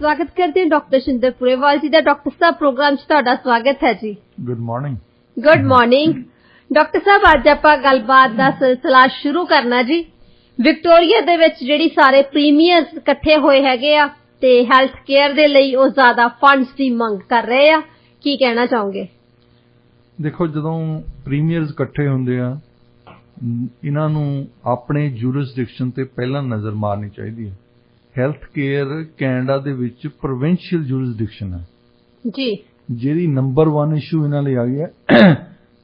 स्वागत करते हैं डॉक्टर शिंदर पुरेवाल जी का। डॉक्टर साहब प्रोग्राम च तुहाडा स्वागत है जी। Good morning. Good morning doctor साहब, अज आपां गलबात दा सिलसिला शुरू करना जी। विक्टोरिया दे विच जिहड़ी सारे प्रीमियर्स इकट्ठे होए हैगे आ ते हैल्थ केयर दे लई ओह ज़्यादा फंड्स दी मंग कर रहे आ, की कहना चाहोगे? देखो, जदों प्रीमियर्स इकट्ठे हुंदे आ, इन्हां नूं अपने जूरिसडिक्शन ते पहलां नज़र मारनी चाहिदी है। हैल्थ केयर कैनेडा दे विच प्रोविंशियल जूरिसडिक्शन है जी, जिहड़ी नंबर 1 इशू इन्हां लई आ गई है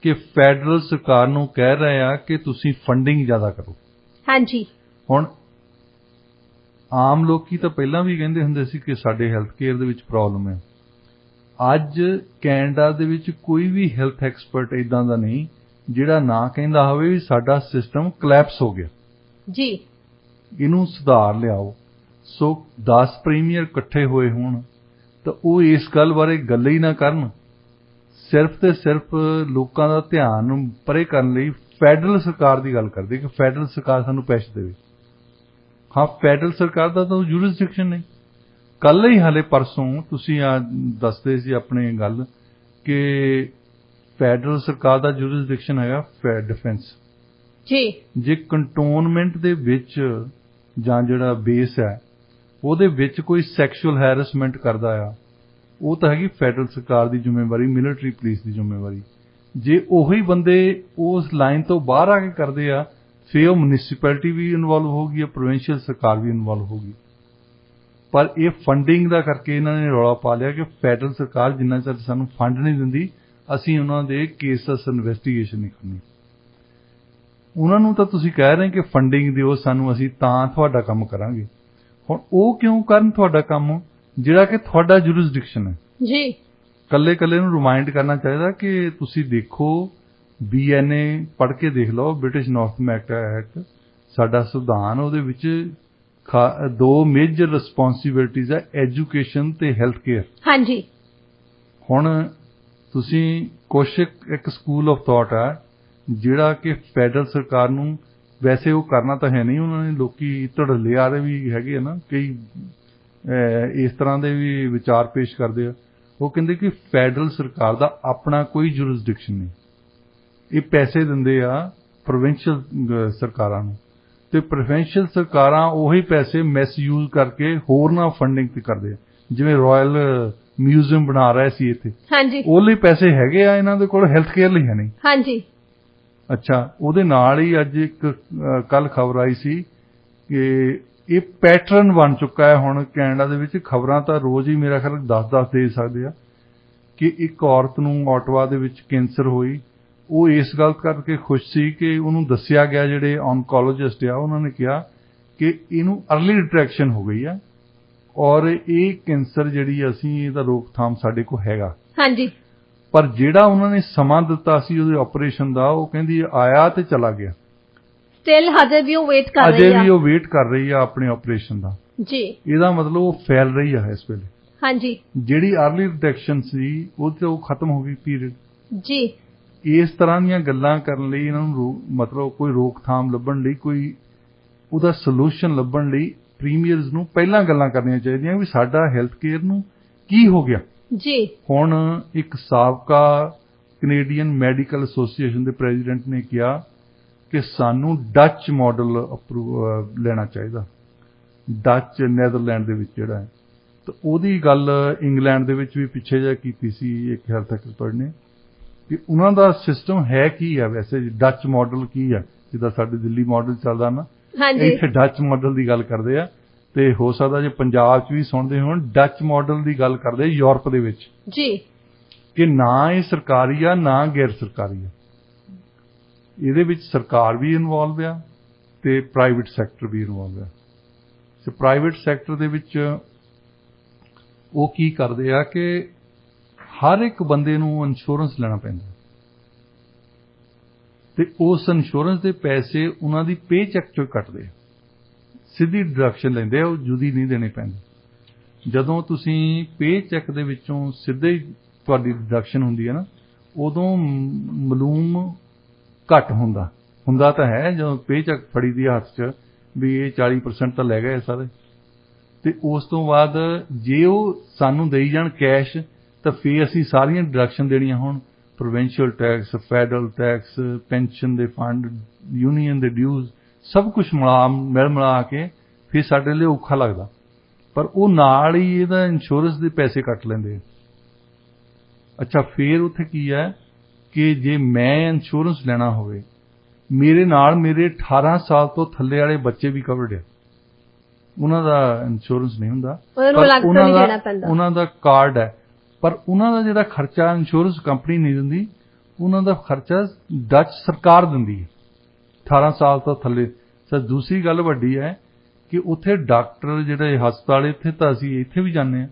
कि फैडरल सरकार नूं कह रहे आ कि तुसीं फंडिंग ज़्यादा करो। हाँ जी। हुण आम लोकी तां पहिलां भी कहंदे हुंदे सी कि साडे हैल्थ केयर दे विच प्रॉब्लम है। ਅੱਜ ਕੈਨੇਡਾ ਦੇ ਵਿੱਚ ਕੋਈ ਵੀ ਹੈਲਥ ਐਕਸਪਰਟ ਇਦਾਂ ਦਾ ਨਹੀਂ ਜਿਹੜਾ ਨਾ ਕਹਿੰਦਾ ਹੋਵੇ ਵੀ ਸਾਡਾ ਸਿਸਟਮ ਕਲੈਪਸ ਹੋ ਗਿਆ ਜੀ, ਇਹਨੂੰ ਸੁਧਾਰ ਲਿਆਓ। ਸੋ 10 ਪ੍ਰੀਮੀਅਰ ਇਕੱਠੇ ਹੋਏ ਹੋਣ ਤਾਂ ਉਹ ਇਸ ਗੱਲ ਬਾਰੇ ਗੱਲ ਹੀ ਨਾ ਕਰਨ, ਸਿਰਫ ਤੇ ਸਿਰਫ ਲੋਕਾਂ ਦਾ ਧਿਆਨ ਪਰੇ ਕਰਨ ਲਈ ਫੈਡਰਲ ਸਰਕਾਰ ਦੀ ਗੱਲ ਕਰਦੇ ਕਿ ਫੈਡਰਲ ਸਰਕਾਰ ਸਾਨੂੰ ਪੈਸੇ ਦੇਵੇ। ਹਾਂ, ਫੈਡਰਲ ਸਰਕਾਰ ਦਾ ਤਾਂ ਜੂਰਿਸਡਿਕਸ਼ਨ ਨਹੀਂ। ਕੱਲ ਹੀ ਹਾਲੇ ਪਰਸੋਂ ਤੁਸੀਂ ਦੱਸਦੇ ਸੀ ਆਪਣੇ ਗੱਲ ਕਿ ਫੈਡਰਲ ਸਰਕਾਰ ਦਾ ਜੂਰਿਸਡਿਕਸ਼ਨ ਹੈਗਾ ਡਿਫੈਂਸ ਜੀ। ਜੇ ਕੰਟੋਨਮੈਂਟ ਦੇ ਵਿੱਚ ਜਾਂ ਜਿਹੜਾ ਬੇਸ ਹੈ ਉਹਦੇ ਵਿੱਚ ਕੋਈ ਸੈਕਸ਼ੂਅਲ ਹੈਰੈਸਮੈਂਟ ਕਰਦਾ ਆ, ਉਹ ਤਾਂ ਹੈਗੀ ਫੈਡਰਲ ਸਰਕਾਰ ਦੀ ਜ਼ਿੰਮੇਵਾਰੀ, ਮਿਲਟਰੀ ਪੁਲਿਸ ਦੀ ਜ਼ਿੰਮੇਵਾਰੀ। ਜੇ ਉਹੀ ਬੰਦੇ ਉਸ ਲਾਈਨ ਤੋਂ ਬਾਹਰ ਆ ਕੇ ਕਰਦੇ ਆ, ਫਿਰ ਉਹ ਮਿਊਨਿਸਪੈਲਿਟੀ ਵੀ ਇਨਵੋਲਵ ਹੋਗੀ, ਪ੍ਰੋਵਿੰਸ਼ੀਅਲ ਸਰਕਾਰ ਵੀ ਇਨਵੋਲਵ ਹੋਗੀ। पर यह फंडिंग का करके इन्होंने रौला पा लिया कि फैडरल सरकार जिन्ना चर सानू फंड नहीं दिंदी, असीं उन्हां दे केसेस इन्वेस्टिगेशन नहीं करनी। उन्हां नूं तां तुसीं कह रहे कि फंडिंग दिओ सानू, असीं तां तुहाडा काम करांगे। हुण ओह क्यों करन तुहाडा काम जिहड़ा कि तुहाडा जुरिसडिक्शन है जी। कल्ले कल्ले नूं रिमाइंड करना चाहिए कि तुसीं देखो, BNA पढ़ के देख लो, ब्रिटिश नॉर्थ अमेरिका एक्ट, साडा संविधान उहदे विच दो मेजर रिस्पॉन्सिबिलिटीज है, एजुकेशन ते हैल्थ केयर। हाँ जी। हुण तुसीं कुछ एक स्कूल ऑफ थॉट है जिहड़ा कि फैडरल सरकार नूं, वैसे वो करना तो है नहीं, उन्होंने लोकी धड़ल्ले आ रहे भी हैगे ना, कई इस तरह के भी विचार पेश करते हैं। वो कहते कि फैडरल सरकार का अपना कोई जुरिसडिक्शन नहीं, ये पैसे दिंदे आ प्रोविंशियल सरकारां नूं, ਤੇ ਪ੍ਰੋਵਿੰਸ਼ੀਅਲ ਸਰਕਾਰਾਂ ਉਹੀ ਪੈਸੇ ਮਿਸਯੂਜ਼ ਕਰਕੇ ਹੋਰ ਨਾ ਫੰਡਿੰਗ ਤੇ ਕਰਦੇ ਆ। ਜਿਵੇਂ ਰਾਇਲ ਮਿਊਜ਼ੀਅਮ ਬਣਾ ਰਹੇ ਸੀ ਇੱਥੇ, ਹਾਂਜੀ, ਉਹ ਲਈ ਪੈਸੇ ਹੈਗੇ ਆ ਇਹਨਾਂ ਦੇ ਕੋਲ, ਹੈਲਥ ਕੇਅਰ ਲਈ ਹੈ ਨਹੀਂ। ਹਾਂਜੀ। ਅੱਛਾ, ਉਹਦੇ ਨਾਲ ਹੀ ਅੱਜ ਇੱਕ ਕੱਲ ਖਬਰ ਆਈ ਸੀ ਕਿ ਇਹ ਪੈਟਰਨ ਬਣ ਚੁੱਕਾ ਹੈ ਹੁਣ ਕੈਨੇਡਾ ਦੇ ਵਿੱਚ। ਖਬਰਾਂ ਤਾਂ ਰੋਜ਼ ਹੀ ਮੇਰਾ ਖਿਆਲ 10-10 ਦੇ ਸਕਦੇ ਆ ਕਿ ਇੱਕ ਔਰਤ ਨੂੰ ਆਟਵਾ ਦੇ ਵਿੱਚ ਕੈਂਸਰ ਹੋਈ। ਉਹ ਇਸ ਗੱਲ ਕਰਕੇ ਖੁਸ਼ ਸੀ ਕਿ ਉਹਨੂੰ ਦੱਸਿਆ ਗਿਆ, ਜਿਹੜੇ ਔਨਕੋਲੋਜਿਸਟ ਆ ਉਹਨਾਂ ਨੇ ਕਿਹਾ ਕਿ ਇਹਨੂੰ अर्ਲੀ ਡਿਟੈਕਸ਼ਨ ਹੋ ਗਈ ਆ ਔਰ ਇਹ ਕੈਂਸਰ ਜਿਹੜੀ ਅਸੀਂ ਇਹਦਾ ਰੋਕਥਾਮ ਸਾਡੇ ਕੋਲ ਹੈਗਾ। ਹਾਂਜੀ। ਪਰ ਜਿਹੜਾ ਉਹਨਾਂ ਨੇ ਸਮਾਂ ਦਿੱਤਾ ਸੀ ਉਹਦੇ ਆਪਰੇਸ਼ਨ ਦਾ, ਉਹ ਕਹਿੰਦੀ ਆਇਆ ਤੇ ਚਲਾ ਗਿਆ। ਸਟਿਲ ਹਜੇ ਵੀ ਉਹ ਵੇਟ ਕਰ ਰਹੀ ਆ, ਅਜੇ ਵੀ ਉਹ ਵੇਟ ਕਰ ਰਹੀ ਆ ਆਪਣੇ ਆਪਰੇਸ਼ਨ ਦਾ ਜੀ। ਇਹਦਾ ਮਤਲਬ ਉਹ ਫੈਲ ਰਹੀ ਆ ਇਸ ਵੇਲੇ। ਹਾਂਜੀ। ਜਿਹੜੀ अर्ਲੀ ਡਿਟੈਕਸ਼ਨ ਸੀ ਉਹ ਤੇ ਉਹ ਖਤਮ ਹੋ ਗਈ ਪੀਰੀਅਡ ਜੀ। ਇਸ ਤਰ੍ਹਾਂ ਦੀਆਂ ਗੱਲਾਂ ਕਰਨ ਲਈ ਇਹਨਾਂ ਨੂੰ ਮਤਲਬ ਕੋਈ ਰੋਕਥਾਮ ਲੱਭਣ ਲਈ, ਕੋਈ ਉਹਦਾ ਸੋਲੂਸ਼ਨ ਲੱਭਣ ਲਈ ਪ੍ਰੀਮੀਅਰਸ ਨੂੰ ਪਹਿਲਾਂ ਗੱਲਾਂ ਕਰਨੀਆਂ ਚਾਹੀਦੀਆਂ ਵੀ ਸਾਡਾ ਹੈਲਥ ਕੇਅਰ ਨੂੰ ਕੀ ਹੋ ਗਿਆ ਜੀ। ਹੁਣ ਇੱਕ ਸਾਬਕਾ ਕੈਨੇਡੀਅਨ ਮੈਡੀਕਲ ਐਸੋਸੀਏਸ਼ਨ ਦੇ ਪ੍ਰੈਜ਼ੀਡੈਂਟ ਨੇ ਕਿਹਾ ਕਿ ਸਾਨੂੰ ਡੱਚ ਮਾਡਲ ਲੈਣਾ ਚਾਹੀਦਾ, ਡੱਚ ਨੈਦਰਲੈਂਡ ਦੇ ਵਿੱਚ ਜਿਹੜਾ ਹੈ। ਤਾਂ ਉਹਦੀ ਗੱਲ ਇੰਗਲੈਂਡ ਦੇ ਵਿੱਚ ਵੀ ਪਿੱਛੇ ਜਿਹਾ ਕੀਤੀ ਸੀ ਇੱਕ ਹੈਲਥ ਐਕਸਪਰਟ ਨੇ ਕਿ ਉਹਨਾਂ ਦਾ ਸਿਸਟਮ ਹੈ ਕੀ ਆ, ਵੈਸੇ ਡੱਚ ਮਾਡਲ ਕੀ ਆ, ਜਿੱਦਾਂ ਸਾਡੇ ਦਿੱਲੀ ਮਾਡਲ ਚੱਲਦਾ ਨਾ, ਇੱਥੇ ਡੱਚ ਮਾਡਲ ਦੀ ਗੱਲ ਕਰਦੇ ਆ। ਤੇ ਹੋ ਸਕਦਾ ਜੇ ਪੰਜਾਬ 'ਚ ਵੀ ਸੁਣਦੇ ਹੋਣ, ਡੱਚ ਮਾਡਲ ਦੀ ਗੱਲ ਕਰਦੇ ਯੂਰਪ ਦੇ ਵਿੱਚ ਜੀ, ਕਿ ਨਾ ਇਹ ਸਰਕਾਰੀ ਆ ਨਾ ਗੈਰ ਸਰਕਾਰੀ ਆ। ਇਹਦੇ ਵਿੱਚ ਸਰਕਾਰ ਵੀ ਇਨਵੋਲਵ ਆ ਤੇ ਪ੍ਰਾਈਵੇਟ ਸੈਕਟਰ ਵੀ ਇਨਵੋਲਵ ਆ। ਤੇ ਪ੍ਰਾਈਵੇਟ ਸੈਕਟਰ ਦੇ ਵਿੱਚ ਉਹ ਕੀ ਕਰਦੇ ਆ ਕਿ ਹਰ ਇੱਕ ਬੰਦੇ ਨੂੰ ਇੰਸ਼ੋਰੈਂਸ ਲੈਣਾ ਪੈਂਦਾ ਤੇ ਉਸ ਇੰਸ਼ੋਰੈਂਸ ਦੇ ਪੈਸੇ ਉਹਨਾਂ ਦੀ ਪੇ ਚੈੱਕ ਚੋਂ ਕੱਟਦੇ ਆ, ਸਿੱਧੀ ਡਿਡਕਸ਼ਨ ਲੈਂਦੇ ਆ, ਉਹ ਜੁਦੀ ਨਹੀਂ ਦੇਣੇ ਪੈਂਦੇ। ਜਦੋਂ ਤੁਸੀਂ ਪੇ ਚੈੱਕ ਦੇ ਵਿੱਚੋਂ ਸਿੱਧੇ ਹੀ ਤੁਹਾਡੀ ਡਿਡਕਸ਼ਨ ਹੁੰਦੀ ਹੈ ਨਾ, ਉਦੋਂ ਮਾਲੂਮ ਘੱਟ ਹੁੰਦਾ ਤਾਂ ਹੈ ਜਦੋਂ ਪੇ ਚੈੱਕ ਫੜੀ ਦੀ ਹੱਥ 'ਚ ਵੀ ਇਹ 40% ਤਾਂ ਲੈ ਗਏ ਸਾਰੇ, ਤੇ ਉਸ ਤੋਂ ਬਾਅਦ ਜੇ ਉਹ ਸਾਨੂੰ ਦੇਈ ਜਾਣ ਕੈਸ਼ ਤਾਂ ਫਿਰ ਅਸੀਂ ਸਾਰੀਆਂ ਡਿਡਕਸ਼ਨ ਦੇਣੀਆਂ ਹੋਣ, provincial tax, federal tax, pension ਦੇ ਫੰਡ, ਯੂਨੀਅਨ ਦੇ ਡਿਊਜ਼, ਸਭ ਕੁਝ ਮਿਲ ਮਿਲਾ ਕੇ ਫਿਰ ਸਾਡੇ ਲਈ ਔਖਾ ਲੱਗਦਾ। ਪਰ ਉਹ ਨਾਲ ਹੀ ਇਹਦਾ ਇੰਸ਼ੋਰੈਂਸ ਦੇ ਪੈਸੇ ਕੱਟ ਲੈਂਦੇ। ਅੱਛਾ, ਫਿਰ ਉੱਥੇ ਕੀ ਹੈ ਕਿ ਜੇ ਮੈਂ ਇੰਸ਼ੋਰੈਂਸ ਲੈਣਾ ਹੋਵੇ, ਮੇਰੇ ਨਾਲ ਮੇਰੇ 18 ਸਾਲ ਤੋਂ ਥੱਲੇ ਵਾਲੇ ਬੱਚੇ ਵੀ ਕਵਰਡ ਆ, ਉਹਨਾਂ ਦਾ ਇੰਸ਼ੋਰੈਂਸ ਨਹੀਂ ਹੁੰਦਾ, ਉਹਨਾਂ ਦਾ ਕਾਰਡ ਹੈ, ਪਰ ਉਹਨਾਂ ਦਾ ਜਿਹੜਾ ਖਰਚਾ ਇੰਸ਼ੋਰੈਂਸ ਕੰਪਨੀ ਨਹੀਂ ਦਿੰਦੀ, ਉਹਨਾਂ ਦਾ ਖਰਚਾ ਡੱਚ ਸਰਕਾਰ ਦਿੰਦੀ ਹੈ 18 ਸਾਲ ਤੋਂ ਥੱਲੇ। ਸਰ ਦੂਸਰੀ ਗੱਲ ਵੱਡੀ ਹੈ ਕਿ ਉੱਥੇ ਡਾਕਟਰ ਜਿਹੜੇ ਹਸਪਤਾਲ, ਇੱਥੇ ਤਾਂ ਅਸੀਂ ਇੱਥੇ ਵੀ ਜਾਂਦੇ ਹਾਂ,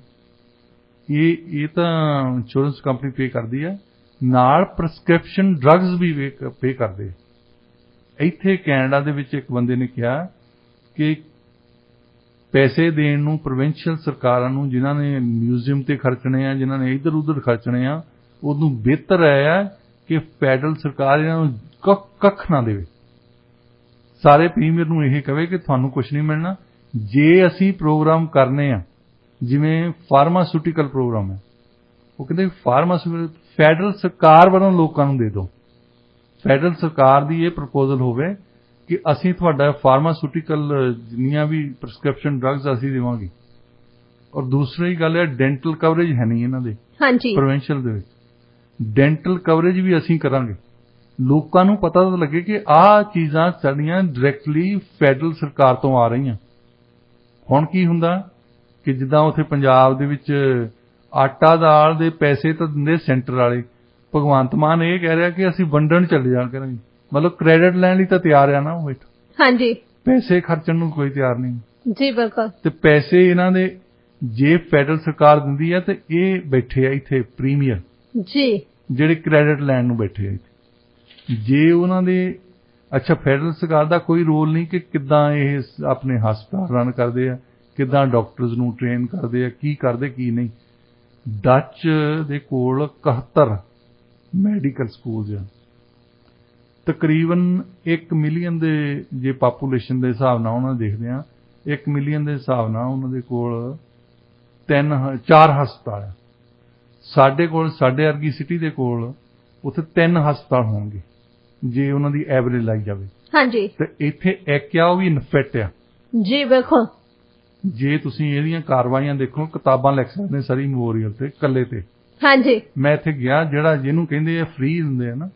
ਇਹ ਤਾਂ ਇੰਸ਼ੋਰੈਂਸ ਕੰਪਨੀ ਪੇ ਕਰਦੀ ਹੈ, ਨਾਲ ਪ੍ਰਸਕ੍ਰਿਪਸ਼ਨ ਡਰੱਗਸ ਵੀ ਪੇ ਕਰਦੇ। ਇੱਥੇ ਕੈਨੇਡਾ ਦੇ ਵਿੱਚ ਇੱਕ ਬੰਦੇ ਨੇ ਕਿਹਾ ਕਿ ਪੈਸੇ ਦੇਣ ਨੂੰ ਪ੍ਰੋਵਿੰਸ਼ੀਅਲ ਸਰਕਾਰਾਂ ਨੂੰ, ਜਿਨ੍ਹਾਂ ਨੇ ਮਿਊਜ਼ੀਅਮ ਤੇ ਖਰਚਣੇ ਆ, ਜਿਨ੍ਹਾਂ ਨੇ ਇੱਧਰ ਉੱਧਰ ਖਰਚਣੇ ਆ, ਉਹਨੂੰ ਬਿਹਤਰ ਹੈ ਕਿ ਫੈਡਰਲ ਸਰਕਾਰ ਇਹਨਾਂ ਨੂੰ ਕੱਖ ਨਾ ਦੇਵੇ, ਸਾਰੇ ਪ੍ਰੀਮੀਅਰ ਨੂੰ ਇਹ ਕਹੇ ਕਿ ਤੁਹਾਨੂੰ ਕੁਝ ਨਹੀਂ ਮਿਲਣਾ। ਜੇ ਅਸੀਂ ਪ੍ਰੋਗਰਾਮ ਕਰਨੇ ਆ, ਜਿਵੇਂ ਫਾਰਮਾਸਿਊਟੀਕਲ ਪ੍ਰੋਗਰਾਮ ਹੈ, ਉਹ ਕਹਿੰਦੇ ਫਾਰਮਾਸਿਊਟੀਕਲ ਫੈਡਰਲ ਸਰਕਾਰ ਵੱਲੋਂ ਲੋਕਾਂ ਨੂੰ ਦੇ ਦਿਓ। ਫੈਡਰਲ ਸਰਕਾਰ ਦੀ ਇਹ ਪ੍ਰਪੋਜ਼ਲ ਹੋਵੇ ਕਿ ਅਸੀਂ ਤੁਹਾਡਾ ਫਾਰਮਾਸਿਊਟੀਕਲ ਜਿੰਨੀਆਂ ਵੀ ਪ੍ਰਸਕ੍ਰਿਪਸ਼ਨ ਡਰੱਗਸ ਅਸੀਂ ਦੇਵਾਂਗੇ। ਔਰ ਦੂਸਰੀ ਗੱਲ ਹੈ, ਡੈਂਟਲ ਕਵਰੇਜ ਹੈ ਨਹੀਂ ਇਹਨਾਂ ਦੇ ਪ੍ਰੋਵਿੰਸ਼ੀਅਲ ਦੇ ਵਿੱਚ, ਡੈਂਟਲ ਕਵਰੇਜ ਵੀ ਅਸੀਂ ਕਰਾਂਗੇ। ਲੋਕਾਂ ਨੂੰ ਪਤਾ ਤਾਂ ਲੱਗੇ ਕਿ ਆਹ ਚੀਜ਼ਾਂ ਸਾਡੀਆਂ ਡਾਇਰੈਕਟਲੀ ਫੈਡਰਲ ਸਰਕਾਰ ਤੋਂ ਆ ਰਹੀਆਂ। ਹੁਣ ਕੀ ਹੁੰਦਾ ਕਿ ਜਿੱਦਾਂ ਉੱਥੇ ਪੰਜਾਬ ਦੇ ਵਿੱਚ ਆਟਾ ਦਾਲ ਦੇ ਪੈਸੇ ਤਾਂ ਦਿੰਦੇ ਸੈਂਟਰ ਵਾਲੇ, ਭਗਵੰਤ ਮਾਨ ਇਹ ਕਹਿ ਰਿਹਾ ਕਿ ਅਸੀਂ ਵੰਡਣ ਚੱਲੇ ਜਾ ਕਰਾਂਗੇ, ਮਤਲਬ ਕ੍ਰੈਡਿਟ ਲੈਣ ਲਈ ਤਾਂ ਤਿਆਰ ਆ ਨਾ ਉਹ, ਹਾਂਜੀ, ਪੈਸੇ ਖਰਚਣ ਨੂੰ ਕੋਈ ਤਿਆਰ ਨਹੀਂ ਜੀ। ਬਿਲਕੁਲ। ਤੇ ਪੈਸੇ ਇਹਨਾਂ ਦੇ ਜੇ ਫੈਡਰਲ ਸਰਕਾਰ ਦਿੰਦੀ ਹੈ ਤੇ ਇਹ ਬੈਠੇ ਆ ਇੱਥੇ ਪ੍ਰੀਮੀਅਰ ਜੀ, ਜਿਹੜੇ ਕ੍ਰੈਡਿਟ ਲੈਣ ਨੂੰ ਬੈਠੇ ਆ ਇੱਥੇ। ਜੇ ਉਹਨਾਂ ਦੇ ਅੱਛਾ, ਫੈਡਰਲ ਸਰਕਾਰ ਦਾ ਕੋਈ ਰੋਲ ਨਹੀਂ ਕਿ ਕਿੱਦਾਂ ਇਹ ਆਪਣੇ ਹਸਪਤਾਲ ਰਨ ਕਰਦੇ ਆ, ਕਿੱਦਾਂ ਡਾਕਟਰਸ ਨੂੰ ਟ੍ਰੇਨ ਕਰਦੇ ਆ, ਕੀ ਕਰਦੇ ਕੀ ਨਹੀਂ। ਡੱਚ ਦੇ ਕੋਲ 71 ਮੈਡੀਕਲ ਸਕੂਲਸ ਆ, ਤਕਰੀਬਨ 1 ਮਿਲੀਅਨ ਦੇ ਜੇ ਪਾਪੂਲੇਸ਼ਨ ਦੇ ਹਿਸਾਬ ਨਾਲ ਉਹਨਾਂ ਦੇਖਦੇ ਆ, 1 ਮਿਲੀਅਨ ਦੇ ਹਿਸਾਬ ਨਾਲ ਉਹਨਾਂ ਦੇ ਕੋਲ 4 ਹਸਪਤਾਲ ਆ। ਸਾਡੇ ਕੋਲ, ਸਾਡੇ ਵਰਗੀ ਸਿਟੀ ਦੇ ਕੋਲ ਉੱਥੇ 3 ਹਸਪਤਾਲ ਹੋਣਗੇ ਜੇ ਉਹਨਾਂ ਦੀ ਐਵਰੇਜ ਲਾਈ ਜਾਵੇ। ਹਾਂਜੀ। ਤੇ ਇੱਥੇ ਇੱਕ ਆ, ਉਹ ਵੀ ਇਨਫੈਕਟ ਆ ਜੀ। ਬਿਲਕੁਲ। ਜੇ ਤੁਸੀਂ ਇਹਦੀਆਂ ਕਾਰਵਾਈਆਂ ਦੇਖੋ, ਕਿਤਾਬਾਂ ਲਿਖ ਸਕਦੇ ਸਾਰੀ ਮੈਮੋਰੀਅਲ ਤੇ ਇਕੱਲੇ ਤੇ। ਹਾਂਜੀ। ਮੈਂ ਇੱਥੇ ਗਿਆ, ਜਿਹੜਾ ਜਿਹਨੂੰ ਕਹਿੰਦੇ ਆ ਫ੍ਰੀ ਦਿੰਦੇ ਆ ਨਾ,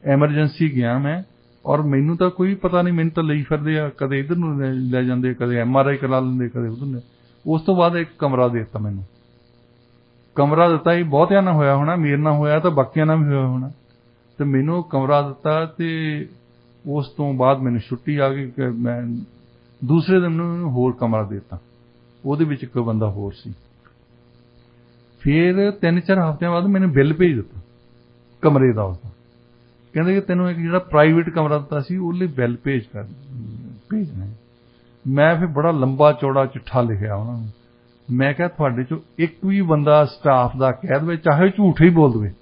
ਐਮਰਜੈਂਸੀ ਗਿਆ ਮੈਂ, ਔਰ ਮੈਨੂੰ ਤਾਂ ਕੋਈ ਪਤਾ ਨਹੀਂ, ਮੈਨੂੰ ਤਾਂ ਲਈ ਫਿਰਦੇ ਆ, ਕਦੇ ਇੱਧਰ ਨੂੰ ਲੈ ਜਾਂਦੇ, ਕਦੇ MRI ਕਰਾ ਲੈਂਦੇ, ਕਦੇ ਉੱਧਰ। ਉਸ ਤੋਂ ਬਾਅਦ ਇੱਕ ਕਮਰਾ ਦੇ ਦਿੱਤਾ ਮੈਨੂੰ, ਕਮਰਾ ਦਿੱਤਾ। ਇਹ ਬਹੁਤਿਆਂ ਨਾਲ ਹੋਇਆ ਹੋਣਾ, ਮੇਰੇ ਨਾਲ ਹੋਇਆ ਤਾਂ ਬਾਕੀਆਂ ਨਾਲ ਵੀ ਹੋਇਆ ਹੋਣਾ। ਤੇ ਮੈਨੂੰ ਕਮਰਾ ਦਿੱਤਾ ਤੇ ਉਸ ਤੋਂ ਬਾਅਦ ਮੈਨੂੰ ਛੁੱਟੀ ਆ ਗਈ ਕਿ ਮੈਂ ਦੂਸਰੇ ਦਿਨ ਮੈਨੂੰ ਹੋਰ ਕਮਰਾ ਦੇ ਦਿੱਤਾ, ਉਹਦੇ ਵਿੱਚ ਇੱਕ ਬੰਦਾ ਹੋਰ ਸੀ। ਫਿਰ 3-4 ਹਫ਼ਤਿਆਂ ਬਾਅਦ ਮੈਨੂੰ ਬਿੱਲ ਭੇਜ ਦਿੱਤਾ ਕਮਰੇ ਦਾ। ਉਸਦਾ ਕਹਿੰਦੇ ਕਿ ਤੈਨੂੰ ਇੱਕ ਜਿਹੜਾ ਪ੍ਰਾਈਵੇਟ ਕਮਰਾ ਦਿੱਤਾ ਸੀ ਉਹ ਲਈ ਬਿੱਲ ਭੇਜਣਾ। ਮੈਂ ਫਿਰ ਬੜਾ ਲੰਬਾ ਚੌੜਾ ਚਿੱਠਾ ਲਿਖਿਆ ਉਹਨਾਂ ਨੂੰ। ਮੈਂ ਕਿਹਾ ਤੁਹਾਡੇ ਚੋਂ ਇੱਕ ਵੀ ਬੰਦਾ ਸਟਾਫ ਦਾ ਕਹਿ ਦੇਵੇ, ਚਾਹੇ ਝੂਠ ਹੀ ਬੋਲ ਦੇਵੇ,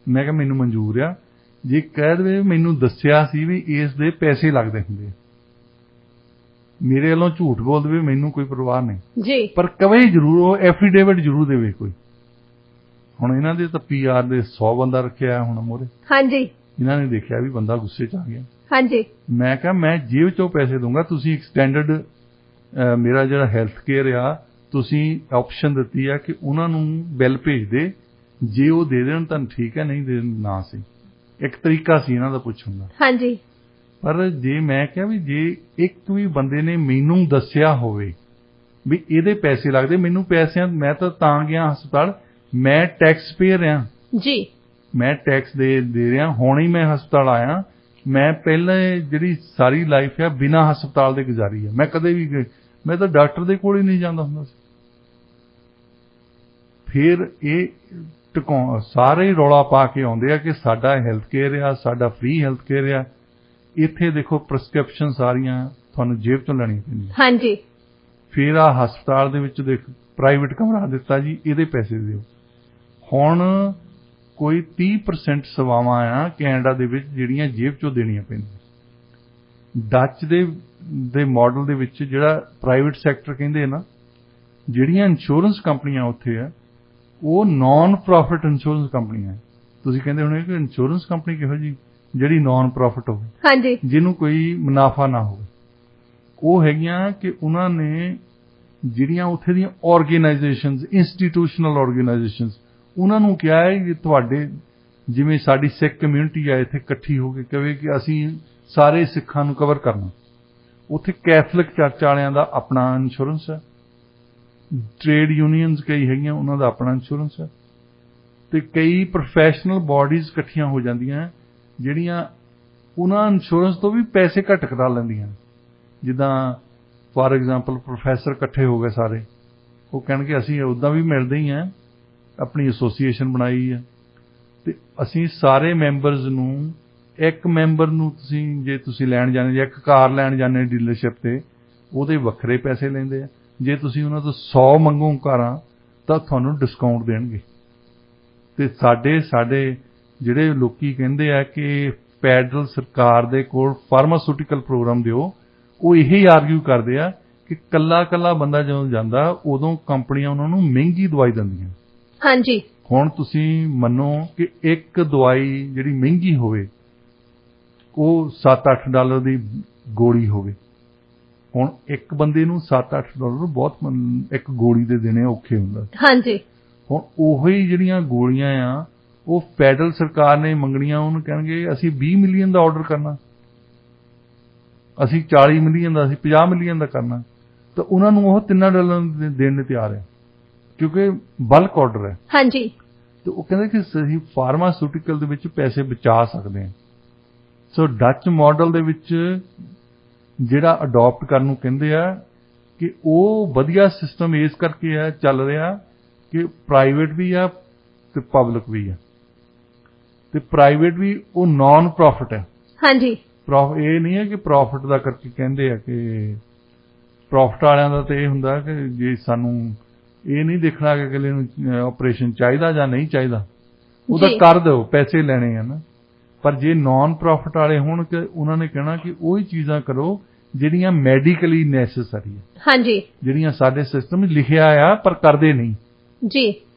ਮੈਂ ਕਿਹਾ ਮੈਨੂੰ ਮਨਜ਼ੂਰ ਆ। ਜੇ ਕਹਿ ਦੇਵੇ ਮੈਨੂੰ ਦੱਸਿਆ ਸੀ ਵੀ ਇਸ ਦੇ ਪੈਸੇ ਲੱਗਦੇ ਹੁੰਦੇ, ਮੇਰੇ ਵੱਲੋਂ ਝੂਠ ਬੋਲ ਦੇਵੇ, ਮੈਨੂੰ ਕੋਈ ਪਰਵਾਹ ਨਹੀਂ ਜੀ, ਪਰ ਕਵੇ ਜ਼ਰੂਰ, ਉਹ ਐਫੀਡੇਵਿਟ ਜ਼ਰੂਰ ਦੇਵੇ ਕੋਈ। ਹੁਣ ਇਹਨਾਂ ਦੇ ਤਾਂ PR ਦੇ 100 ਬੰਦਾ ਰੱਖਿਆ ਹੁਣ ਮੋਰੇ। ਹਾਂਜੀ। ਇਹਨਾਂ ਨੇ ਦੇਖਿਆ ਵੀ ਬੰਦਾ ਗੁੱਸੇ 'ਚ ਆ ਗਿਆ। ਹਾਂਜੀ। ਮੈਂ ਕਿਹਾ ਮੈਂ ਜੇਬ 'ਚੋਂ ਪੈਸੇ ਦੂੰਗਾ, ਤੁਸੀਂ ਐਕਸਟੈਂਡਡ ਮੇਰਾ ਜਿਹੜਾ ਹੈਲਥ ਕੇਅਰ ਆ, ਤੁਸੀਂ ਆਪਸ਼ਨ ਦਿੱਤੀ ਆ ਕਿ ਉਹਨਾਂ ਨੂੰ ਬਿੱਲ ਭੇਜ ਦੇ, ਜੇ ਉਹ ਦੇ ਦੇਣ ਤਾਂ ਠੀਕ ਹੈ, ਨਹੀਂ ਦੇ ਨਾ ਸੀ। ਇੱਕ ਤਰੀਕਾ ਸੀ ਇਹਨਾਂ ਦਾ ਪੁੱਛਣ ਦਾ। ਹਾਂਜੀ। ਪਰ ਜੇ ਮੈਂ ਕਿਹਾ ਵੀ ਜੇ ਇੱਕ ਵੀ ਬੰਦੇ ਨੇ ਮੈਨੂੰ ਦੱਸਿਆ ਹੋਵੇ ਵੀ ਇਹਦੇ ਪੈਸੇ ਲੱਗਦੇ, ਮੈਨੂੰ ਪੈਸਿਆਂ, ਮੈਂ ਤਾਂ ਗਿਆ ਹਸਪਤਾਲ, ਮੈਂ ਟੈਕਸ ਪੇਅਰ ਆ ਜੀ, ਮੈਂ ਟੈਕਸ ਦੇ ਰਿਹਾ। ਹੁਣ ਹੀ ਮੈਂ ਹਸਪਤਾਲ ਆਇਆ, ਮੈਂ ਪਹਿਲਾਂ ਜਿਹੜੀ ਸਾਰੀ ਲਾਈਫ ਆ ਬਿਨਾਂ ਹਸਪਤਾਲ ਦੇ ਗੁਜ਼ਾਰੀ ਆ। ਮੈਂ ਕਦੇ ਵੀ, ਮੈਂ ਤਾਂ ਡਾਕਟਰ ਦੇ ਕੋਲ ਹੀ ਨਹੀਂ ਜਾਂਦਾ ਹੁੰਦਾ ਸੀ। ਫਿਰ ਇਹ ਸਾਰੇ ਰੌਲਾ ਪਾ ਕੇ ਆਉਂਦੇ ਆ ਕਿ ਸਾਡਾ ਹੈਲਥ ਕੇਅਰ ਆ, ਸਾਡਾ ਫ੍ਰੀ ਹੈਲਥ ਕੇਅਰ ਆ। ਇੱਥੇ ਦੇਖੋ ਪ੍ਰਸਕ੍ਰਿਪਸ਼ਨ ਸਾਰੀਆਂ ਤੁਹਾਨੂੰ ਜੇਬ ਤੋਂ ਲੈਣੀਆਂ ਪੈਂਦੀਆਂ। ਹਾਂਜੀ। ਫਿਰ ਆ ਹਸਪਤਾਲ ਦੇ ਵਿੱਚ ਦੇਖ ਪ੍ਰਾਈਵੇਟ ਕਮਰਾ ਦਿੱਤਾ ਜੀ, ਇਹਦੇ ਪੈਸੇ ਦਿਓ। ਹੁਣ ਕੋਈ 30% ਸੇਵਾਵਾਂ ਆ ਕੈਨੇਡਾ ਦੇ ਵਿੱਚ ਜਿਹੜੀਆਂ ਜੇਬ ਚੋਂ ਦੇਣੀਆਂ ਪੈਂਦੀਆਂ। ਡੱਚ ਦੇ ਮਾਡਲ ਦੇ ਵਿੱਚ ਜਿਹੜਾ ਪ੍ਰਾਈਵੇਟ ਸੈਕਟਰ ਕਹਿੰਦੇ ਨਾ, ਜਿਹੜੀਆਂ ਇੰਸ਼ੋਰੈਂਸ ਕੰਪਨੀਆਂ ਉੱਥੇ ਆ ਉਹ ਨਾਨ ਪ੍ਰੋਫਿਟ ਇੰਸ਼ੋਰੈਂਸ ਕੰਪਨੀਆਂ। ਤੁਸੀਂ ਕਹਿੰਦੇ ਹੋਣੇ ਕਿ ਇੰਸ਼ੋਰੈਂਸ ਕੰਪਨੀ ਕਿਹੋ ਜੀ ਜਿਹੜੀ ਨਾਨ ਪ੍ਰੋਫਿਟ ਹੋਵੇ, ਹਾਂਜੀ, ਜਿਹਨੂੰ ਕੋਈ ਮੁਨਾਫਾ ਨਾ ਹੋਵੇ। ਉਹ ਹੈਗੀਆਂ ਕਿ ਉਹਨਾਂ ਨੇ ਜਿਹੜੀਆਂ ਉੱਥੇ ਦੀਆਂ ਆਰਗੇਨਾਈਜੇਸ਼ਨਸ, ਇੰਸਟੀਟਿਊਸ਼ਨਲ ਆਰਗੇਨਾਈਜੇਸ਼ਨਸ, ਉਹਨਾਂ ਨੂੰ ਕਿਹਾ ਹੈ ਕਿ ਤੁਹਾਡੇ ਜਿਵੇਂ ਸਾਡੀ ਸਿੱਖ ਕਮਿਊਨਿਟੀ ਆ ਇੱਥੇ ਇਕੱਠੀ ਹੋ ਕੇ ਕਹੇ ਕਿ ਅਸੀਂ ਸਾਰੇ ਸਿੱਖਾਂ ਨੂੰ ਕਵਰ ਕਰਨਾ। ਉੱਥੇ ਕੈਥੋਲਿਕ ਚਰਚ ਵਾਲਿਆਂ ਦਾ ਆਪਣਾ ਇੰਸ਼ੋਰੈਂਸ ਹੈ, ਟ੍ਰੇਡ ਯੂਨੀਅਨਸ ਕਈ ਹੈਗੀਆਂ ਉਹਨਾਂ ਦਾ ਆਪਣਾ ਇੰਸ਼ੋਰੈਂਸ ਹੈ, ਤੇ ਕਈ ਪ੍ਰੋਫੈਸ਼ਨਲ ਬਾਡੀਜ਼ ਇਕੱਠੀਆਂ ਹੋ ਜਾਂਦੀਆਂ ਜਿਹੜੀਆਂ ਉਹਨਾਂ ਇੰਸ਼ੋਰੈਂਸ ਤੋਂ ਵੀ ਪੈਸੇ ਘੱਟ ਕਰਾ ਲੈਂਦੀਆਂ। ਜਿੱਦਾਂ ਫਾਰ ਐਗਜ਼ਾਮਪਲ ਪ੍ਰੋਫੈਸਰ ਇਕੱਠੇ ਹੋ ਗਏ ਸਾਰੇ, ਉਹ ਕਹਿਣਗੇ ਅਸੀਂ ਉੱਦਾਂ ਵੀ ਮਿਲਦੇ ਹੀ ਹਾਂ, ਆਪਣੀ ਐਸੋਸੀਏਸ਼ਨ ਬਣਾਈ ਹੈ, ਤੇ ਅਸੀਂ ਸਾਰੇ ਮੈਂਬਰਸ ਨੂੰ, ਇੱਕ ਮੈਂਬਰ ਨੂੰ ਜੇ ਤੁਸੀਂ ਲੈਣ ਜਾਂਦੇ, ਜੇ ਇੱਕ ਕਾਰ ਲੈਣ ਜਾਂਦੇ ਡੀਲਰਸ਼ਿਪ ਤੇ, ਉਹਦੇ ਵੱਖਰੇ ਪੈਸੇ ਲੈਂਦੇ ਆ। ਜੇ ਤੁਸੀਂ ਉਹਨਾਂ ਤੋਂ 100 ਮੰਗੋ ਕਾਰਾਂ ਤਾਂ ਤੁਹਾਨੂੰ ਡਿਸਕਾਊਂਟ ਦੇਣਗੇ। ਤੇ ਸਾਡੇ ਜਿਹੜੇ ਲੋਕੀ ਕਹਿੰਦੇ ਆ ਕਿ ਫੈਡਰਲ ਸਰਕਾਰ ਦੇ ਕੋਲ ਫਾਰਮਾਸਿਊਟੀਕਲ ਪ੍ਰੋਗਰਾਮ ਦਿਓ, ਉਹ ਇਹੀ ਆਰਗੂ ਕਰਦੇ ਆ ਕਿ ਕੱਲਾ ਬੰਦਾ ਜਦੋਂ ਜਾਂਦਾ ਉਦੋਂ ਕੰਪਨੀਆਂ ਉਹਨਾਂ ਨੂੰ ਮਹਿੰਗੀ ਦਵਾਈ ਦਿੰਦੀਆਂ। ਹਾਂਜੀ, ਹੁਣ ਤੁਸੀਂ ਮੰਨੋ ਕਿ ਇੱਕ ਦਵਾਈ ਜਿਹੜੀ ਮਹਿੰਗੀ ਹੋਵੇ ਉਹ $7-8 ਦੀ ਗੋਲੀ ਹੋਵੇ। ਹੁਣ ਇੱਕ ਬੰਦੇ ਨੂੰ $7-8 ਬਹੁਤ ਇੱਕ ਗੋਲੀ ਦੇ ਦੇਣੇ ਔਖੇ ਹੁੰਦਾ। ਹਾਂਜੀ, ਹੁਣ ਉਹੀ ਜਿਹੜੀਆਂ ਗੋਲੀਆਂ ਆ ਉਹ ਫੈਡਰਲ ਸਰਕਾਰ ਨੇ ਮੰਗਣੀਆਂ, ਉਹਨੂੰ ਕਹਿਣਗੇ ਅਸੀਂ 20 ਮਿਲੀਅਨ ਦਾ ਆਰਡਰ ਕਰਨਾ, ਅਸੀਂ 40 ਮਿਲੀਅਨ ਦਾ, ਅਸੀਂ 50 ਮਿਲੀਅਨ ਦਾ ਕਰਨਾ, ਤਾਂ ਉਹਨਾਂ ਨੂੰ ਉਹ $3 ਦੇਣ ਨੂੰ ਤਿਆਰ ਹੈ ਕਿਉਂਕਿ ਬਲਕ ਆਰਡਰ ਹੈ। ਹਾਂਜੀ, ਤੇ ਉਹ ਕਹਿੰਦੇ ਕਿ ਅਸੀਂ ਫਾਰਮਾਸਿਊਟੀਕਲ ਦੇ ਵਿੱਚ ਪੈਸੇ ਬਚਾ ਸਕਦੇ ਹਾਂ। ਸੋ ਡੱਚ ਮਾਡਲ ਦੇ ਵਿੱਚ ਜਿਹੜਾ ਅਡਾਪਟ ਕਰਨ ਨੂੰ ਕਹਿੰਦੇ ਆ ਕਿ ਉਹ ਵਧੀਆ ਸਿਸਟਮ ਇਸ ਕਰਕੇ ਆ ਚੱਲ ਰਿਹਾ ਕਿ ਪ੍ਰਾਈਵੇਟ ਵੀ ਆ ਤੇ ਪਬਲਿਕ ਵੀ ਆ, ਤੇ ਪ੍ਰਾਈਵੇਟ ਵੀ ਉਹ ਨਾਨ ਪ੍ਰੋਫਿਟ ਹੈ। ਹਾਂਜੀ, ਇਹ ਨਹੀਂ ਹੈ ਕਿ ਪ੍ਰੋਫਿਟ ਦਾ ਕਰਕੇ ਕਹਿੰਦੇ ਆ ਕਿ ਪ੍ਰੋਫਿਟ ਵਾਲਿਆਂ ਦਾ ਤੇ ਇਹ ਹੁੰਦਾ ਕਿ ਜੇ ਸਾਨੂੰ ਇਹ ਨਹੀਂ ਦੇਖਣਾ ਕਿ ਅਗਲੇ ਨੂੰ ਆਪਰੇਸ਼ਨ ਚਾਹੀਦਾ ਜਾਂ ਨਹੀਂ ਚਾਹੀਦਾ, ਉਹਦਾ ਕਰ ਦਿਓ, ਪੈਸੇ ਲੈਣੇ ਆ ਨਾ। ਪਰ ਜੇ ਨਾਨ ਪ੍ਰੋਫਿਟ ਵਾਲੇ ਹੋਣ ਕਿ ਉਹਨਾਂ ਨੇ ਕਹਿਣਾ ਕਿ ਉਹੀ ਚੀਜ਼ਾਂ ਕਰੋ ਜਿਹੜੀਆਂ ਮੈਡੀਕਲੀ ਨੈਸੈਸਰੀ ਹੈ। ਹਾਂਜੀ, ਜਿਹੜੀਆਂ ਸਾਡੇ ਸਿਸਟਮ ਵਿੱਚ ਲਿਖਿਆ ਆ ਪਰ ਕਰਦੇ ਨਹੀਂ ਜੀ।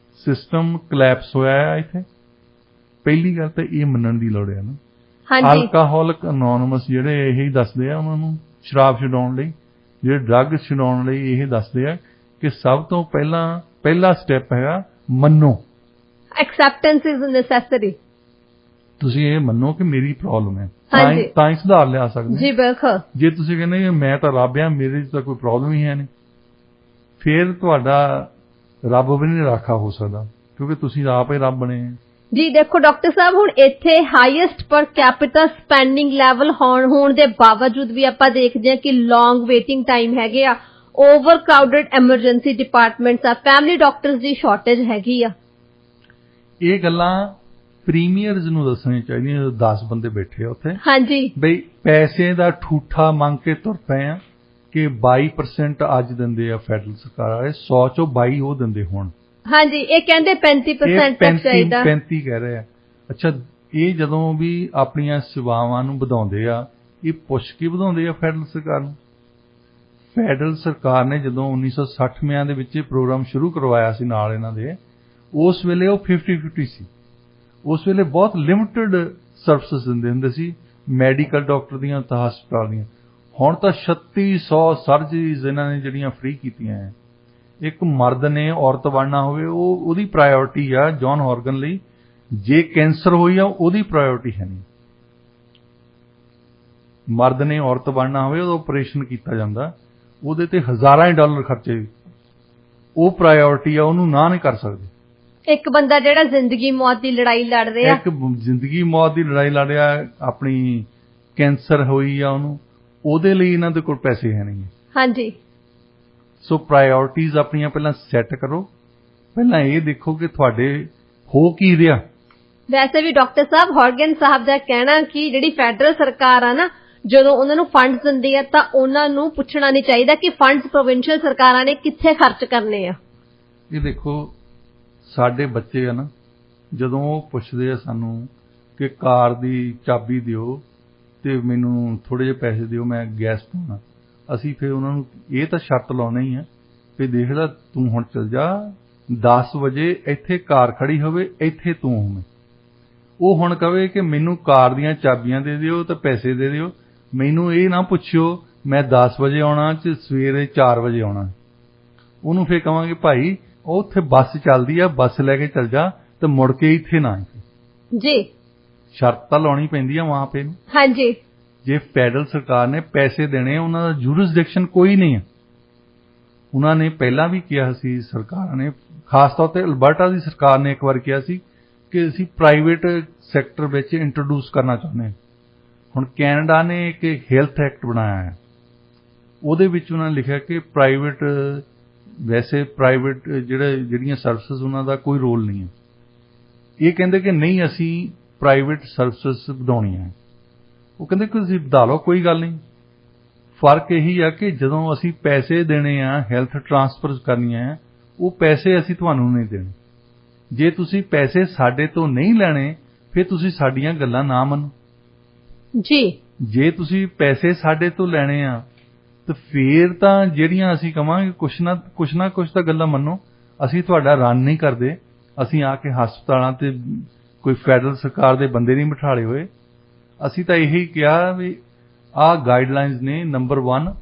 ਸਿਸਟਮ ਕਲੈਪਸ ਹੋਇਆ ਆ ਇੱਥੇ। ਪਹਿਲੀ ਗੱਲ ਤਾਂ ਇਹ ਮੰਨਣ ਦੀ ਲੋੜ ਹੈ ਨਾ। ਅਲਕੋਹਲਿਕ ਅਨੋਨਿਮਸ ਜਿਹੜੇ ਇਹੀ ਦੱਸਦੇ ਆ ਉਹਨਾਂ ਨੂੰ ਸ਼ਰਾਬ ਛਡਾਉਣ ਲਈ, ਜਿਹੜੇ ਡਰੱਗ ਛਡਾਉਣ ਲਈ ਇਹ ਦੱਸਦੇ ਆ ਕਿ ਸਭ ਤੋਂ ਪਹਿਲਾ ਸਟੈਪ ਹੈਗਾ ਮੰਨੋ। Acceptance is necessary. ਤੁਸੀਂ ਇਹ ਮੰਨੋ ਕਿ ਮੇਰੀ ਪ੍ਰੋਬਲਮ ਹੈ, ਤਾਂ ਹੀ ਸੁਧਾਰ ਲਿਆ ਸਕਦੇ ਜੀ। ਬਿਲਕੁਲ। ਜੇ ਤੁਸੀਂ ਕਹਿੰਦੇ ਮੈਂ ਤਾਂ ਰੱਬ ਆ, ਮੇਰੇ 'ਚ ਤਾਂ ਕੋਈ ਪ੍ਰੋਬਲਮ ਹੀ ਹੈ ਨਹੀਂ, ਫਿਰ ਤੁਹਾਡਾ ਰੱਬ ਵੀ ਨਹੀਂ ਰਾਖਾ ਹੋ ਸਕਦਾ ਕਿਉਂਕਿ ਤੁਸੀਂ ਆਪ ਹੀ ਰੱਬ ਬਣੇ ਆ ਜੀ। ਦੇਖੋ ਡਾਕਟਰ ਸਾਹਿਬ, ਹੁਣ ਇੱਥੇ ਹਾਈਐਸਟ ਪਰ ਕੈਪੀਟਾ ਸਪੈਂਡਿੰਗ ਲੈਵਲ ਹੋਣ ਦੇ ਬਾਵਜੂਦ ਵੀ ਆਪਾਂ ਦੇਖਦੇ ਹਾਂ ਕਿ ਲੌਂਗ ਵੇਟਿੰਗ ਟਾਈਮ ਹੈਗੇ ਆ, ਓਵਰ ਕਰਾਊਡਡ ਐਮਰਜੈਂਸੀ ਡਿਪਾਰਟਮੈਂਟਸ ਆ, ਫੈਮਿਲੀ ਡਾਕਟਰਸ ਦੀ ਸ਼ਾਰਟੇਜ ਹੈਗੀ ਆ। ਇਹ ਗੱਲਾਂ ਪ੍ਰੀਮੀਅਰਸ ਨੂੰ ਦੱਸਣੀਆਂ ਚਾਹੀਦੀਆਂ। 10 ਬੰਦੇ ਬੈਠੇ ਆ ਉੱਥੇ, ਹਾਂਜੀ, ਬਈ ਪੈਸੇ ਦਾ ਠੂਠਾ ਮੰਗ ਕੇ ਤੁਰ ਪਏ ਆ ਕਿ 22% ਅੱਜ ਦਿੰਦੇ ਆ ਫੈਡਰਲ ਸਰਕਾਰ ਵਾਲੇ, 100 ਚੋਂ 22 ਉਹ ਦਿੰਦੇ ਹੁਣ। ਹਾਂਜੀ, ਇਹ ਕਹਿੰਦੇ 35% ਤੱਕ ਚਾਹੀਦਾ। 35 ਕਹਿ ਰਹੇ ਆ। ਅੱਛਾ, ਇਹ ਜਦੋਂ ਵੀ ਆਪਣੀਆਂ ਸੇਵਾਵਾਂ ਨੂੰ ਵਧਾਉਂਦੇ ਆ, ਇਹ ਪੁੱਛ ਕੇ ਵਧਾਉਂਦੇ ਆ ਫੈਡਰਲ ਸਰਕਾਰ ਨੂੰ। ਫੈਡਰਲ ਸਰਕਾਰ ਨੇ ਜਦੋਂ 1960 ਦੇ ਵਿੱਚ ਇਹ ਪ੍ਰੋਗਰਾਮ ਸ਼ੁਰੂ ਕਰਵਾਇਆ ਸੀ ਨਾਲ ਇਹਨਾਂ ਦੇ, ਉਸ ਵੇਲੇ ਉਹ 50-50 ਸੀ। ਉਸ ਵੇਲੇ ਬਹੁਤ ਲਿਮਟਿਡ ਸਰਵਿਸਿਜ਼ ਦਿੰਦੇ ਹੁੰਦੇ ਸੀ, ਮੈਡੀਕਲ ਡਾਕਟਰ ਦੀਆਂ ਤਾਂ ਹਸਪਤਾਲ ਦੀਆਂ। ਹੁਣ ਤਾਂ 3600 ਸਰਜਰੀਜ਼ ਇਹਨਾਂ ਨੇ ਜਿਹੜੀਆਂ ਫ੍ਰੀ ਕੀਤੀਆਂ ਹੈ। ਇੱਕ ਮਰਦ ਨੇ ਔਰਤ ਬਣਨਾ ਹੋਵੇ, ਉਹਦੀ ਪ੍ਰਾਇਓਰਟੀ ਆ ਜੌਨ ਹੌਰਗਨ ਲਈ। ਜੇ ਕੈਂਸਰ ਹੋਈ ਆ ਉਹਦੀ ਪ੍ਰਾਇਓਰਟੀ ਹੈ ਨਹੀਂ। ਮਰਦ ਨੇ ਔਰਤ ਬਣਨਾ ਹੋਵੇ, ਉਹਦਾ ਆਪਰੇਸ਼ਨ ਕੀਤਾ ਜਾਂਦਾ, ਉਹਦੇ ਤੇ ਹਜ਼ਾਰਾਂ ਹੀ ਡਾਲਰ ਖਰਚੇ, ਉਹ ਪ੍ਰਾਇਓਰਟੀ ਆ, ਉਹਨੂੰ ਨਾ ਨਹੀਂ ਕਰ ਸਕਦੇ। ਇੱਕ ਬੰਦਾ ਜਿਹੜਾ ਜ਼ਿੰਦਗੀ ਮੌਤ ਦੀ ਲੜਾਈ ਲੜ ਰਿਹਾ, ਇੱਕ ਜ਼ਿੰਦਗੀ ਮੌਤ ਦੀ ਲੜਾਈ ਲੜ ਰਿਹਾ, ਆਪਣੀ ਕੈਂਸਰ ਹੋਈ ਆ ਉਹਨੂੰ, ਉਹਦੇ ਲਈ ਇਹਨਾਂ ਦੇ ਕੋਲ ਪੈਸੇ ਹੈ ਨਹੀਂ। ਹਾਂਜੀ, ਸੋ ਪ੍ਰਾਇਓਰਟੀਜ਼ ਆਪਣੀਆਂ ਪਹਿਲਾਂ ਸੈੱਟ ਕਰੋ। ਪਹਿਲਾਂ ਇਹ ਦੇਖੋ ਕਿ ਤੁਹਾਡੇ ਹੋ ਕੀ ਰਿਹਾ। ਵੈਸੇ ਵੀ ਡਾਕਟਰ ਸਾਹਿਬ, ਹੌਰਗਨ ਸਾਹਿਬ ਦਾ ਕਹਿਣਾ ਕਿ ਜਿਹੜੀ ਫੈਡਰਲ ਸਰਕਾਰ ਆ ਨਾ, ਜਦੋਂ ਉਹਨਾਂ ਨੂੰ ਫੰਡਸ ਦਿੰਦੀ ਆ ਤਾਂ ਉਹਨਾਂ ਨੂੰ ਪੁੱਛਣਾ ਨਹੀਂ ਚਾਹੀਦਾ ਕਿ ਫੰਡਸ ਪ੍ਰੋਵਿੰਸ਼ੀਅਲ ਸਰਕਾਰਾਂ ਨੇ ਕਿੱਥੇ ਖਰਚ ਕਰਨੇ ਆ। ਇਹ ਦੇਖੋ, ਸਾਡੇ ਬੱਚੇ ਆ ਨਾ, ਜਦੋਂ ਉਹ ਪੁੱਛਦੇ ਆ ਸਾਨੂੰ ਕਿ ਕਾਰ ਦੀ ਚਾਬੀ ਦਿਓ ਤੇ ਮੈਨੂੰ ਥੋੜੇ ਜਿਹੇ ਪੈਸੇ ਦਿਓ, ਮੈਂ ਗੈਸ ਪਾਉਣਾ। ਅਸੀਂ ਫਿਰ ਉਹਨਾਂ ਨੂੰ ਇਹ ਤਾਂ ਸ਼ਰਤ ਲਾਉਣਾ ਹੀ ਆ ਵੀ ਦੇਖ ਲੈ ਤੂੰ ਹੁਣ ਚੱਲ ਜਾ, 10 ਵਜੇ ਇੱਥੇ ਕਾਰ ਖੜੀ ਹੋਵੇ, ਇੱਥੇ ਤੂੰ ਹੋਵੇਂ। ਉਹ ਹੁਣ ਕਵੇ ਕਿ ਮੈਨੂੰ ਕਾਰ ਦੀਆਂ ਚਾਬੀਆਂ ਦੇ ਦਿਓ ਤੇ ਪੈਸੇ ਦੇ ਦਿਓ, ਮੈਨੂੰ ਇਹ ਨਾ ਪੁੱਛਿਓ ਮੈਂ 10 ਵਜੇ ਆਉਣਾ ਤੇ ਸਵੇਰੇ 4 ਵਜੇ ਆਉਣਾ। ਉਹਨੂੰ ਫਿਰ ਕਵਾਂਗੇ ਭਾਈ ਉਹ ਉੱਥੇ ਬੱਸ ਚੱਲਦੀ ਆ, ਬੱਸ ਲੈ ਕੇ ਚੱਲ ਜਾ ਤੇ ਮੁੜ ਕੇ ਇੱਥੇ ਨਾ ਜੀ। ਸ਼ਰਤ ਤਾਂ ਲਾਉਣੀ ਪੈਂਦੀ ਆ ਵਹਾਂ ਪੇ। ਹਾਂਜੀ। ਜੇ ਫੈਡਰਲ ਸਰਕਾਰ ਨੇ ਪੈਸੇ ਦੇਣੇ, ਉਹਨਾਂ ਦਾ ਜੂਰਿਸਡਿਕਸ਼ਨ ਕੋਈ ਨਹੀਂ ਹੈ। ਉਹਨਾਂ ਨੇ ਪਹਿਲਾਂ ਵੀ ਕਿਹਾ ਸੀ, ਸਰਕਾਰ ਨੇ ਖਾਸ ਤੌਰ ਤੇ ਅਲਬਰਟਾ ਦੀ ਸਰਕਾਰ ਨੇ ਇੱਕ ਵਾਰ ਕਿਹਾ ਸੀ ਕਿ ਅਸੀਂ ਪ੍ਰਾਈਵੇਟ ਸੈਕਟਰ ਵਿੱਚ ਇੰਟਰੋਡਿਊਸ ਕਰਨਾ ਚਾਹੁੰਦੇ ਹਾਂ। ਹੁਣ ਕੈਨੇਡਾ ਨੇ ਇੱਕ ਹੈਲਥ ਐਕਟ ਬਣਾਇਆ ਹੈ, ਉਹਦੇ ਵਿੱਚ ਉਹਨਾਂ ਨੇ ਲਿਖਿਆ ਕਿ ਪ੍ਰਾਈਵੇਟ, ਵੈਸੇ ਪ੍ਰਾਈਵੇਟ ਜਿਹੜੀਆਂ ਸਰਵਿਸਿਜ਼ ਉਹਨਾਂ ਦਾ ਕੋਈ ਰੋਲ ਨਹੀਂ ਹੈ। ਇਹ ਕਹਿੰਦੇ ਕਿ ਨਹੀਂ ਅਸੀਂ ਪ੍ਰਾਈਵੇਟ ਸਰਵਿਸਿਜ਼ ਵਧਾਉਣੀਆਂ। ਉਹ ਕਹਿੰਦੇ ਕਿ ਤੁਸੀਂ ਵਧਾ ਲਓ, ਕੋਈ ਗੱਲ ਨਹੀਂ। ਫਰਕ ਇਹੀ ਆ ਕਿ ਜਦੋਂ ਅਸੀਂ ਪੈਸੇ ਦੇਣੇ ਆ, ਹੈਲਥ ਟ੍ਰਾਂਸਫਰ ਕਰਨੀਆਂ ਆ, ਉਹ ਪੈਸੇ ਅਸੀਂ ਤੁਹਾਨੂੰ ਨਹੀਂ ਦੇਣੇ। ਜੇ ਤੁਸੀਂ ਪੈਸੇ ਸਾਡੇ ਤੋਂ ਨਹੀਂ ਲੈਣੇ ਫਿਰ ਤੁਸੀਂ ਸਾਡੀਆਂ ਗੱਲਾਂ ਨਾ ਮੰਨੋ ਜੀ। ਜੇ ਤੁਸੀਂ ਪੈਸੇ ਸਾਡੇ ਤੋਂ ਲੈਣੇ ਆ ਤਾਂ ਫਿਰ ਤਾਂ ਜਿਹੜੀਆਂ ਅਸੀਂ ਕਵਾਂਗੇ ਕੁਛ ਨਾ ਕੁਛ ਤਾਂ ਗੱਲਾਂ ਮੰਨੋ। ਅਸੀਂ ਤੁਹਾਡਾ ਰਨ ਨਹੀਂ ਕਰਦੇ, ਅਸੀਂ ਆ ਕੇ ਹਸਪਤਾਲਾਂ ਤੇ ਕੋਈ ਫੈਡਰਲ ਸਰਕਾਰ ਦੇ ਬੰਦੇ ਨਹੀਂ ਬਿਠਾਲੇ ਹੋਏ। ਅਸੀਂ ਤਾਂ ਇਹੀ ਕਿਹਾ ਵੀ ਆਹ ਗਾਈਡਲਾਈਨਸ ਨੇ, ਨੰਬਰ 1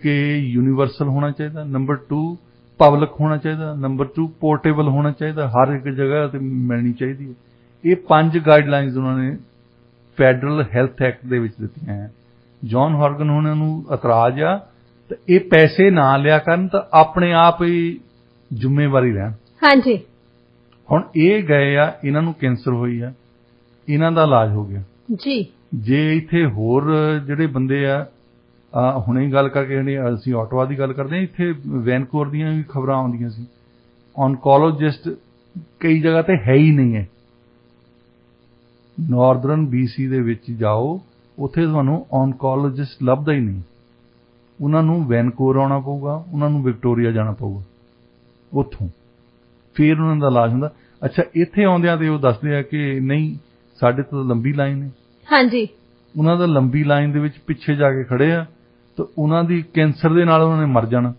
ਕਿ ਯੂਨੀਵਰਸਲ ਹੋਣਾ ਚਾਹੀਦਾ, ਨੰਬਰ 2 ਪਬਲਿਕ ਹੋਣਾ ਚਾਹੀਦਾ, ਨੰਬਰ 2 ਪੋਰਟੇਬਲ ਹੋਣਾ ਚਾਹੀਦਾ, ਹਰ ਇੱਕ ਜਗ੍ਹਾ ਤੇ ਮਿਲਣੀ ਚਾਹੀਦੀ ਹੈ। ਇਹ 5 ਗਾਈਡਲਾਈਨਸ ਉਹਨਾਂ ਨੇ ਫੈਡਰਲ ਹੈਲਥ ਐਕਟ ਦੇ ਵਿੱਚ ਦਿੱਤੀਆਂ ਹੈ। ਜੌਨ ਹਾਰਗਨ ਉਹਨਾਂ ਨੂੰ ਇਤਰਾਜ਼ ਆ ਤੇ ਇਹ ਪੈਸੇ ਨਾ ਲਿਆ ਕਰਨ ਤਾਂ ਆਪਣੇ ਆਪ ਹੀ ਜ਼ਿੰਮੇਵਾਰੀ ਲੈਣ। ਹਾਂਜੀ। ਹੁਣ ਇਹ ਗਏ ਆ, ਇਹਨਾਂ ਨੂੰ ਕੈਂਸਰ ਹੋਈ ਆ, ਇਹਨਾਂ ਦਾ ਇਲਾਜ ਹੋ ਗਿਆ ਜੀ। ਜੇ ਇੱਥੇ ਹੋਰ ਜਿਹੜੇ ਬੰਦੇ ਆ, ਹੁਣੇ ਗੱਲ ਕਰਕੇ ਅਸੀਂ ਆਟਵਾ ਦੀ ਗੱਲ ਕਰਦੇ ਹਾਂ, ਇੱਥੇ ਵੈਨਕੂਵਰ ਦੀਆਂ ਵੀ ਖਬਰਾਂ ਆਉਂਦੀਆਂ ਸੀ, ਔਨਕੋਲੋਜਿਸਟ ਕਈ ਜਗ੍ਹਾ ਤੇ ਹੈ ਹੀ ਨਹੀਂ ਹੈ। ਨਾਰਦਰਨ BC ਦੇ ਵਿੱਚ ਜਾਓ, ਉੱਥੇ ਤੁਹਾਨੂੰ ਔਨਕੋਲੋਜਿਸਟ ਲੱਭਦਾ ਹੀ ਨਹੀਂ। ਉਹਨਾਂ ਨੂੰ ਵੈਨਕੂਵਰ ਆਉਣਾ ਪਊਗਾ, ਉਹਨਾਂ ਨੂੰ ਵਿਕਟੋਰੀਆ ਜਾਣਾ ਪਊਗਾ, ਉੱਥੋਂ ਫਿਰ ਉਹਨਾਂ ਦਾ ਇਲਾਜ ਹੁੰਦਾ। ਅੱਛਾ, ਇੱਥੇ ਆਉਂਦਿਆਂ ਤੇ ਉਹ ਦੱਸਦੇ ਆ ਕਿ ਨਹੀਂ ਸਾਡੇ ਤੋਂ ਲੰਬੀ ਲਾਈਨ ਹੈ। ਹਾਂਜੀ। ਉਹਨਾਂ ਦਾ ਲੰਬੀ ਲਾਈਨ ਦੇ ਵਿੱਚ ਪਿੱਛੇ ਜਾ ਕੇ ਖੜੇ ਆ ਤਾਂ ਉਹਨਾਂ ਦੀ ਕੈਂਸਰ ਦੇ ਨਾਲ ਉਹਨਾਂ ਨੇ ਮਰ ਜਾਣਾ,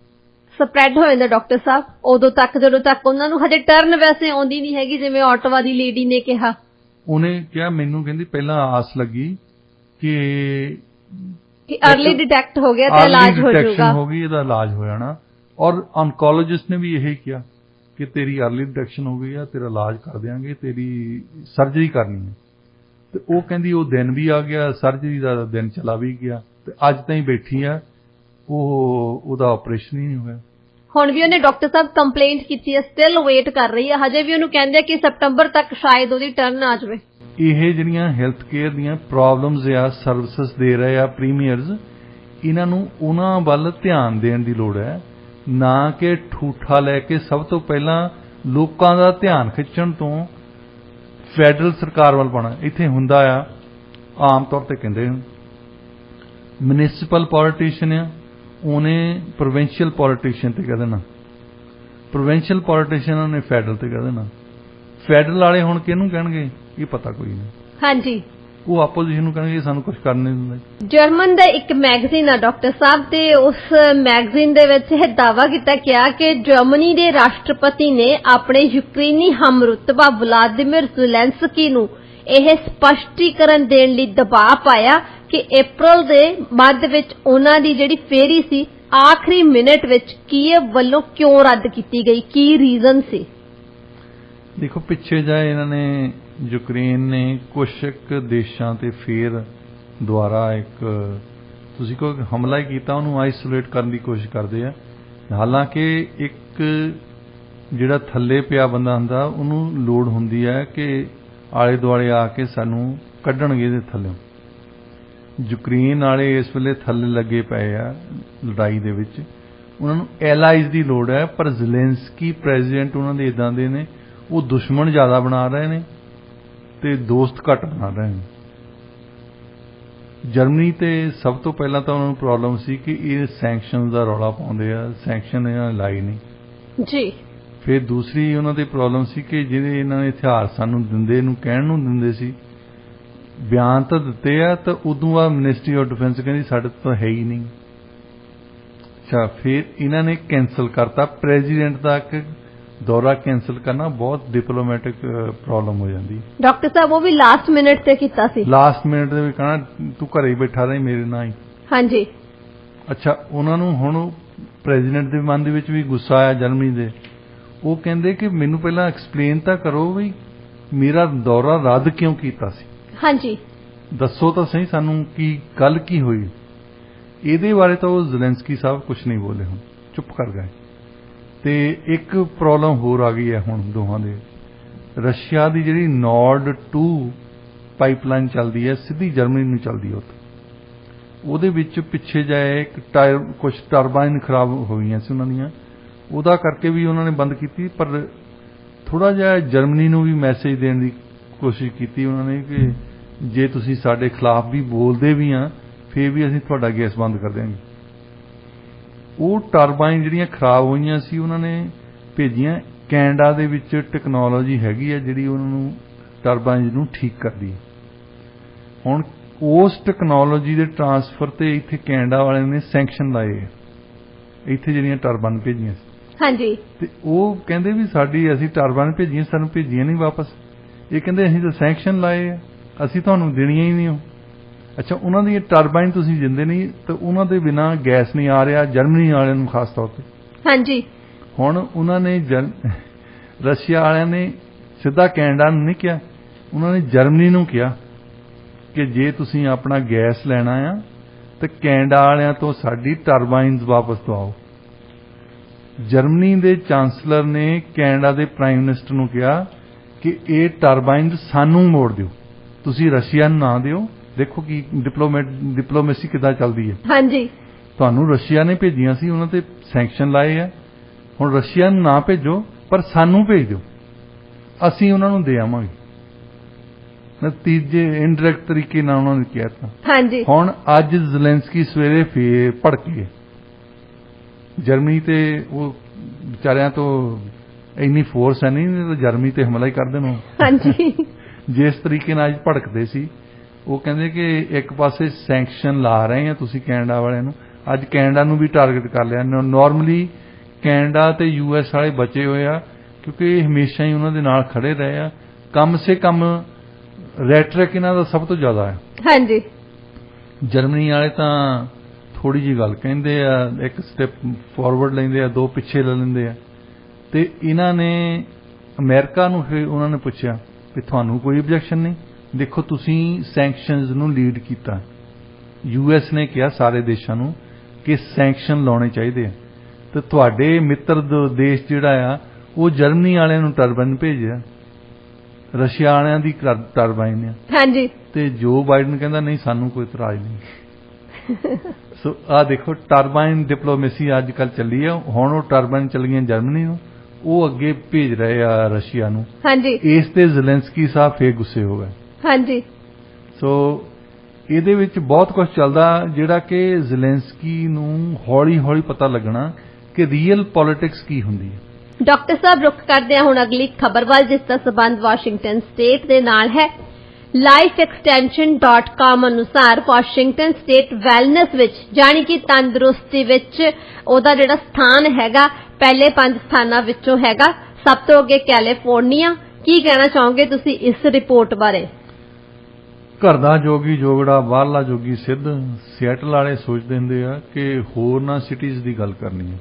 ਸਪਰੈਡ ਹੋ ਜਾਂਦਾ ਡਾਕਟਰ ਸਾਹਿਬ ਉਦੋਂ ਤੱਕ ਜਦੋਂ ਤੱਕ ਉਹਨਾਂ ਨੂੰ ਹਜੇ ਟਰਨ ਵੈਸੇ ਆਉਂਦੀ ਨਹੀਂ ਹੈਗੀ, ਜਿਵੇਂ ਆਟਵਾ ਦੀ ਲੇਡੀ ਨੇ ਕਿਹਾ। ਉਹਨੇ ਕਿਹਾ ਮੈਨੂੰ ਕਹਿੰਦੀ ਪਹਿਲਾਂ ਆਸ ਲੱਗੀ ਕਿ ਅਰਲੀ ਡਿਟੈਕਟ ਹੋ ਗਿਆ ਤੇ ਇਲਾਜ ਹੋ ਜਾਊਗਾ, ਹੋ ਗਈ, ਇਹਦਾ ਇਲਾਜ ਹੋ ਜਾਣਾ। ਔਰ ਔਨਕੋਲੋਜਿਸਟ ਨੇ ਵੀ ਇਹੀ ਕਿਹਾ ਕਿ ਤੇਰੀ ਅਰਲੀ ਡਿਟੈਕਸ਼ਨ ਹੋ ਗਈ ਆ, ਤੇਰਾ ਇਲਾਜ ਕਰ ਦਿਆਂਗੇ, ਤੇਰੀ ਸਰਜਰੀ ਕਰਨੀ ਹੈ। ਤੇ ਉਹ ਕਹਿੰਦੀ ਉਹ ਦਿਨ ਵੀ ਆ ਗਿਆ, ਸਰਜਰੀ ਦਾ ਦਿਨ ਚਲਾ ਵੀ ਗਿਆ ਤੇ ਅੱਜ ਤਾਈਂ ਬੈਠੀ ਆ, ਉਹਦਾ ਆਪਰੇਸ਼ਨ ਹੀ ਨਹੀਂ ਹੋਇਆ। ਹੁਣ ਵੀ ਉਹਨੇ ਡਾਕਟਰ ਸਾਹਿਬ ਕੰਪਲੇਂਟ ਕੀਤੀ ਹੈ, ਸਟਿਲ ਵੇਟ ਕਰ ਰਹੀ ਹੈ, ਹਜੇ ਵੀ ਉਹਨੂੰ ਕਹਿੰਦੇ ਆ ਕਿ ਸਤੰਬਰ ਤੱਕ ਸ਼ਾਇਦ ਉਹਦੀ ਟਰਨ ਆ ਜਾਵੇ। ਇਹ ਜਿਹੜੀਆਂ ਹੈਲਥ ਕੇਅਰ ਦੀਆਂ ਪ੍ਰੋਬਲਮਸ ਆ, ਸਰਵਿਸਿਜ਼ ਦੇ ਰਹੇ ਆ ਪ੍ਰੀਮੀਅਰਸ, ਇਹਨਾਂ ਨੂੰ ਉਹਨਾਂ ਵੱਲ ਧਿਆਨ ਦੇਣ ਦੀ ਲੋੜ ਹੈ, ਨਾ ਕਿ ਠੂਠਾ ਲੈ ਕੇ ਸਭ ਤੋਂ ਪਹਿਲਾਂ ਲੋਕਾਂ ਦਾ ਧਿਆਨ ਖਿੱਚਣ ਤੋਂ ਫੈਡਰਲ ਸਰਕਾਰ ਵੱਲ ਪਾਉਣਾ। ਇੱਥੇ ਹੁੰਦਾ ਆ ਆਮ ਤੌਰ ਤੇ ਕਹਿੰਦੇ ਮਿਊਨਿਸਪਲ ਪੋਲੀਟੀਸ਼ੀਅਨ ਆ, ਉਹਨੇ ਪ੍ਰੋਵਿੰਸ਼ੀਅਲ ਪੋਲੀਟੀਸ਼ੀਅਨ ਤੇ ਕਹਿ ਦੇਣਾ, ਪ੍ਰੋਵਿੰਸ਼ੀਅਲ ਪੋਲੀਟੀਸ਼ੀਅਨ ਉਹਨੇ ਫੈਡਰਲ ਤੇ ਕਹਿ ਦੇਣਾ। ਫੈਡਰਲ ਵਾਲੇ ਹੁਣ ਕਿਹਨੂੰ ਕਹਿਣਗੇ ਇਹ ਪਤਾ ਕੋਈ ਨਹੀਂ। ਹਾਂਜੀ। ਉਹ ਆਪੋਜੀਸ਼ਨ ਨੂੰ ਕਹਿਣਗੇ ਸਾਨੂੰ ਕੁਝ ਕਰਨ ਨਹੀਂ ਦਿੰਦੇ। ਜਰਮਨ ਦਾ ਇੱਕ ਮੈਗਜ਼ੀਨ ਆ ਡਾਕਟਰ ਸਾਹਿਬ, ਤੇ ਉਸ ਮੈਗਜ਼ੀਨ ਦੇ ਵਿੱਚ ਇਹ ਦਾਅਵਾ ਕੀਤਾ ਗਿਆ ਕਿ ਜਰਮਨੀ ਦੇ ਰਾਸ਼ਟਰਪਤੀ ਨੇ ਆਪਣੇ ਯੂਕਰੇਨੀ ਹਮਰੁਤਬਾ ਵਲਾਦੀਮਿਰ ਜ਼ੈਲੈਂਸਕੀ ਨੂੰ ਇਹ ਸਪਸ਼ਟੀਕਰਨ ਦੇਣ ਲਈ ਦਬਾਅ ਪਾਇਆ ਕਿ ਅਪ੍ਰੈਲ ਦੇ ਮੱਧ ਵਿੱਚ ਉਹਨਾਂ ਦੀ ਜਿਹੜੀ ਫੇਰੀ ਸੀ ਆਖਰੀ ਮਿੰਟ ਵਿੱਚ ਕੀਵ ਵੱਲੋਂ ਕਿਉਂ ਰੱਦ ਕੀਤੀ ਗਈ, ਕੀ ਰੀਜ਼ਨ ਸੀ? ਦੇਖੋ, ਪਿੱਛੇ ਜਾ ਇਹਨਾਂ ਨੇ ਯੂਕਰੇਨ ਨੇ ਕੁਝ ਦੇਸ਼ਾਂ ਤੇ ਫੇਰ ਦੁਆਰਾ ਇੱਕ ਤੁਸੀਂ ਕੋਈ ਹਮਲਾ ਹੀ ਕੀਤਾ, ਉਹਨੂੰ ਆਈਸੋਲੇਟ ਕਰਨ ਦੀ ਕੋਸ਼ਿਸ਼ ਕਰਦੇ ਆ। ਹਾਲਾਂਕਿ ਇੱਕ ਜਿਹੜਾ ਥੱਲੇ ਪਿਆ ਬੰਦਾ ਹੁੰਦਾ ਉਹਨੂੰ ਲੋੜ ਹੁੰਦੀ ਹੈ ਕਿ ਆਲੇ ਦੁਆਲੇ ਆ ਕੇ ਸਾਨੂੰ ਕੱਢਣਗੇ ਇਹਦੇ ਥੱਲੇ। ਯੂਕਰੇਨ ਵਾਲੇ ਇਸ ਵੇਲੇ ਥੱਲੇ ਲੱਗੇ ਪਏ ਆ ਲੜਾਈ ਦੇ ਵਿੱਚ, ਉਹਨਾਂ ਨੂੰ ਐਲਾਈਜ਼ ਦੀ ਲੋੜ ਹੈ। ਪਰ ਜ਼ੈਲੈਂਸਕੀ ਪ੍ਰੈਜ਼ੀਡੈਂਟ ਉਹਨਾਂ ਦੇ ਇਦਾਂ ਦੇ ਨੇ, ਉਹ ਦੁਸ਼ਮਣ ਜ਼ਿਆਦਾ ਬਣਾ ਰਹੇ ਨੇ ਤੇ ਦੋਸਤ ਘੱਟ ਬਣਾ ਰਹੇ ਨੇ। ਜਰਮਨੀ ਤੇ ਸਭ ਤੋਂ ਪਹਿਲਾਂ ਤਾਂ ਉਹਨਾਂ ਨੂੰ ਪ੍ਰੋਬਲਮ ਸੀ ਕਿ ਇਹ ਸੈਂਕਸ਼ਨ ਦਾ ਰੌਲਾ ਪਾਉਂਦੇ ਆ, ਸੈਂਕਸ਼ਨ ਇਹਨਾਂ ਨੇ ਲਾਈ ਨਹੀਂ ਜੀ। ਫਿਰ ਦੂਸਰੀ ਉਹਨਾਂ ਦੀ ਪ੍ਰੋਬਲਮ ਸੀ ਕਿ ਜਿਹੜੇ ਇਹਨਾਂ ਨੇ ਹਥਿਆਰ ਸਾਨੂੰ ਦਿੰਦੇ, ਇਹਨੂੰ ਕਹਿਣ ਨੂੰ ਦਿੰਦੇ ਸੀ ਬਿਆਨ ਤਾਂ ਦਿੱਤੇ ਆ ਤਾਂ ਉਦੋਂ ਬਾਅਦ ਮਿਨਿਸਟਰੀ ਆਫ ਡਿਫੈਂਸ ਕਹਿੰਦੀ ਸਾਡੇ ਤੋਂ ਹੈ ਹੀ ਨਹੀਂ। ਅੱਛਾ, ਫਿਰ ਇਹਨਾਂ ਨੇ ਕੈਂਸਲ ਕਰਤਾ। ਪ੍ਰੈਜ਼ੀਡੈਂਟ ਦਾ ਦੌਰਾ ਕੈਂਸਲ ਕਰਨਾ ਬਹੁਤ ਡਿਪਲੋਮੈਟਿਕ ਪ੍ਰੋਬਲਮ ਹੋ ਜਾਂਦੀ। ਡਾਕਟਰ ਸਾਹਿਬ ਉਹ ਵੀ ਲਾਸਟ ਮਿੰਟ ਤੇ ਕੀਤਾ ਸੀ। ਲਾਸਟ ਮਿੰਟ ਦੇ ਵੀ ਕਹਿਣਾ ਤੂੰ ਘਰੇ ਹੀ ਬੈਠਾ ਰਹੀ ਮੇਰੇ ਨਾਲ ਹੀ। ਹਾਂਜੀ। ਅੱਛਾ, ਉਹਨਾਂ ਨੂੰ ਹੁਣ ਪ੍ਰੈਜ਼ੀਡੈਂਟ ਦੇ ਮਨ ਦੇ ਵਿੱਚ ਵੀ ਗੁੱਸਾ ਆਇਆ ਜਰਮਨੀ ਦੇ। ਉਹ ਕਹਿੰਦੇ ਕਿ ਮੈਨੂੰ ਪਹਿਲਾਂ ਐਕਸਪਲੇਨ ਤਾਂ ਕਰੋ ਵੀ ਮੇਰਾ ਦੌਰਾ ਰੱਦ ਕਿਉਂ ਕੀਤਾ ਸੀ। ਹਾਂਜੀ, ਦੱਸੋ ਤਾਂ ਸਹੀ ਸਾਨੂੰ ਕੀ ਗੱਲ ਕੀ ਹੋਈ। ਇਹਦੇ ਬਾਰੇ ਤਾਂ ਉਹ ਜ਼ੈਲੈਂਸਕੀ ਸਾਹਿਬ ਕੁਝ ਨਹੀਂ ਬੋਲੇ, ਹੁਣ ਚੁੱਪ ਕਰ ਗਏ। ਤੇ ਇੱਕ ਪ੍ਰੋਬਲਮ ਹੋਰ ਆ ਗਈ ਹੈ ਹੁਣ ਦੋਹਾਂ ਦੇ। ਰਸ਼ੀਆ ਦੀ ਜਿਹੜੀ ਨੋਰਡ 2 ਪਾਈਪਲਾਈਨ ਚੱਲਦੀ ਹੈ ਸਿੱਧੀ ਜਰਮਨੀ ਨੂੰ ਚੱਲਦੀ ਹੈ, ਉਹਦੇ ਵਿੱਚ ਪਿੱਛੇ ਜਾਏ ਇੱਕ ਕੁਝ ਟਰਬਾਈਨ ਖਰਾਬ ਹੋ ਗਈਆਂ ਸੀ ਉਹਨਾਂ ਦੀਆਂ, ਉਹਦਾ ਕਰਕੇ ਵੀ ਉਹਨਾਂ ਨੇ ਬੰਦ ਕੀਤੀ। ਪਰ ਥੋੜਾ ਜਿਹਾ ਜਰਮਨੀ ਨੂੰ ਵੀ ਮੈਸੇਜ ਦੇਣ ਦੀ ਕੋਸ਼ਿਸ਼ ਕੀਤੀ ਉਹਨਾਂ ਨੇ ਕਿ ਜੇ ਤੁਸੀਂ ਸਾਡੇ ਖਿਲਾਫ ਵੀ ਬੋਲਦੇ ਵੀ ਆ ਫਿਰ ਵੀ ਅਸੀਂ ਤੁਹਾਡਾ ਗੈਸ ਬੰਦ ਕਰ ਦਿਆਂਗੇ। ਉਹ ਟਰਬਾਈਨ ਜਿਹੜੀਆਂ ਖਰਾਬ ਹੋਈਆਂ ਸੀ ਉਹਨਾਂ ਨੇ ਭੇਜੀਆਂ। ਕੈਨੇਡਾ ਦੇ ਵਿੱਚ ਟੈਕਨੋਲੋਜੀ ਹੈਗੀ ਹੈ ਜਿਹੜੀ ਉਹਨਾਂ ਨੂੰ ਟਰਬਾਈਨ ਨੂੰ ਠੀਕ ਕਰਦੀ ਹੈ। ਹੁਣ ਉਸ ਟੈਕਨੋਲੋਜੀ ਦੇ ਟਰਾਂਸਫਰ ਤੇ ਇੱਥੇ ਕੈਨੇਡਾ ਵਾਲਿਆਂ ਨੇ ਸੈਂਕਸ਼ਨ ਲਾਏ ਇੱਥੇ ਜਿਹੜੀਆਂ ਟਰਬਾਈਨ ਭੇਜੀਆਂ ਸੀ। ਹਾਂਜੀ। ਤੇ ਉਹ ਕਹਿੰਦੇ ਵੀ ਅਸੀਂ ਟਰਬਾਈਨ ਭੇਜੀਆਂ, ਸਾਨੂੰ ਭੇਜੀਆਂ ਨਹੀਂ ਵਾਪਸ। ਇਹ ਕਹਿੰਦੇ ਅਸੀਂ ਤਾਂ ਸੈਂਕਸ਼ਨ ਲਾਏ ਆ, ਅਸੀਂ ਤੁਹਾਨੂੰ ਦੇਣੀਆਂ ਹੀ ਨਹੀਂ ਹੋ। ਅੱਛਾ, ਉਹਨਾਂ ਦੀ ਟਰਬਾਈਨ ਤੁਸੀਂ ਦਿੰਦੇ ਨਹੀਂ ਤਾਂ ਉਹਨਾਂ ਦੇ ਬਿਨਾਂ ਗੈਸ ਨਹੀਂ ਆ ਰਿਹਾ ਜਰਮਨੀ ਵਾਲਿਆਂ ਨੂੰ ਖਾਸ ਤੌਰ ਤੇ। ਹਾਂਜੀ। ਹੁਣ ਉਹਨਾਂ ਨੇ ਰਸ਼ੀਆ ਵਾਲਿਆਂ ਨੇ ਸਿੱਧਾ ਕੈਨੇਡਾ ਨੂੰ ਨਹੀਂ ਕਿਹਾ, ਉਹਨਾਂ ਨੇ ਜਰਮਨੀ ਨੂੰ ਕਿਹਾ ਕਿ ਜੇ ਤੁਸੀਂ ਆਪਣਾ ਗੈਸ ਲੈਣਾ ਆ ਤਾਂ ਕੈਨੇਡਾ ਵਾਲਿਆਂ ਤੋਂ ਸਾਡੀ ਟਰਬਾਈਨਸ ਵਾਪਸ ਦਵਾਓ। ਜਰਮਨੀ ਦੇ ਚਾਂਸਲਰ ਨੇ ਕੈਨੇਡਾ ਦੇ ਪ੍ਰਾਈਮ ਮਿਨਿਸਟਰ ਨੂੰ ਕਿਹਾ ਕਿ ਇਹ ਟਰਬਾਈਨਸ ਸਾਨੂੰ ਮੋੜ ਦਿਓ, ਤੁਸੀਂ ਰਸ਼ੀਆ ਨੂੰ ਨਾ ਦਿਓ। ਦੇਖੋ ਕਿ ਡਿਪਲੋਮੇਸੀ ਕਿੱਦਾਂ ਚੱਲਦੀ ਹੈ। ਹਾਂਜੀ। ਤੁਹਾਨੂੰ ਰਸ਼ੀਆ ਨੇ ਭੇਜੀਆਂ ਸੀ, ਉਹਨਾਂ ਤੇ ਸੈਂਕਸ਼ਨ ਲਾਏ ਆ, ਹੁਣ ਰਸ਼ੀਆ ਨੂੰ ਨਾ ਭੇਜੋ ਪਰ ਸਾਨੂੰ ਭੇਜ ਦਿਓ, ਅਸੀਂ ਉਹਨਾਂ ਨੂੰ ਦੇ ਆਵਾਂਗੇ। ਨਤੀਜੇ ਇਨਡਾਇਰੈਕਟ ਤਰੀਕੇ ਨਾਲ ਉਹਨਾਂ ਨੇ ਕਿਹਾ ਤਾਂ। ਹਾਂਜੀ। ਹੁਣ ਅੱਜ ਜ਼ੈਲੈਂਸਕੀ ਸਵੇਰੇ ਫੇਰ ਭੜਕੇ ਜਰਮਨੀ ਤੇ। ਉਹ ਵਿਚਾਰਿਆਂ ਤੋਂ ਇੰਨੀ ਫੋਰਸ ਹੈ ਨਹੀਂ ਤਾਂ ਜਰਮਨੀ ਤੇ ਹਮਲਾ ਹੀ ਕਰ ਦੇਣ। ਹਾਂਜੀ। ਜਿਸ ਤਰੀਕੇ ਨਾਲ ਅੱਜ ਭੜਕਦੇ ਸੀ, ਉਹ ਕਹਿੰਦੇ ਕਿ ਇੱਕ ਪਾਸੇ ਸੈਂਕਸ਼ਨ ਲਾ ਰਹੇ ਆ ਤੁਸੀਂ ਕੈਨੇਡਾ ਵਾਲਿਆਂ ਨੂੰ, ਅੱਜ ਕੈਨੇਡਾ ਨੂੰ ਵੀ ਟਾਰਗੇਟ ਕਰ ਲਿਆ। ਨਾਰਮਲੀ ਕੈਨੇਡਾ ਤੇ US ਵਾਲੇ ਬਚੇ ਹੋਏ ਆ ਕਿਉਂਕਿ ਇਹ ਹਮੇਸ਼ਾ ਹੀ ਉਹਨਾਂ ਦੇ ਨਾਲ ਖੜੇ ਰਹੇ ਆ। ਕਮ ਸੇ ਕਮ ਰੈਟਰਿਕ ਇਹਨਾਂ ਦਾ ਸਭ ਤੋਂ ਜ਼ਿਆਦਾ ਹੈ। ਹਾਂਜੀ। ਜਰਮਨੀ ਵਾਲੇ ਤਾਂ ਥੋੜੀ ਜਿਹੀ ਗੱਲ ਕਹਿੰਦੇ ਆ, ਇੱਕ ਸਟੈਪ ਫਾਰਵਰਡ ਲੈਂਦੇ ਆ, ਦੋ ਪਿੱਛੇ ਲੈ ਲੈਂਦੇ ਆ। ਤੇ ਇਹਨਾਂ ਨੇ ਅਮਰੀਕਾ ਨੂੰ ਫਿਰ ਉਹਨਾਂ ਨੇ ਪੁੱਛਿਆ ਕਿ ਤੁਹਾਨੂੰ ਕੋਈ ਆਬਜੈਕਸ਼ਨ ਨਹੀਂ। ਦੇਖੋ ਤੁਸੀਂ ਸੈਂਕਸ਼ਨਸ ਨੂੰ ਲੀਡ ਕੀਤਾ। US ਨੇ ਕਿਹਾ ਸਾਰੇ ਦੇਸ਼ਾਂ ਨੂੰ ਕਿ ਸੈਂਕਸ਼ਨ ਲਾਉਣੇ ਚਾਹੀਦੇ ਆ, ਤੇ ਤੁਹਾਡੇ ਮਿੱਤਰ ਦੇਸ਼ ਜਿਹੜਾ ਆ ਉਹ ਜਰਮਨੀ ਵਾਲਿਆਂ ਨੂੰ ਟਰਬਾਈਨ ਭੇਜਿਆ, ਰਸ਼ੀਆ ਵਾਲਿਆਂ ਦੀ ਟਰਬਾਈਨ ਆ। ਹਾਂਜੀ। ਤੇ ਜੋ ਬਾਈਡਨ ਕਹਿੰਦਾ ਨਹੀਂ ਸਾਨੂੰ ਕੋਈ ਇਤਰਾਜ਼ ਨਹੀਂ। ਸੋ ਆ ਦੇਖੋ ਟਰਬਾਈਨ ਡਿਪਲੋਮੇਸੀ ਅੱਜ ਕੱਲ ਚੱਲੀ ਆ। ਹੁਣ ਉਹ ਟਰਬਾਈਨ ਚੱਲ ਗਈਆਂ ਜਰਮਨੀ ਨੂੰ, ਉਹ ਅੱਗੇ ਭੇਜ ਰਹੇ ਆ ਰਸ਼ੀਆ ਨੂੰ। ਹਾਂਜੀ। ਇਸ ਤੇ ਜ਼ੈਲੈਂਸਕੀ ਸਾਹਿਬ ਫੇਰ ਗੁੱਸੇ ਹੋ ਗਏ। ਹਾਂਜੀ। ਸੋ ਇਹਦੇ ਵਿੱਚ ਬਹੁਤ ਕੁਝ ਚੱਲਦਾ ਜਿਹੜਾ ਕਿ ਜ਼ੈਲੈਂਸਕੀ ਨੂੰ ਹੌਲੀ ਹੌਲੀ ਪਤਾ ਲੱਗਣਾ ਕਿ ਰੀਅਲ ਪੋਲਿਟਿਕਸ ਕੀ ਹੁੰਦੀ ਹੈ। ਡਾਕਟਰ ਸਾਹਿਬ ਰੁਕ ਕਰਦੇ ਹਾਂ ਹੁਣ ਅਗਲੀ ਖਬਰ ਵੱਲ, ਜਿਸ ਦਾ ਸਬੰਧ ਵਾਸ਼ਿੰਗਟਨ ਸਟੇਟ ਦੇ ਨਾਲ ਹੈ। lifeextension.com ਅਨੁਸਾਰ ਵਾਸ਼ਿੰਗਟਨ ਸਟੇਟ ਵੈਲਨੈਸ ਵਿੱਚ ਜਾਣੀ ਕਿ ਤੰਦਰੁਸਤੀ ਵਿੱਚ ਉਹਦਾ ਜਿਹੜਾ ਸਥਾਨ ਹੈਗਾ ਪਹਿਲੇ 5 ਸਥਾਨਾਂ ਵਿੱਚੋਂ ਹੈਗਾ। ਸਭ ਤੋਂ ਅੱਗੇ ਕੈਲੀਫੋਰਨੀਆ। ਕੀ ਕਹਿਣਾ ਚਾਹੋਗੇ ਤੁਸੀਂ ਇਸ ਰਿਪੋਰਟ ਬਾਰੇ? ਘਰ ਦਾ ਜੋਗੀ ਜੋਗੜਾ ਬਾਹਰਲਾ ਜੋਗੀ ਸਿੱਧ। ਸਿਐਟਲ ਵਾਲੇ ਸੋਚਦੇ ਹੁੰਦੇ ਆ ਕਿ ਹੋਰਨਾਂ ਸਿਟੀਜ਼ ਦੀ ਗੱਲ ਕਰਨੀ ਹੈ।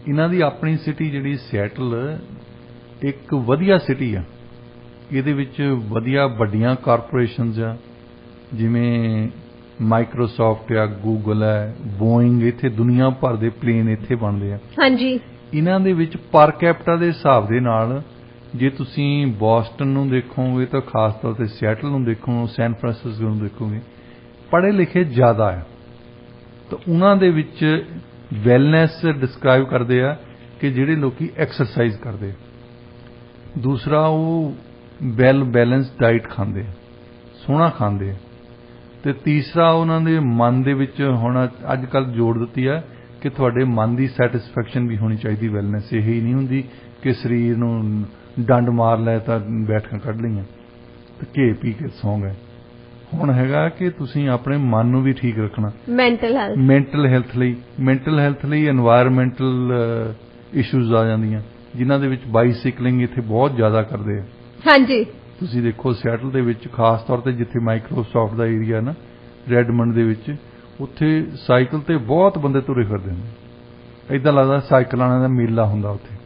ਇਹਨਾਂ ਦੀ ਆਪਣੀ ਸਿਟੀ ਜਿਹੜੀ ਸਿਐਟਲ ਇੱਕ ਵਧੀਆ ਸਿਟੀ ਆ। ਇਹਦੇ ਵਿੱਚ ਵਧੀਆ ਵੱਡੀਆਂ ਕਾਰਪੋਰੇਸ਼ਨਸ ਆ, ਜਿਵੇਂ ਮਾਈਕਰੋਸਾਫਟ ਆ, ਗੂਗਲ ਹੈ, ਬੋਇੰਗ। ਇੱਥੇ ਦੁਨੀਆ ਭਰ ਦੇ ਪਲੇਨ ਇੱਥੇ ਬਣਦੇ ਆ। ਹਾਂਜੀ। ਇਹਨਾਂ ਦੇ ਵਿੱਚ ਪਰ ਕੈਪੀਟਾ ਦੇ ਹਿਸਾਬ ਦੇ ਨਾਲ ਜੇ ਤੁਸੀਂ ਬੋਸਟਨ ਨੂੰ ਦੇਖੋਗੇ ਤਾਂ ਖਾਸ ਤੌਰ ਤੇ ਸਿਐਟਲ ਨੂੰ ਦੇਖੋਗੇ, ਸੈਨ ਫਰਾਂਸਿਸਕੋ ਨੂੰ ਦੇਖੋਗੇ, ਪੜ੍ਹੇ ਲਿਖੇ ਜ਼ਿਆਦਾ ਹੈ। ਤਾਂ ਉਹਨਾਂ ਦੇ ਵਿੱਚ ਵੈਲਨੈਸ ਡਿਸਕ੍ਰਾਈਬ ਕਰਦੇ ਆ ਕਿ ਜਿਹੜੇ ਲੋਕੀ ਐਕਸਰਸਾਈਜ਼ ਕਰਦੇ। ਦੂਸਰਾ ਉਹ ਵੈਲ ਬੈਲੈਂਸ ਡਾਈਟ ਖਾਂਦੇ, ਸੋਹਣਾ ਖਾਂਦੇ। ਤੇ ਤੀਸਰਾ ਉਹਨਾਂ ਦੇ ਮਨ ਦੇ ਵਿੱਚ ਹੁਣ ਅੱਜ ਕੱਲ੍ਹ ਜੋੜ ਦਿੱਤੀ ਆ ਕਿ ਤੁਹਾਡੇ ਮਨ ਦੀ ਸੈਟਿਸਫੈਕਸ਼ਨ ਵੀ ਹੋਣੀ ਚਾਹੀਦੀ। ਵੈਲਨੈਸ ਇਹੀ ਨਹੀਂ ਹੁੰਦੀ ਕਿ ਸਰੀਰ ਨੂੰ ਡੰਡ ਮਾਰ ਲੈ ਤਾਂ ਬੈਠਕਾਂ ਕੱਢ ਲਈਆਂ ਤੇ ਘੇ ਪੀ ਕੇ ਸੌਂ ਗਏ। ਹੁਣ ਹੈਗਾ ਕਿ ਤੁਸੀਂ ਆਪਣੇ ਮਨ ਨੂੰ ਵੀ ਠੀਕ ਰੱਖਣਾ। ਮੈਂਟਲ ਹੈਲਥ ਮੈਂਟਲ ਹੈਲਥ ਲਈ এনवायरमेंटल ਇਸ਼ੂਜ਼ ਆ ਜਾਂਦੀਆਂ, ਜਿਨ੍ਹਾਂ ਦੇ ਵਿੱਚ ਬਾਈਸਾਈਕਲਿੰਗ ਇੱਥੇ ਬਹੁਤ ਜ਼ਿਆਦਾ ਕਰਦੇ ਆ। ਹਾਂਜੀ, ਤੁਸੀਂ ਦੇਖੋ ਸਿਆਟਲ ਦੇ ਵਿੱਚ ਖਾਸ ਤੌਰ ਤੇ ਜਿੱਥੇ ਮਾਈਕਰੋਸਾਫਟ ਦਾ ਏਰੀਆ ਨਾ, ਰੈਡਮੰਡ ਦੇ ਵਿੱਚ, ਉੱਥੇ ਸਾਈਕਲ ਤੇ ਬਹੁਤ ਬੰਦੇ ਤੁਰੇ ਫਿਰਦੇ ਨੇ। ਏਦਾਂ ਲੱਗਦਾ ਸਾਈਕਲਾਂ ਦਾ ਮੇਲਾ ਹੁੰਦਾ ਉੱਥੇ।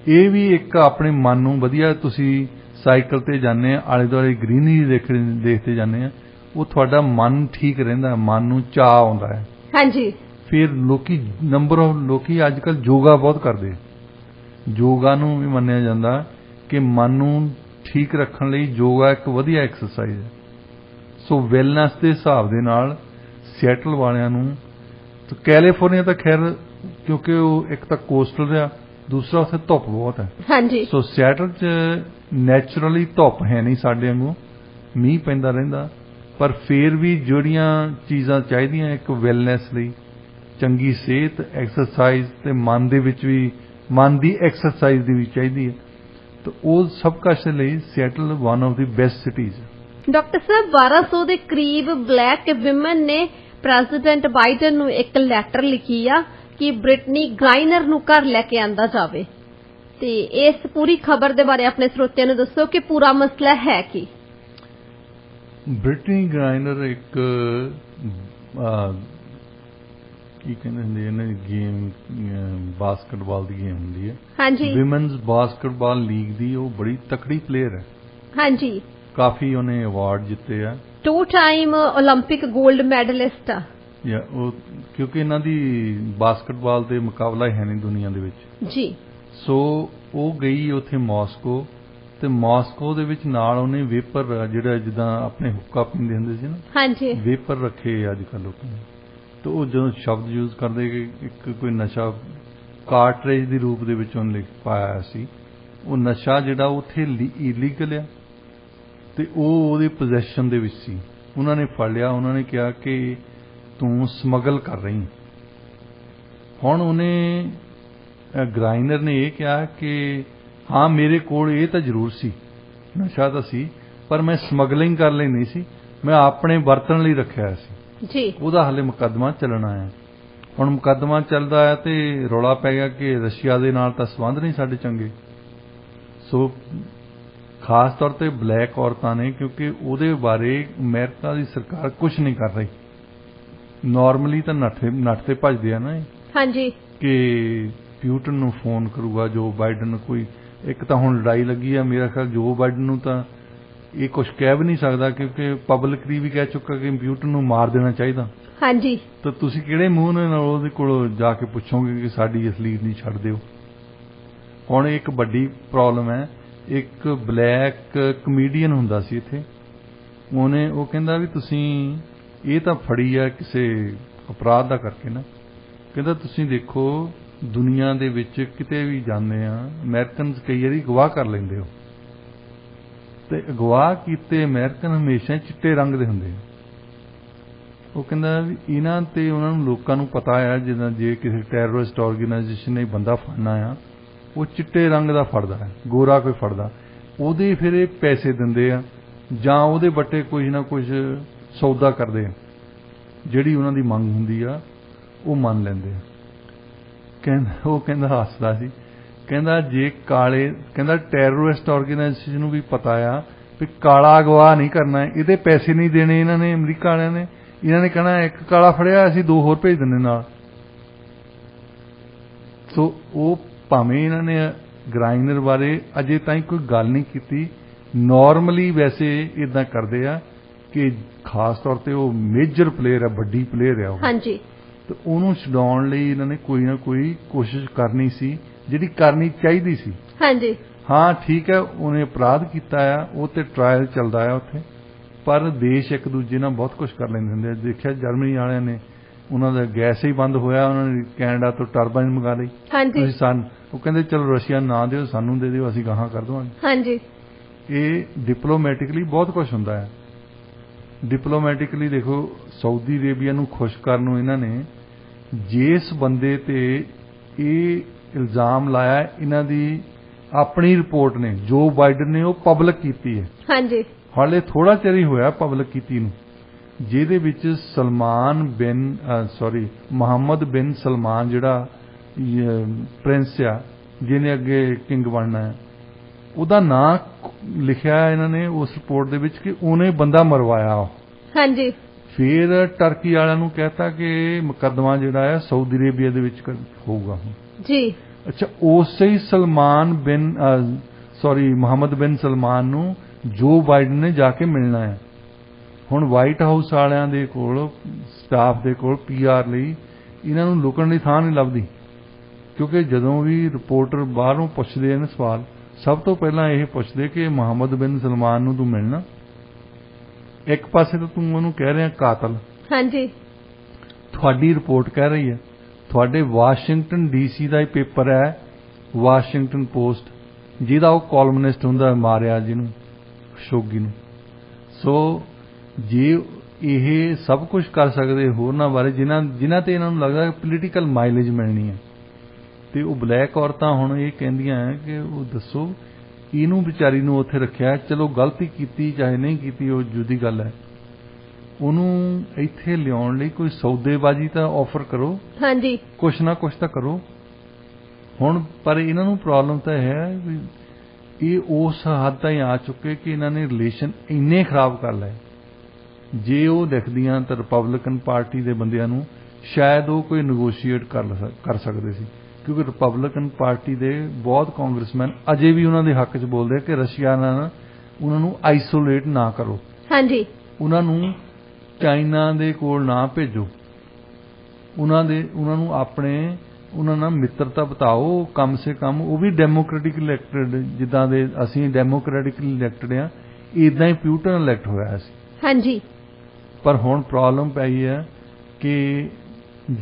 ਇਹ ਵੀ ਇੱਕ ਆਪਣੇ ਮਨ ਨੂੰ ਵਧੀਆ, ਤੁਸੀਂ ਸਾਈਕਲ ਤੇ ਜਾਂਦੇ ਆ, ਆਲੇ ਦੁਆਲੇ ਗ੍ਰੀਨਰੀ ਦੇਖਦੇ ਜਾਂਦੇ ਆ, ਉਹ ਤੁਹਾਡਾ ਮਨ ਠੀਕ ਰਹਿੰਦਾ, ਮਨ ਨੂੰ ਚਾਅ ਆਉਂਦਾ ਹੈ। ਹਾਂਜੀ, ਫਿਰ ਨੰਬਰ ਆਫ ਲੋਕੀ ਅੱਜ ਕੱਲ੍ਹ ਯੋਗਾ ਬਹੁਤ ਕਰਦੇ ਆ। ਯੋਗਾ ਨੂੰ ਵੀ ਮੰਨਿਆ ਜਾਂਦਾ ਕਿ ਮਨ ਨੂੰ ਠੀਕ ਰੱਖਣ ਲਈ ਯੋਗਾ ਇੱਕ ਵਧੀਆ ਐਕਸਰਸਾਈਜ਼ ਹੈ। ਸੋ ਵੈਲਨੈਸ ਦੇ ਹਿਸਾਬ ਦੇ ਨਾਲ ਸਿਐਟਲ ਵਾਲਿਆਂ ਨੂੰ, ਕੈਲੀਫੋਰਨੀਆ ਤਾਂ ਖੈਰ ਕਿਉਂਕਿ ਉਹ ਇੱਕ ਤਾਂ ਕੋਸਟਲ ਰਿਹਾ, ਦੂਸਰਾ ਉੱਥੇ ਧੁੱਪ ਬਹੁਤ ਹੈ। ਹਾਂਜੀ, ਸੋ ਸਿਐਟਲ 'ਚ ਨੈਚੁਰਲੀ ਧੁੱਪ ਹੈ ਨਹੀਂ, ਸਾਡੇ ਵਾਂਗੂ ਮੀਂਹ ਪੈਂਦਾ ਰਹਿੰਦਾ, ਪਰ ਫਿਰ ਵੀ ਜਿਹੜੀਆਂ ਚੀਜ਼ਾਂ ਚਾਹੀਦੀਆਂ ਇੱਕ ਵੈਲਨੈਸ ਲਈ, ਚੰਗੀ ਸਿਹਤ, ਐਕਸਰਸਾਈਜ਼, ਤੇ ਮਨ ਦੇ ਵਿੱਚ ਵੀ ਮਨ ਦੀ ਐਕਸਰਸਾਈਜ਼ ਦੀ ਵੀ ਚਾਹੀਦੀ ਹੈ, ਤਾਂ ਉਹ ਸਭ ਕੁਛ ਲਈ Seattle one of the best cities. Doctor ਸਾਹਿਬ 1200 ਦੇ ਕਰੀਬ ਬਲੈਕ ਵਿਮਨ ਨੇ ਪ੍ਰੈਜ਼ੀਡੈਂਟ ਬਾਈਡਨ ਨੂੰ ਇੱਕ ਲੈਟਰ ਲਿਖੀ ਆ ਕਿ ਬ੍ਰਿਟਨੀ ਗ੍ਰਾਈਨਰ ਨੂੰ ਘਰ ਲੈ ਕੇ ਆਂਦਾ ਜਾਵੇ, ਤੇ ਇਸ ਪੂਰੀ ਖਬਰ ਦੇ ਬਾਰੇ ਆਪਣੇ ਸਰੋਤਿਆਂ ਨੂੰ ਦੱਸੋ ਕਿ ਪੂਰਾ ਮਸਲਾ ਹੈ ਕੀ। ਬ੍ਰਿਟਨੀ ਗ੍ਰਾਈਨਰ ਇੱਕ ਕੀ ਕਹਿੰਦੇ ਹੁੰਦੇ ਇਹਨਾਂ ਦੀ ਗੇਮ, ਬਾਸਕਟਬਾਲ ਦੀ ਗੇਮ ਹੁੰਦੀ ਹੈ। ਹਾਂਜੀ, ਵਿਮਨਸ ਬਾਸਕਟਬਾਲ ਲੀਗ ਦੀ ਉਹ ਬੜੀ ਤਕੜੀ ਪਲੇਅਰ ਹੈ। ਹਾਂਜੀ, ਕਾਫੀ ਉਹਨੇ ਅਵਾਰਡ ਜਿੱਤੇ ਆ। 2 ਟਾਈਮ 올림픽 골ਡ ਮੈਡਲਿਸਟ ਆ। ਉਹ ਕਿਉਂਕਿ ਇਹਨਾਂ ਦੀ ਬਾਸਕਟਬਾਲ ਦੇ ਮੁਕਾਬਲਾ ਹੈ ਨਹੀਂ ਦੁਨੀਆ ਦੇ ਵਿੱਚ ਜੀ। ਸੋ ਉਹ ਗਈ ਉੱਥੇ ਮਾਸਕੋ, ਤੇ ਮਾਸਕੋ ਦੇ ਵਿੱਚ ਨਾਲ ਉਹਨੇ ਵੇਪਰ, ਜਿਹੜਾ ਜਿੱਦਾਂ ਆਪਣੇ ਹੁੱਕਾ ਪੀਂਦੇ ਹੁੰਦੇ ਸੀ ਨਾ, ਹਾਂਜੀ, ਵੇਪਰ ਰੱਖੇ ਅੱਜ ਕੱਲ੍ਹ ਲੋਕਾਂ ਨੇ। ਤੇ ਉਹ ਜਦੋਂ ਸ਼ਬਦ ਯੂਜ਼ ਕਰਦੇ ਕਿ ਇੱਕ ਕੋਈ ਨਸ਼ਾ ਕਾਰਟਰੇਜ ਦੇ ਰੂਪ ਦੇ ਵਿੱਚ ਉਹਨੇ ਪਾਇਆ ਸੀ, ਉਹ ਨਸ਼ਾ ਜਿਹੜਾ ਉੱਥੇ ਇਲੀਗਲ ਆ, ਤੇ ਉਹ ਉਹਦੇ ਪੋਜੈਸ਼ਨ ਦੇ ਵਿੱਚ ਸੀ। ਉਹਨਾਂ ਨੇ ਫੜ ਲਿਆ, ਉਹਨਾਂ ਨੇ ਕਿਹਾ ਕਿ ਤੂੰ ਸਮਗਲ ਕਰ ਰਹੀ। ਹੁਣ ਉਹਨੇ ਗ੍ਰਾਈਨਰ ਨੇ ਇਹ ਕਿਹਾ ਕਿ ਹਾਂ ਮੇਰੇ ਕੋਲ ਇਹ ਤਾਂ ਜ਼ਰੂਰ ਸੀ, ਨਸ਼ਾ ਤਾਂ ਸੀ, ਪਰ ਮੈਂ ਸਮਗਲਿੰਗ ਕਰ ਲਈ ਨਹੀਂ ਸੀ, ਮੈਂ ਆਪਣੇ ਵਰਤਣ ਲਈ ਰੱਖਿਆ ਸੀ ਜੀ। ਉਹਦਾ ਹਾਲੇ ਮੁਕੱਦਮਾ ਚੱਲਣਾ ਹੈ। ਹੁਣ ਮੁਕੱਦਮਾ ਚੱਲਦਾ ਹੈ ਤੇ ਰੌਲਾ ਪੈ ਗਿਆ ਕਿ ਰਸ਼ੀਆ ਦੇ ਨਾਲ ਤਾਂ ਸੰਬੰਧ ਨਹੀਂ ਸਾਡੇ ਚੰਗੇ। ਸੋ ਖਾਸ ਤੌਰ ਤੇ ਬਲੈਕ ਔਰਤਾਂ ਨੇ, ਕਿਉਂਕਿ ਉਹਦੇ ਬਾਰੇ ਅਮਰੀਕਾ ਦੀ ਸਰਕਾਰ ਕੁਝ ਨਹੀਂ ਕਰ ਰਹੀ। ਨਾਰਮਲੀ ਤਾਂ ਨੱਠ ਤੇ ਭੱਜਦੇ ਆ ਨਾ ਹਾਂਜੀ, ਕਿ ਪਿਊਟਨ ਨੂੰ ਫੋਨ ਕਰੂਗਾ ਜੋ ਬਾਈਡਨ ਨੂੰ। ਕੋਈ ਇੱਕ ਤਾਂ ਹੁਣ ਲੜਾਈ ਲੱਗੀ ਆ, ਮੇਰਾ ਖਿਆਲ ਜੋ ਬਾਈਡਨ ਨੂੰ ਤਾਂ ਇਹ ਕੁਝ ਕਹਿ ਵੀ ਨਹੀਂ ਸਕਦਾ, ਕਿਉਂਕਿ ਪਬਲਿਕਲੀ ਵੀ ਕਹਿ ਚੁੱਕਾ ਕਿ ਪਿਊਟਨ ਨੂੰ ਮਾਰ ਦੇਣਾ ਚਾਹੀਦਾ। ਹਾਂਜੀ, ਤਾਂ ਤੁਸੀਂ ਕਿਹੜੇ ਮੂੰਹ ਨਾਲ ਉਹਦੇ ਕੋਲ ਜਾ ਕੇ ਪੁੱਛੋਗੇ ਕਿ ਸਾਡੀ ਅਸਲੀ ਨਹੀਂ ਛੱਡ ਦਿਓ। ਹੁਣ ਇੱਕ ਵੱਡੀ ਪ੍ਰੋਬਲਮ ਹੈ। ਇੱਕ ਬਲੈਕ ਕਮੇਡੀਅਨ ਹੁੰਦਾ ਸੀ ਇੱਥੇ, ਉਹ ਕਹਿੰਦਾ ਵੀ ਤੁਸੀਂ ਇਹ ਤਾਂ ਫੜੀ ਆ ਕਿਸੇ ਅਪਰਾਧ ਦਾ ਕਰਕੇ ਨਾ, ਕਹਿੰਦਾ ਤੁਸੀਂ ਦੇਖੋ ਦੁਨੀਆ ਦੇ ਵਿੱਚ ਕਿਤੇ ਵੀ ਜਾਂਦੇ ਆ, ਅਮਰੀਕਨਸ ਕਈ ਵਾਰੀ ਅਗਵਾ ਕਰ ਲੈਂਦੇ ਹੋ, ਤੇ ਅਗਵਾ ਕੀਤੇ ਅਮਰੀਕਨ ਹਮੇਸ਼ਾ ਚਿੱਟੇ ਰੰਗ ਦੇ ਹੁੰਦੇ ਆ। ਉਹ ਕਹਿੰਦਾ ਵੀ ਇਹਨਾਂ ਤੇ ਉਹਨਾਂ ਨੂੰ ਲੋਕਾਂ ਨੂੰ ਪਤਾ ਆ, ਜਿੱਦਾਂ ਜੇ ਕਿਸੇ ਟੈਰਰਿਸਟ ਆਰਗੇਨਾਈਜੇਸ਼ਨ ਨੇ ਬੰਦਾ ਫੜਨਾ ਆ, ਉਹ ਚਿੱਟੇ ਰੰਗ ਦਾ ਫੜਦਾ ਹੈ, ਗੋਰਾ ਕੋਈ ਫੜਦਾ, ਉਹਦੇ ਫਿਰ ਇਹ ਪੈਸੇ ਦਿੰਦੇ ਆ ਜਾਂ ਉਹਦੇ ਬੱਟੇ ਕੁਝ ਨਾ ਕੁਝ ਸੌਦਾ ਕਰਦੇ ਆ, ਜਿਹੜੀ ਉਹਨਾਂ ਦੀ ਮੰਗ ਹੁੰਦੀ ਆ ਉਹ ਮੰਨ ਲੈਂਦੇ ਆ। ਉਹ ਕਹਿੰਦਾ ਹੱਸਦਾ ਸੀ, ਕਹਿੰਦਾ ਜੇ ਕਾਲੇ, ਕਹਿੰਦਾ ਟੈਰਰਿਸਟ ਆਰਗੇਨਾਈਜੇਸ਼ਨ ਨੂੰ ਵੀ ਪਤਾ ਆ ਵੀ ਕਾਲਾ ਅਗਵਾ ਨਹੀਂ ਕਰਨਾ, ਇਹਦੇ ਪੈਸੇ ਨਹੀਂ ਦੇਣੇ ਇਹਨਾਂ ਨੇ, ਅਮਰੀਕਾ ਵਾਲਿਆਂ ਨੇ। ਇਹਨਾਂ ਨੇ ਕਹਿਣਾ ਇੱਕ ਕਾਲਾ ਫੜਿਆ, ਅਸੀਂ 2 ਹੋਰ ਭੇਜ ਦਿੰਦੇ ਨਾਲ। ਸੋ ਉਹ ਭਾਵੇਂ ਇਹਨਾਂ ਨੇ ਗ੍ਰਾਈਨਰ ਬਾਰੇ ਅਜੇ ਤਾਈਂ ਕੋਈ ਗੱਲ ਨਹੀਂ ਕੀਤੀ, ਨਾਰਮਲੀ ਵੈਸੇ ਇਦਾਂ ਕਰਦੇ ਆ ਕਿ ਖਾਸ ਤੌਰ ਤੇ ਉਹ ਮੇਜਰ ਪਲੇਅਰ ਆ, ਵੱਡੀ ਪਲੇਅਰ ਆ ਉਹ। ਹਾਂਜੀ, ਤੇ ਉਹਨੂੰ ਛਡਾਉਣ ਲਈ ਇਹਨਾਂ ਨੇ ਕੋਈ ਨਾ ਕੋਈ ਕੋਸ਼ਿਸ਼ ਕਰਨੀ ਸੀ, ਜਿਹੜੀ ਕਰਨੀ ਚਾਹੀਦੀ ਸੀ। ਹਾਂਜੀ, ਹਾਂ ਠੀਕ ਹੈ, ਉਹਨੇ ਅਪਰਾਧ ਕੀਤਾ ਆ, ਉਹ ਤੇ ਟ੍ਰਾਇਲ ਚੱਲਦਾ ਆ ਉੱਥੇ, ਪਰ ਦੇਸ਼ ਇੱਕ ਦੂਜੇ ਨਾਲ ਬਹੁਤ ਕੁਝ ਕਰ ਲੈਂਦੇ ਹੁੰਦੇ ਆ। ਦੇਖਿਆ ਜਰਮਨੀ ਵਾਲਿਆਂ ਨੇ, ਉਹਨਾਂ ਦਾ ਗੈਸ ਹੀ ਬੰਦ ਹੋਇਆ, ਉਹਨਾਂ ਨੇ ਕੈਨੇਡਾ ਤੋਂ ਟਰਬਾਈਨ ਮੰਗਾ ਲਈ। ਤੁਸੀਂ ਉਹ ਕਹਿੰਦੇ ਚਲੋ ਰਸ਼ੀਆ ਨਾ ਦਿਓ, ਸਾਨੂੰ ਦੇ ਦਿਓ, ਅਸੀਂ ਗਾਹਾਂ ਕਰ ਦਵਾਂਗੇ। ਹਾਂਜੀ, ਇਹ ਡਿਪਲੋਮੈਟਿਕਲੀ ਬਹੁਤ ਕੁਝ ਹੁੰਦਾ ਹੈ। ਡਿਪਲੋਮੈਟਿਕਲੀ ਦੇਖੋ, ਸਾਊਦੀ ਅਰੇਬੀਆ ਨੂੰ ਖੁਸ਼ ਕਰਨ ਨੂੰ ਇਹਨਾਂ ਨੇ ਜਿਸ ਬੰਦੇ ਤੇ ਇਹ ਇਲਜ਼ਾਮ ਲਾਇਆ, ਇਹਨਾਂ ਦੀ ਆਪਣੀ ਰਿਪੋਰਟ ਨੇ, ਜੋ ਬਾਈਡਨ ਨੇ ਉਹ ਪਬਲਿਕ ਕੀਤੀ ਹੈ। ਹਾਂਜੀ, ਹਾਲੇ ਥੋੜਾ ਚਿਰ ਹੀ ਹੋਇਆ ਪਬਲਿਕ ਕੀਤੀ ਨੂੰ, ਜਿਹਦੇ ਵਿੱਚ ਮੁਹੰਮਦ ਬਿਨ ਸਲਮਾਨ ਜਿਹੜਾ ਪ੍ਰਿੰਸ ਆ, ਜਿਹਨੇ ਅੱਗੇ ਕਿੰਗ ਬਣਨਾ ਹੈ, ਉਹਦਾ ਨਾਂ ਲਿਖਿਆ ਇਹਨਾਂ ਨੇ ਉਸ ਰਿਪੋਰਟ ਦੇ ਵਿੱਚ ਕਿ ਉਹਨੇ ਬੰਦਾ ਮਰਵਾਇਆ। ਹਾਂਜੀ। ਫਿਰ ਟਰਕੀ ਵਾਲਿਆਂ ਨੂੰ ਕਹਿਤਾ ਕਿ ਮੁਕੱਦਮਾ ਜਿਹੜਾ ਹੈ ਸਾਊਦੀ ਅਰੇਬੀਆ ਦੇ ਵਿੱਚ ਹੋਊਗਾ ਜੀ। ਅੱਛਾ, ਉਸੇ ਹੀ ਮੁਹੰਮਦ ਬਿਨ ਸਲਮਾਨ ਨੂੰ ਜੋ ਬਾਈਡਨ ਨੇ ਜਾ ਕੇ ਮਿਲਣਾ ਹੈ। ਹੁਣ ਵਾਈਟ ਹਾਊਸ ਵਾਲਿਆਂ ਦੇ ਕੋਲ, ਸਟਾਫ ਦੇ ਕੋਲ PR ਲਈ ਇਹਨਾਂ ਨੂੰ ਲੁਕਣ ਦੀ ਥਾਂ ਨਹੀਂ ਲੱਭਦੀ, ਕਿਉਂਕਿ ਜਦੋਂ ਵੀ ਰਿਪੋਰਟਰ ਬਾਹਰੋਂ ਪੁੱਛਦੇ ਨੇ ਸਵਾਲ, ਸਭ ਤੋਂ ਪਹਿਲਾਂ ਇਹ ਪੁੱਛਦੇ ਕਿ ਮੁਹੰਮਦ ਬਿਨ ਸਲਮਾਨ ਨੂੰ ਤੂੰ ਮਿਲਣਾ? ਇੱਕ ਪਾਸੇ ਤਾਂ ਤੂੰ ਉਹਨੂੰ ਕਹਿ ਰਿਹਾ ਕਾਤਲ, ਹਾਂਜੀ, ਤੁਹਾਡੀ ਰਿਪੋਰਟ ਕਹਿ ਰਹੀ ਹੈ, ਤੁਹਾਡੇ ਵਾਸ਼ਿੰਗਟਨ DC ਦਾ ਹੀ ਪੇਪਰ ਹੈ ਵਾਸ਼ਿੰਗਟਨ ਪੋਸਟ, ਜਿਹਦਾ ਉਹ ਕਾਲਮਨਿਸਟ ਹੁੰਦਾ ਮਾਰਿਆ ਜਿਹਨੂੰ, ਖਸ਼ੋਗੀ ਨੂੰ। ਸੋ ਜੇ ਇਹ ਸਭ ਕੁਝ ਕਰ ਸਕਦੇ ਹੋਰਨਾਂ ਬਾਰੇ ਜਿਨ੍ਹਾਂ ਤੇ ਇਹਨਾਂ ਨੂੰ ਲੱਗਦਾ ਪੋਲੀਟੀਕਲ ਮਾਈਲੇਜ ਮਿਲਣੀ ਹੈ, ਤੇ ਉਹ ਬਲੈਕ ਔਰਤਾਂ ਹੁਣ ਇਹ ਕਹਿੰਦੀਆਂ ਹੈ ਕਿ ਉਹ ਦੱਸੋ ਇਹਨੂੰ ਵਿਚਾਰੀ ਨੂੰ ਉੱਥੇ ਰੱਖਿਆ, ਚਲੋ ਗਲਤੀ ਕੀਤੀ ਚਾਹੇ ਨਹੀਂ ਕੀਤੀ ਉਹ ਜੁਦੀ ਗੱਲ ਹੈ, ਉਹਨੂੰ ਇੱਥੇ ਲਿਆਉਣ ਲਈ ਕੋਈ ਸੌਦੇਬਾਜ਼ੀ ਤਾਂ ਆਫਰ ਕਰੋ, ਹਾਂਜੀ, ਕੁਛ ਨਾ ਕੁਛ ਤਾਂ ਕਰੋ। ਹੁਣ ਪਰ ਇਹਨਾਂ ਨੂੰ ਪ੍ਰੋਬਲਮ ਤਾਂ ਹੈ ਵੀ ਇਹ ਉਸ ਹੱਦ ਤਾਈਂ ਆ ਚੁੱਕੇ ਕਿ ਇਹਨਾਂ ਨੇ ਰਿਲੇਸ਼ਨ ਇੰਨੇ ਖਰਾਬ ਕਰ ਲਏ, ਜੇ ਉਹ ਲਿਖਦੀਆਂ ਤਾਂ ਰਿਪਬਲਿਕਨ ਪਾਰਟੀ ਦੇ ਬੰਦਿਆਂ ਨੂੰ ਸ਼ਾਇਦ ਉਹ ਕੋਈ ਨੈਗੋਸ਼ੀਏਟ ਕਰ ਸਕਦੇ ਸੀ, ਕਿਉਂਕਿ ਰਿਪਬਲਿਕਨ ਪਾਰਟੀ ਦੇ ਬਹੁਤ ਕਾਂਗਰਸਮੈਨ ਅਜੇ ਵੀ ਉਹਨਾਂ ਦੇ ਹੱਕ 'ਚ ਬੋਲਦੇ ਕਿ ਰਸ਼ੀਆ ਨਾਲ ਉਹਨਾਂ ਨੂੰ ਆਈਸੋਲੇਟ ਨਾ ਕਰੋ, ਹਾਂਜੀ, ਉਹਨਾਂ ਨੂੰ ਚਾਈਨਾ ਦੇ ਕੋਲ ਨਾ ਭੇਜੋ, ਉਹਨਾਂ ਨੂੰ ਆਪਣੇ ਉਹਨਾਂ ਨਾਲ ਮਿੱਤਰਤਾ ਬਤਾਓ, ਕਮ ਸੇ ਕਮ ਉਹ ਵੀ ਡੈਮੋਕ੍ਰੈਟਿਕ ਇਲੈਕਟਡ, ਜਿੱਦਾਂ ਦੇ ਅਸੀਂ ਡੈਮੋਕ੍ਰੈਟਿਕਲੀ ਇਲੈਕਟਡ ਆ, ਇਦਾਂ ਹੀ ਪਿਊਟਨ ਇਲੈਕਟ ਹੋਇਆ ਸੀ। ਹਾਂਜੀ। ਪਰ ਹੁਣ ਪ੍ਰੋਬਲਮ ਪਈ ਹੈ ਕਿ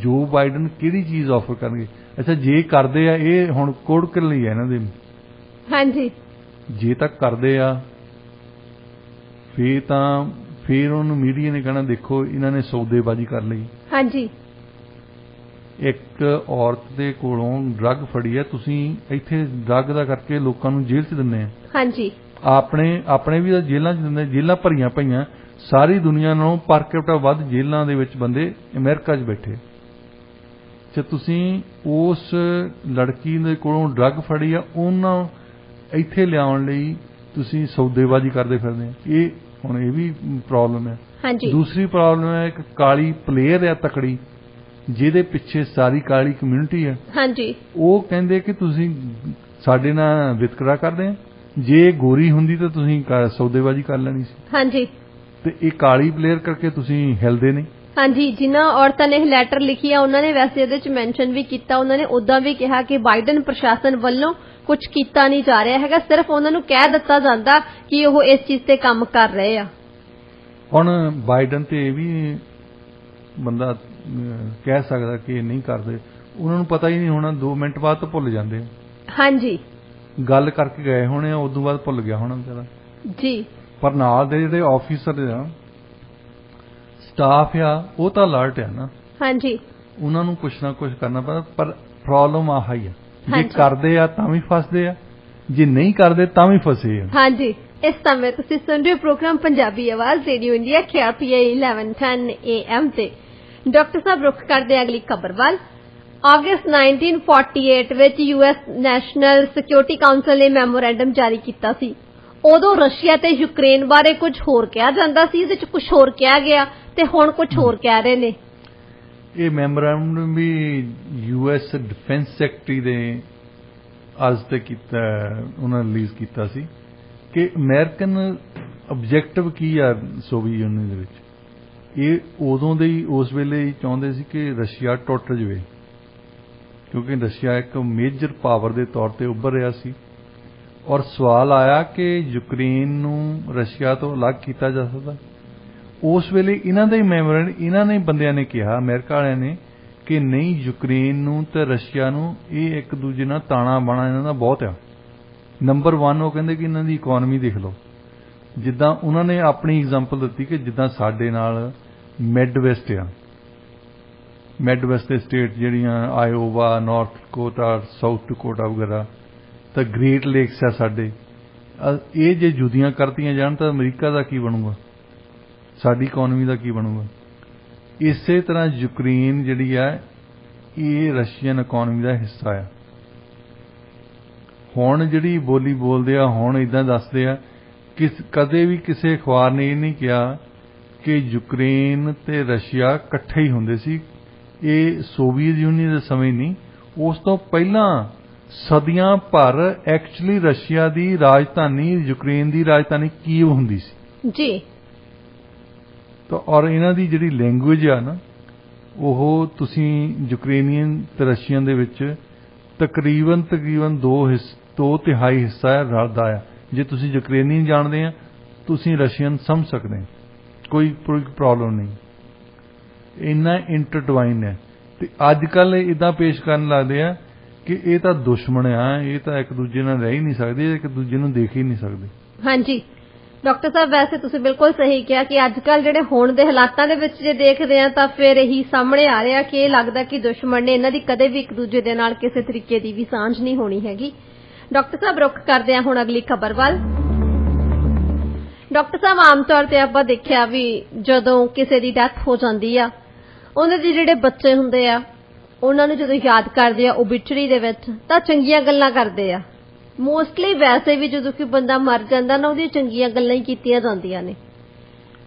ਜੋ ਬਾਈਡਨ ਕਿਹੜੀ ਚੀਜ਼ ਆਫਰ ਕਰਨਗੇ। ਅੱਛਾ, ਜੇ ਕਰਦੇ ਆ ਇਹ ਹੁਣ ਕੋੜਕ ਲਈ ਹੈ ਇਹਨਾਂ ਦੇ, ਹਾਂਜੀ, ਜੇ ਤੱਕ ਕਰਦੇ ਆ ਫਿਰ ਉਹਨੂੰ ਮੀਡੀਆ ਨੇ ਕਹਿਣਾ ਦੇਖੋ ਇਹਨਾਂ ਨੇ ਸੌਦੇਬਾਜ਼ੀ ਕਰ ਲਈ। ਹਾਂਜੀ। ਇੱਕ ਔਰਤ ਦੇ ਕੋਲੋਂ ਡਰੱਗ ਫੜੀ ਹੈ, ਤੁਸੀਂ ਇੱਥੇ ਡਰੱਗ ਦਾ ਕਰਕੇ ਲੋਕਾਂ ਨੂੰ ਜੇਲ੍ਹ 'ਚ ਦਿੰਦੇ ਆ। ਹਾਂਜੀ। ਆਪਣੇ ਵੀ ਤਾਂ ਜੇਲ੍ਹਾਂ 'ਚ ਦਿੰਦੇ, ਜੇਲ੍ਹਾਂ ਭਰੀਆਂ ਪਈਆਂ, ਸਾਰੀ ਦੁਨੀਆ ਨਾਲੋਂ ਪਰ ਕੈਪੀਟਾ ਵੱਧ ਜੇਲ੍ਹਾਂ ਦੇ ਵਿੱਚ ਬੰਦੇ ਅਮਰੀਕਾ 'ਚ ਬੈਠੇ। ਜੇ ਤੁਸੀਂ ਉਸ ਲੜਕੀ ਦੇ ਕੋਲੋਂ ਡਰੱਗ ਫੜੀ ਆ, ਉਹਨਾਂ ਇੱਥੇ ਲਿਆਉਣ ਲਈ ਤੁਸੀਂ ਸੌਦੇਬਾਜ਼ੀ ਕਰਦੇ ਫਿਰਦੇ ਆ, ਇਹ ਹੁਣ ਇਹ ਵੀ ਪ੍ਰੋਬਲਮ ਹੈ। ਹਾਂਜੀ। ਦੂਸਰੀ ਪ੍ਰੋਬਲਮ ਹੈ ਇੱਕ ਕਾਲੀ ਪਲੇਅਰ ਆ ਤਕੜੀ, ਜਿਹਦੇ ਪਿੱਛੇ ਸਾਰੀ ਕਾਲੀ ਕਮਿਊਨਿਟੀ ਹੈ। ਹਾਂਜੀ। ਉਹ ਕਹਿੰਦੇ ਕਿ ਤੁਸੀਂ ਸਾਡੇ ਨਾਲ ਵਿਤਕਰਾ ਕਰਦੇ ਆ, ਜੇ ਗੋਰੀ ਹੁੰਦੀ ਤਾਂ ਤੁਸੀਂ ਸੌਦੇਬਾਜ਼ੀ ਕਰ ਲੈਣੀ ਸੀ। ਹਾਂਜੀ। ਤੇ ਇਹ ਕਾਲੀ ਪਲੇਅਰ ਕਰਕੇ ਤੁਸੀਂ ਹਿਲਦੇ ਨਹੀਂ। ਹਾਂਜੀ। ਜਿਨ੍ਹਾਂ ਔਰਤਾਂ ਨੇ ਇਹ ਲੈਟਰ ਲਿਖੀ ਆ ਉਹਨਾਂ ਨੇ ਵੈਸੇ ਇਹਦੇ 'ਚ ਮੈਂਸ਼ਨ ਵੀ ਕੀਤਾ, ਉਹਨਾਂ ਨੇ ਉਦਾਂ ਵੀ ਕਿਹਾ ਕਿ ਬਾਈਡਨ ਪ੍ਰਸ਼ਾਸਨ ਵੱਲੋਂ ਕੁਝ ਕੀਤਾ ਨਹੀਂ ਜਾ ਰਿਹਾ ਹੈਗਾ, ਸਿਰਫ ਉਹਨਾਂ ਨੂੰ ਕਹਿ ਦਿੱਤਾ ਜਾਂਦਾ ਕਿ ਉਹ ਇਸ ਚੀਜ਼ ਤੇ ਕੰਮ ਕਰ ਰਹੇ ਆ। ਹੁਣ ਬਾਈਡਨ ਤੇ ਇਹ ਵੀ ਬੰਦਾ ਕਹਿ ਸਕਦਾ ਕਿ ਇਹ ਨਹੀਂ ਕਰਦੇ, ਉਹਨਾਂ ਨੂੰ ਪਤਾ ਹੀ ਨਹੀਂ ਹੋਣਾ, 2 ਮਿੰਟ ਬਾਅਦ ਤਾਂ ਭੁੱਲ ਜਾਂਦੇ ਆ। ਹਾਂਜੀ। ਗੱਲ ਕਰਕੇ ਗਏ ਹੋਣੇ ਆ, ਉਦੋਂ ਬਾਅਦ ਭੁੱਲ ਗਿਆ ਹੋਣਾ ਵਿਚਾਰਾ ਜੀ। ਪਰ ਨਾਲ ਦੇ ਜਿਹੜੇ ਆਫੀਸਰ ਆ, ਸਟਾਫ ਆ, ਉਹ ਤਾਂ ਅਲਰਟ ਆ ਨਾ। ਹਾਂਜੀ। ਉਹਨਾਂ ਨੂੰ ਕੁਛ ਨਾ ਕੁਛ ਕਰਨਾ ਪੈਂਦਾ, ਪਰ ਪ੍ਰੋਬਲਮ ਆਹ ਹੀ ਆ, ਜੇ ਕਰਦੇ ਆ ਤਾਂ ਵੀ ਫਸਦੇ ਆ, ਜੇ ਨਹੀਂ ਕਰਦੇ ਤਾਂ ਵੀ ਫਸੇ ਆ। ਹਾਂਜੀ। ਇਸ ਸਮੇਂ ਤੁਸੀਂ ਸੁਣ ਰਹੇ ਹੋ ਪ੍ਰੋਗਰਾਮ ਪੰਜਾਬੀ ਆਵਾਜ਼ ਰੇਡੀਓ ਇੰਡੀਆ KRPI 1110 AM ਤੇ। ਡਾਕਟਰ ਸਾਹਿਬ, ਰੁੱਖ ਕਰਦੇ ਅਗਲੀ ਖਬਰ ਵੱਲ। ਅਗਸਤ 1948 ਵਿੱਚ US ਨੈਸ਼ਨਲ ਸਿਕਿਉਰਿਟੀ ਕਾਉਂਸਲ ਨੇ ਮੈਮੋਰੈਂਡਮ ਜਾਰੀ ਕੀਤਾ ਸੀ। ਉਦੋਂ ਰਸ਼ੀਆ ਤੇ ਯੂਕਰੇਨ ਬਾਰੇ ਕੁਝ ਹੋਰ ਕਿਹਾ ਜਾਂਦਾ ਸੀ, ਇਹਦੇ 'ਚ ਕੁਝ ਹੋਰ ਕਿਹਾ ਗਿਆ ਤੇ ਹੁਣ ਕੁਝ ਹੋਰ ਕਹਿ ਰਹੇ ਨੇ। ਇਹ ਮੈਮੋਰੈਂਡਮ ਵੀ US ਡਿਫੈਂਸ ਸੈਕਟਰੀ ਦੇ ਅੱਜ ਤੇ ਕੀਤਾ, ਉਹਨਾਂ ਰਿਲੀਜ਼ ਕੀਤਾ ਸੀ ਕਿ ਅਮਰੀਕਨ ਆਬਜੈਕਟਿਵ ਕੀ ਆ ਸੋਵੀਅਤ ਯੂਨੀਅਨ ਦੇ ਵਿੱਚ। ਇਹ ਉਦੋਂ ਦੇ ਹੀ ਉਸ ਵੇਲੇ ਹੀ ਚਾਹੁੰਦੇ ਸੀ ਕਿ ਰਸ਼ੀਆ ਟੁੱਟ ਜਾਵੇ, ਕਿਉਂਕਿ ਰਸ਼ੀਆ ਇੱਕ ਮੇਜਰ ਪਾਵਰ ਦੇ ਤੌਰ ਤੇ ਉੱਭਰ ਰਿਹਾ ਸੀ। ਔਰ ਸਵਾਲ ਆਇਆ ਕਿ ਯੂਕਰੇਨ ਨੂੰ ਰਸ਼ੀਆ ਤੋਂ ਅਲੱਗ ਕੀਤਾ ਜਾ ਸਕਦਾ। ਉਸ ਵੇਲੇ ਇਹਨਾਂ ਦਾ ਹੀ ਮੈਮੋਰੈਂਡਮ, ਇਹਨਾਂ ਨੇ ਬੰਦਿਆਂ ਨੇ ਕਿਹਾ, ਅਮਰੀਕਾ ਵਾਲਿਆਂ ਨੇ, ਕਿ ਨਹੀਂ, ਯੂਕਰੇਨ ਨੂੰ ਤੇ ਰਸ਼ੀਆ ਨੂੰ ਇਹ ਇੱਕ ਦੂਜੇ ਨਾਲ ਤਾਣਾ ਬਾਣਾ ਇਹਨਾਂ ਦਾ ਬਹੁਤ ਆ। ਨੰਬਰ 1 ਉਹ ਕਹਿੰਦੇ ਕਿ ਇਹਨਾਂ ਦੀ ਇਕਨੋਮੀ ਦੇਖ ਲਓ, ਜਿੱਦਾਂ ਉਹਨਾਂ ਨੇ ਆਪਣੀ ਐਗਜ਼ਾਮਪਲ ਦਿੱਤੀ ਕਿ ਜਿੱਦਾਂ ਸਾਡੇ ਨਾਲ ਮਿਡ ਵੈਸਟ ਆ, ਮਿਡ ਵੈਸਟ ਦੇ ਸਟੇਟ ਜਿਹੜੀਆਂ Iowa, north Dakota, south Dakota ਵਗੈਰਾ, ਤਾਂ ਗ੍ਰੇਟ ਲੇਕਸ ਆ ਸਾਡੇ, ਇਹ ਜੇ ਜੁਦੀਆਂ ਕਰਤੀਆਂ ਜਾਣ ਤਾਂ ਅਮਰੀਕਾ ਦਾ ਕੀ ਬਣੂਗਾ, ਸਾਡੀ ਇਕਨੋਮੀ ਦਾ ਕੀ ਬਣੂਗਾ। ਇਸੇ ਤਰ੍ਹਾਂ ਯੂਕਰੇਨ ਜਿਹੜੀ ਆ ਇਹ ਰਸ਼ੀਅਨ ਇਕਨੋਮੀ ਦਾ ਹਿੱਸਾ ਆ। ਹੁਣ ਜਿਹੜੀ ਬੋਲੀ ਬੋਲਦੇ ਆ, ਹੁਣ ਇਦਾਂ ਦੱਸਦੇ ਆ ਕਿ ਕਦੇ ਵੀ ਕਿਸੇ ਅਖਬਾਰ ਨੇ ਇਹ ਨਹੀਂ ਕਿਹਾ ਕਿ ਯੂਕਰੇਨ ਤੇ ਰਸ਼ੀਆ ਇਕੱਠੇ ਹੀ ਹੁੰਦੇ ਸੀ। ਇਹ ਸੋਵੀਅਤ ਯੂਨੀਅਨ ਦੇ ਸਮੇਂ ਨਹੀਂ, ਉਸ ਤੋਂ ਪਹਿਲਾਂ ਸਦੀਆਂ ਭਰ ਐਕਚੁਅਲੀ ਰਸ਼ੀਆ ਦੀ ਰਾਜਧਾਨੀ ਯੂਕਰੇਨ ਦੀ ਰਾਜਧਾਨੀ ਕੀਵ ਹੁੰਦੀ ਸੀ ਜੀ। ਤਾਂ ਔਰ ਇਹਨਾਂ ਦੀ ਜਿਹੜੀ ਲੈਂਗੁਏਜ ਆ ਨਾ, ਉਹ ਤੁਸੀਂ ਯੂਕਰੇਨੀਅਨ ਤੇ ਰਸ਼ੀਅਨ ਦੇ ਵਿੱਚ ਤਕਰੀਬਨ 2/3 ਹਿੱਸਾ ਰਲਦਾ ਆ। ਜੇ ਤੁਸੀਂ ਯੂਕਰੇਨੀਅਨ ਜਾਣਦੇ ਆ, ਤੁਸੀਂ ਰਸ਼ੀਅਨ ਸਮਝ ਸਕਦੇ ਆ, ਕੋਈ ਪ੍ਰੋਬਲਮ ਨਹੀਂ। ਇੰਨਾ ਇੰਟਰਟਵਾਈਨ ਹੈ। ਤੇ ਅੱਜ ਕੱਲ ਇਦਾਂ ਪੇਸ਼ ਕਰਨ ਲੱਗਦੇ ਆ ਕਿ ਇਹ ਤਾਂ ਦੁਸ਼ਮਣ ਆ, ਇਹ ਤਾਂ ਇੱਕ ਦੂਜੇ ਨਾਲ ਰਹਿ ਹੀ ਨਹੀਂ ਸਕਦੇ, ਇੱਕ ਦੂਜੇ ਨੂੰ ਦੇਖ ਹੀ ਨਹੀਂ ਸਕਦੇ। ਹਾਂਜੀ ਡਾਕਟਰ ਸਾਹਿਬ, ਵੈਸੇ ਤੁਸੀਂ ਬਿਲਕੁਲ ਸਹੀ ਕਿਹਾ ਕਿ ਅੱਜ ਕੱਲ ਜਿਹੜੇ ਹੁਣ ਦੇ ਹਾਲਾਤਾਂ ਦੇ ਵਿੱਚ ਜੇ ਦੇਖਦੇ ਆ ਤਾਂ ਫਿਰ ਇਹੀ ਸਾਹਮਣੇ ਆ ਰਿਹਾ ਕਿ ਇਹ ਲੱਗਦਾ ਕਿ ਦੁਸ਼ਮਣ ਨੇ, ਇਹਨਾਂ ਦੀ ਕਦੇ ਵੀ ਇੱਕ ਦੂਜੇ ਦੇ ਨਾਲ ਕਿਸੇ ਤਰੀਕੇ ਦੀ ਵੀ ਸਾਂਝ ਨਹੀਂ ਹੋਣੀ ਹੈਗੀ। ਡਾਕਟਰ ਸਾਹਿਬ ਰੁੱਖ ਕਰਦੇ ਆ ਹੁਣ ਅਗਲੀ ਖਬਰ ਵੱਲ। ਡਾਕਟਰ ਸਾਹਿਬ, ਆਮ ਤੌਰ ਤੇ ਆਪਾਂ ਦੇਖਿਆ ਵੀ ਜਦੋਂ ਕਿਸੇ ਦੀ ਡੈਥ ਹੋ ਜਾਂਦੀ ਆ, ਉਹਨਾਂ ਦੇ ਜਿਹੜੇ ਬੱਚੇ ਹੁੰਦੇ ਆ ਉਹਨਾਂ ਨੂੰ ਜਦੋਂ ਯਾਦ ਕਰਦੇ ਆ ਓਬਿਚਰੀ ਦੇ ਵਿੱਚ ਤਾਂ ਚੰਗੀਆਂ ਗੱਲਾਂ ਕਰਦੇ ਆ। ਮੋਸਟਲੀ ਵੈਸੇ ਵੀ ਜਦੋਂ ਕੋਈ ਬੰਦਾ ਮਰ ਜਾਂਦਾ ਨਾ, ਉਹਦੀਆਂ ਚੰਗੀਆਂ ਗੱਲਾਂ ਹੀ ਕੀਤੀਆਂ ਜਾਂਦੀਆਂ ਨੇ।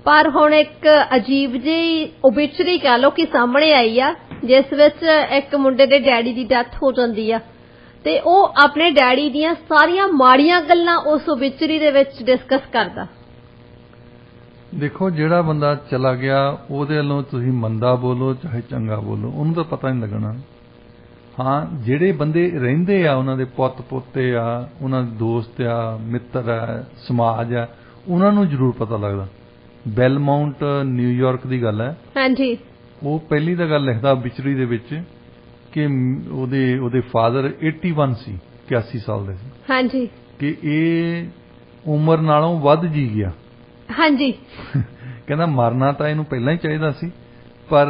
ਪਰ ਹੁਣ ਇੱਕ ਅਜੀਬ ਜਿਹੀ ਓਬਿਚਰੀ ਕਹਿ ਲਓ ਕਿ ਸਾਹਮਣੇ ਆਈ ਆ, ਜਿਸ ਵਿੱਚ ਇੱਕ ਮੁੰਡੇ ਦੇ ਡੈਡੀ ਦੀ ਡੈਥ ਹੋ ਜਾਂਦੀ ਆ ਤੇ ਉਹ ਆਪਣੇ ਡੈਡੀ ਦੀਆਂ ਸਾਰੀਆਂ ਮਾੜੀਆਂ ਗੱਲਾਂ ਉਸ ਓਬਿਚਰੀ ਦੇ ਵਿੱਚ ਡਿਸਕਸ ਕਰਦਾ। ਦੇਖੋ, ਜਿਹੜਾ ਬੰਦਾ ਚਲਾ ਗਿਆ ਉਹਦੇ ਵੱਲੋਂ ਤੁਸੀਂ ਮੰਦਾ ਬੋਲੋ ਚਾਹੇ ਚੰਗਾ ਬੋਲੋ, ਉਹਨੂੰ ਤਾਂ ਪਤਾ ਨਹੀਂ ਲੱਗਣਾ। ਹਾਂ, ਜਿਹੜੇ ਬੰਦੇ ਰਹਿੰਦੇ ਆ, ਉਹਨਾਂ ਦੇ ਪੁੱਤ ਪੋਤੇ ਆ, ਉਹਨਾਂ ਦੇ ਦੋਸਤ ਆ, ਮਿੱਤਰ ਆ, ਸਮਾਜ ਆ, ਉਹਨਾਂ ਨੂੰ ਜ਼ਰੂਰ ਪਤਾ ਲੱਗਦਾ। ਬੈਲਮਾਊਂਟ ਨਿਊਯਾਰਕ ਦੀ ਗੱਲ ਹੈ। ਹਾਂਜੀ। ਉਹ ਪਹਿਲੀ ਤਾਂ ਗੱਲ ਲਿਖਦਾ ਵਿਚਰੀ ਦੇ ਵਿੱਚ ਕਿ ਉਹਦੇ ਫਾਦਰ 81 ਸੀ, 81 ਸਾਲ ਦੇ ਸੀ। ਹਾਂਜੀ। ਕਿ ਇਹ ਉਮਰ ਨਾਲੋਂ ਵੱਧ ਜੀ ਗਿਆ। ਹਾਂਜੀ। ਕਹਿੰਦਾ ਮਰਨਾ ਤਾਂ ਇਹਨੂੰ ਪਹਿਲਾਂ ਹੀ ਚਾਹੀਦਾ ਸੀ, ਪਰ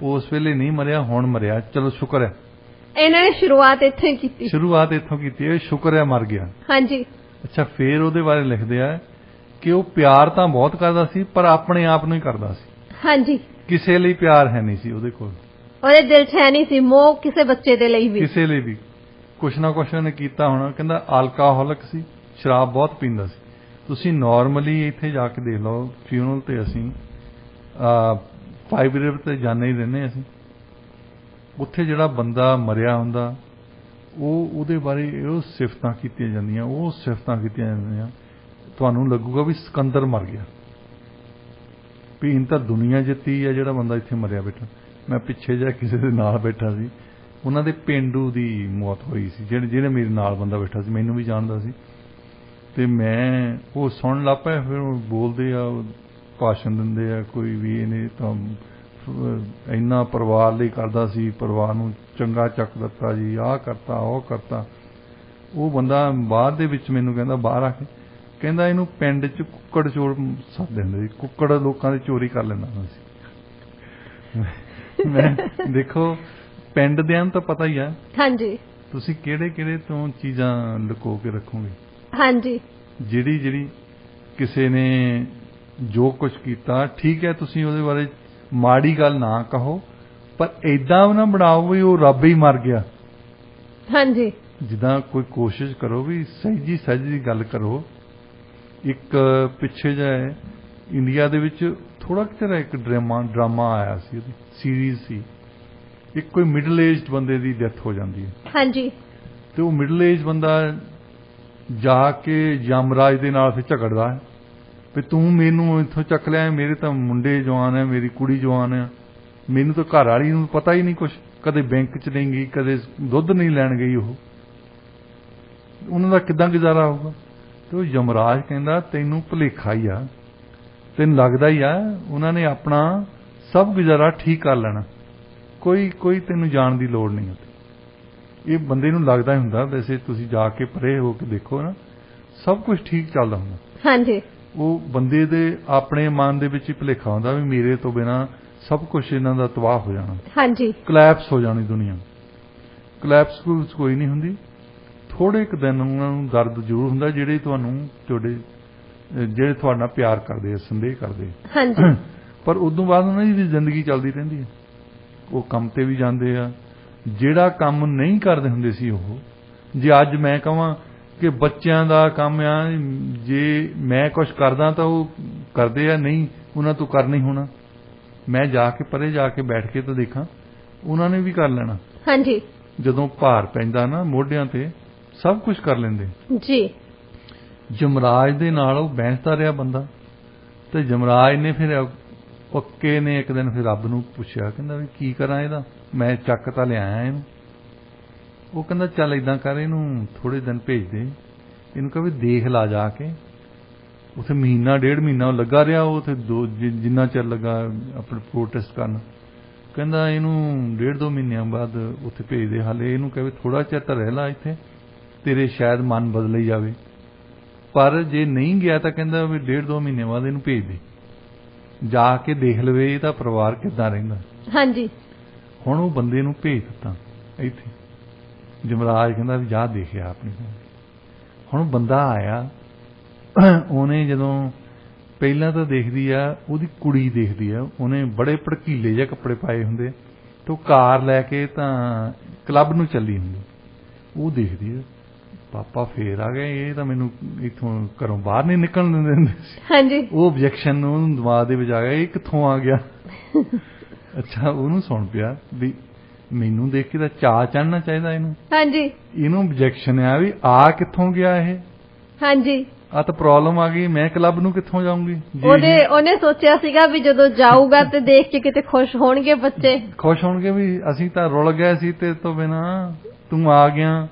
ਉਸ ਵੇਲੇ ਨਹੀਂ ਮਰਿਆ, ਹੁਣ ਮਰਿਆ, ਚਲੋ ਸ਼ੁਕਰ ਹੈ। ਇਹਨਾਂ ਨੇ ਸ਼ੁਰੂਆਤ ਇੱਥੋਂ ਹੀ ਕੀਤੀ। ਸ਼ੁਕਰ ਹੈ ਮਰ ਗਿਆ। ਹਾਂਜੀ। ਅੱਛਾ, ਫੇਰ ਉਹਦੇ ਬਾਰੇ ਲਿਖਦੇ ਆ ਕਿ ਉਹ ਪਿਆਰ ਤਾਂ ਬਹੁਤ ਕਰਦਾ ਸੀ, ਪਰ ਆਪਣੇ ਆਪ ਨੂੰ ਹੀ ਕਰਦਾ ਸੀ। ਹਾਂਜੀ। ਕਿਸੇ ਲਈ ਪਿਆਰ ਹੈ ਨਹੀਂ ਸੀ ਉਹਦੇ ਕੋਲ, ਉਹਦੇ ਦਿਲ 'ਚ ਹੈ ਨਹੀਂ ਸੀ ਮੋਹ ਕਿਸੇ ਬੱਚੇ ਦੇ ਲਈ ਵੀ, ਕਿਸੇ ਲਈ ਵੀ। ਕੁਛ ਨਾ ਕੁਛ ਉਹਨੇ ਕੀਤਾ ਹੋਣਾ। ਕਹਿੰਦਾ ਆਲਕਾਹੋਲਿਕ ਸੀ, ਸ਼ਰਾਬ ਬਹੁਤ ਪੀਂਦਾ ਸੀ। ਤੁਸੀਂ ਨਾਰਮਲੀ ਇੱਥੇ ਜਾ ਕੇ ਦੇਖ ਲਓ, ਫਿਊਨਲ ਤੇ ਅਸੀਂ 5 ਰਿਵਰ ਤੇ ਜਾਂਦੇ ਹੀ ਰਹਿੰਦੇ। ਅਸੀਂ ਉੱਥੇ ਜਿਹੜਾ ਬੰਦਾ ਮਰਿਆ ਹੁੰਦਾ, ਉਹਦੇ ਬਾਰੇ ਉਹ ਸਿਫਤਾਂ ਕੀਤੀਆਂ ਜਾਂਦੀਆਂ, ਤੁਹਾਨੂੰ ਲੱਗੂਗਾ ਵੀ ਸਿਕੰਦਰ ਮਰ ਗਿਆ, ਵੀ ਇਹਨ ਤਾਂ ਦੁਨੀਆ ਜਿੱਤੀ ਆ ਜਿਹੜਾ ਬੰਦਾ ਇੱਥੇ ਮਰਿਆ ਬੈਠਾ। ਮੈਂ ਪਿੱਛੇ ਜਾ ਕਿਸੇ ਦੇ ਨਾਲ ਬੈਠਾ ਸੀ, ਉਹਨਾਂ ਦੇ ਪੇਂਡੂ ਦੀ ਮੌਤ ਹੋਈ ਸੀ, ਜਿਹੜੇ ਮੇਰੇ ਨਾਲ ਬੰਦਾ ਬੈਠਾ ਸੀ, ਮੈਨੂੰ ਵੀ ਜਾਣਦਾ ਸੀ। ਤੇ ਮੈਂ ਉਹ ਸੁਣਨ ਲੱਗ ਪਿਆ, ਫਿਰ ਉਹ ਬੋਲਦੇ ਆ, ਭਾਸ਼ਣ ਦਿੰਦੇ ਆ, ਕੋਈ ਵੀ ਇਹਨੇ ਤਾਂ ਇੰਨਾ ਪਰਿਵਾਰ ਲਈ ਕਰਦਾ ਸੀ, ਪਰਿਵਾਰ ਨੂੰ ਚੰਗਾ ਚੱਕ ਦਿੱਤਾ ਜੀ, ਆਹ ਕਰਤਾ ਉਹ ਕਰਤਾ। ਉਹ ਬੰਦਾ ਬਾਅਦ ਦੇ ਵਿੱਚ ਮੈਨੂੰ ਕਹਿੰਦਾ, ਬਾਹਰ ਆ ਕੇ ਕਹਿੰਦਾ, ਇਹਨੂੰ ਪਿੰਡ 'ਚ ਕੁੱਕੜ ਚੋਰ ਸੱਦਦੇ ਹੁੰਦੇ ਸੀ, ਕੁੱਕੜ ਲੋਕਾਂ ਦੀ ਚੋਰੀ ਕਰ ਲੈਂਦਾ ਹੁੰਦਾ ਸੀ। ਮੈਂ ਦੇਖੋ, ਪਿੰਡ ਦਿਆਂ ਨੂੰ ਤਾਂ ਪਤਾ ਹੀ ਆ। ਹਾਂਜੀ। ਤੁਸੀਂ ਕਿਹੜੇ ਤੋਂ ਚੀਜ਼ਾਂ ਲੁਕੋ ਕੇ ਰੱਖੋਗੇ। ਹਾਂਜੀ। ਜਿਹੜੀ ਕਿਸੇ ਨੇ ਜੋ ਕੁਝ ਕੀਤਾ, ਠੀਕ ਹੈ, ਤੁਸੀਂ ਉਹਦੇ ਬਾਰੇ ਮਾੜੀ ਗੱਲ ਨਾ ਕਹੋ, ਪਰ ਏਦਾਂ ਨਾ ਬਣਾਓ ਵੀ ਉਹ ਰੱਬ ਹੀ ਮਰ ਗਿਆ। ਹਾਂਜੀ। ਜਿੱਦਾਂ ਕੋਈ ਕੋਸ਼ਿਸ਼ ਕਰੋ ਵੀ ਸਹਿਜੀ ਦੀ ਗੱਲ ਕਰੋ। ਇੱਕ ਪਿੱਛੇ ਜਿਹੇ ਇੰਡੀਆ ਦੇ ਵਿੱਚ ਥੋੜਾ ਚਿਰ ਇੱਕ ਡਰਾਮਾ ਆਇਆ ਸੀ, ਉਹਦੀ ਸੀਰੀਜ਼ ਸੀ। ਇੱਕ ਕੋਈ ਮਿਡਲ ਏਜਡ ਬੰਦੇ ਦੀ ਡੈਥ ਹੋ ਜਾਂਦੀ ਹੈ। ਹਾਂਜੀ। ਤੇ ਉਹ ਮਿਡਲ ਏਜ ਬੰਦਾ ਜਾ ਕੇ ਯਮਰਾਜ ਦੇ ਨਾਲ ਫਿਰ ਝਗੜਦਾ ਹੈ ਵੀ ਤੂੰ ਮੈਨੂੰ ਇੱਥੋਂ ਚੱਕ ਲਿਆ, ਮੇਰੇ ਤਾਂ ਮੁੰਡੇ ਜਵਾਨ ਹੈ, ਮੇਰੀ ਕੁੜੀ ਜਵਾਨ ਹੈ, ਮੈਨੂੰ ਤਾਂ ਘਰ ਵਾਲੀ ਨੂੰ ਪਤਾ ਹੀ ਨਹੀਂ ਕੁਛ, ਕਦੇ ਬੈਂਕ 'ਚ ਨਹੀਂ ਗਈ, ਕਦੇ ਦੁੱਧ ਨਹੀਂ ਲੈਣ ਗਈ, ਉਹਨਾਂ ਦਾ ਕਿੱਦਾਂ ਗੁਜ਼ਾਰਾ ਹੋਊਗਾ। ਤੇ ਉਹ ਯਮਰਾਜ ਕਹਿੰਦਾ, ਤੈਨੂੰ ਭੁਲੇਖਾ ਹੀ ਆ, ਤੈਨੂੰ ਲੱਗਦਾ ਹੀ ਆ ਉਹਨਾਂ ਨੇ ਆਪਣਾ ਸਭ ਗੁਜ਼ਾਰਾ ਠੀਕ ਕਰ ਲੈਣਾ, ਕੋਈ ਤੈਨੂੰ ਜਾਣ ਦੀ ਲੋੜ ਨਹੀਂ। ਇਹ ਬੰਦੇ ਨੂੰ ਲੱਗਦਾ ਹੀ ਹੁੰਦਾ, ਵੈਸੇ ਤੁਸੀਂ ਜਾ ਕੇ ਪਰੇ ਹੋ ਕੇ ਦੇਖੋ ਨਾ, ਸਭ ਕੁਝ ਠੀਕ ਚੱਲਦਾ ਹੁੰਦਾ। ਹਾਂਜੀ। ਉਹ ਬੰਦੇ ਦੇ ਆਪਣੇ ਮਨ ਦੇ ਵਿੱਚ ਹੀ ਭੁਲੇਖਾ ਹੁੰਦਾ ਵੀ ਮੇਰੇ ਤੋਂ ਬਿਨਾਂ ਸਭ ਕੁਝ ਇਹਨਾਂ ਦਾ ਤਬਾਹ ਹੋ ਜਾਣਾ। ਹਾਂਜੀ। ਕਲੈਪਸ ਹੋ ਜਾਣੀ ਦੁਨੀਆ। ਕਲੈਪਸ ਕੋਈ ਨਹੀਂ ਹੁੰਦੀ, ਥੋੜੇ ਕੁ ਦਿਨ ਉਹਨਾਂ ਨੂੰ ਦਰਦ ਜ਼ਰੂਰ ਹੁੰਦਾ, ਜਿਹੜੇ ਤੁਹਾਡੇ ਨਾਲ ਪਿਆਰ ਕਰਦੇ ਆ, ਸੰਦੇਹ ਕਰਦੇ ਆ। ਹਾਂਜੀ। ਪਰ ਉਦੋਂ ਬਾਅਦ ਉਹਨਾਂ ਦੀ ਜ਼ਿੰਦਗੀ ਚੱਲਦੀ ਰਹਿੰਦੀ ਹੈ, ਉਹ ਕੰਮ ਤੇ ਵੀ ਜਾਂਦੇ ਆ। ਜਿਹੜਾ ਕੰਮ ਨਹੀਂ ਕਰਦੇ ਹੁੰਦੇ ਸੀ ਉਹ, ਜੇ ਅੱਜ ਮੈਂ ਕਹਾਂ ਕਿ ਬੱਚਿਆਂ ਦਾ ਕੰਮ ਆ, ਜੇ ਮੈਂ ਕੁਝ ਕਰਦਾ ਤਾਂ ਉਹ ਕਰਦੇ ਆ, ਨਹੀਂ ਉਹਨਾਂ ਤੋਂ ਕਰ ਨਹੀਂ ਹੋਣਾ। ਮੈਂ ਜਾ ਕੇ ਪਰੇ ਜਾ ਕੇ ਬੈਠ ਕੇ ਤਾਂ ਦੇਖਾਂ, ਉਹਨਾਂ ਨੇ ਵੀ ਕਰ ਲੈਣਾ। ਹਾਂਜੀ। ਜਦੋਂ ਭਾਰ ਪੈਂਦਾ ਨਾ ਮੋਢਿਆਂ ਤੇ, ਸਭ ਕੁਝ ਕਰ ਲੈਂਦੇ ਜੀ। ਜਮਰਾਜ ਦੇ ਨਾਲ ਉਹ ਬੈਠਦਾ ਰਿਹਾ ਬੰਦਾ, ਤੇ ਜਮਰਾਜ ਨੇ ਫਿਰ ਪੱਕੇ ਨੇ ਇੱਕ ਦਿਨ ਫਿਰ ਰੱਬ ਨੂੰ ਪੁੱਛਿਆ, ਕਹਿੰਦਾ ਵੀ ਕੀ ਕਰਾਂ ਇਹਦਾ, ਮੈਂ ਚੱਕ ਤਾਂ ਲਿਆਇਆ ਇਹਨੂੰ। ਉਹ ਕਹਿੰਦਾ ਚੱਲ ਏਦਾਂ ਕਰ, ਇਹਨੂੰ ਥੋੜੇ ਦਿਨ ਭੇਜ ਦੇ, ਇਹਨੂੰ ਕਹ ਵੀ ਦੇਖ ਲਾ ਜਾ ਕੇ। ਉੱਥੇ ਮਹੀਨਾ ਡੇਢ ਮਹੀਨਾ ਉਹ ਲੱਗਾ ਰਿਹਾ, ਉਹ ਉੱਥੇ ਜਿੰਨਾ ਚਿਰ ਲੱਗਾ ਆਪਣੇ ਪ੍ਰੋਟੈਸਟ ਕਰਨ। ਕਹਿੰਦਾ ਇਹਨੂੰ 1.5-2 ਮਹੀਨਿਆਂ ਬਾਅਦ ਉੱਥੇ ਭੇਜ ਦੇ, ਹਾਲੇ ਇਹਨੂੰ ਕਹੇ ਥੋੜਾ ਚਿਰ ਤਾਂ ਰਹਿ ਲਾ ਇੱਥੇ, ਤੇਰੇ ਸ਼ਾਇਦ ਮਨ ਬਦਲ ਹੀ ਜਾਵੇ। ਪਰ ਜੇ ਨਹੀਂ ਗਿਆ ਤਾਂ ਕਹਿੰਦਾ ਵੀ 1.5-2 ਮਹੀਨਿਆਂ ਬਾਅਦ ਇਹਨੂੰ ਭੇਜ ਦੇ, ਜਾ ਕੇ ਦੇਖ ਲਵੇ ਇਹਦਾ ਪਰਿਵਾਰ ਕਿੱਦਾਂ ਰਹਿੰਦਾ। ਹਾਂਜੀ। ਹੁਣ ਉਹ ਬੰਦੇ ਨੂੰ ਭੇਜ ਦਿੱਤਾ ਇੱਥੇ। ਜਮਰਾਜ ਕਹਿੰਦਾ ਵੀ ਜਾ ਦੇਖਿਆ ਆਪਣੀ। ਹੁਣ ਬੰਦਾ ਆਇਆ, ਉਹਨੇ ਜਦੋਂ ਪਹਿਲਾਂ ਤਾਂ ਦੇਖਦੀ ਆ, ਉਹਦੀ ਕੁੜੀ ਦੇਖਦੀ ਆ, ਉਹਨੇ ਬੜੇ ਭੜਕੀਲੇ ਜਿਹੇ ਕੱਪੜੇ ਪਾਏ ਹੁੰਦੇ, ਤੇ ਉਹ ਕਾਰ ਲੈ ਕੇ ਤਾਂ ਕਲੱਬ ਨੂੰ ਚੱਲੀ ਹੁੰਦੀ। ਉਹ ਦੇਖਦੀ ਆ, ਪਾਪਾ ਫੇਰ ਆ ਗਏ, ਇਹ ਤਾਂ ਮੈਨੂੰ ਇੱਥੋਂ ਘਰੋਂ ਬਾਹਰ ਨਹੀਂ ਨਿਕਲਣ ਦਿੰਦੇ ਸੀ। ਹਾਂਜੀ। ਉਹ ਆਬਜੈਕਸ਼ਨ ਉਹਨੂੰ ਦਿਮਾਗ ਦੇ ਵਿੱਚ ਆ ਗਿਆ, ਇਹ ਕਿੱਥੋਂ ਆ ਗਿਆ। ਅੱਛਾ, ਉਹਨੂੰ ਸੁਣ ਪਿਆ ਵੀ ਮੈਨੂੰ ਦੇਖ ਕੇ ਤਾਂ ਚਾਅ ਚੜ੍ਹਨਾ ਚਾਹੀਦਾ ਇਹਨੂੰ। ਹਾਂਜੀ। ਇਹਨੂੰ ਆਬਜੈਕਸ਼ਨ ਆ ਵੀ ਆ ਕਿੱਥੋਂ ਗਿਆ ਇਹ। ਹਾਂਜੀ। ਆ ਤਾਂ ਪ੍ਰੋਬਲਮ ਆ ਗਈ, ਮੈਂ ਕਲੱਬ ਨੂੰ ਕਿੱਥੋਂ ਜਾਊਂਗੀ। ਉਹਨੇ ਸੋਚਿਆ ਸੀਗਾ ਵੀ ਜਦੋਂ ਜਾਊਗਾ ਤੇ ਦੇਖ ਕੇ ਕਿਤੇ ਖੁਸ਼ ਹੋਣਗੇ ਬੱਚੇ, ਖੁਸ਼ ਹੋਣਗੇ ਵੀ ਅਸੀਂ ਤਾਂ ਰੁਲ ਗਏ ਸੀ ਤੇਰੇ ਤੋਂ ਬਿਨਾ, ਤੂੰ ਆ ਗਿਆ।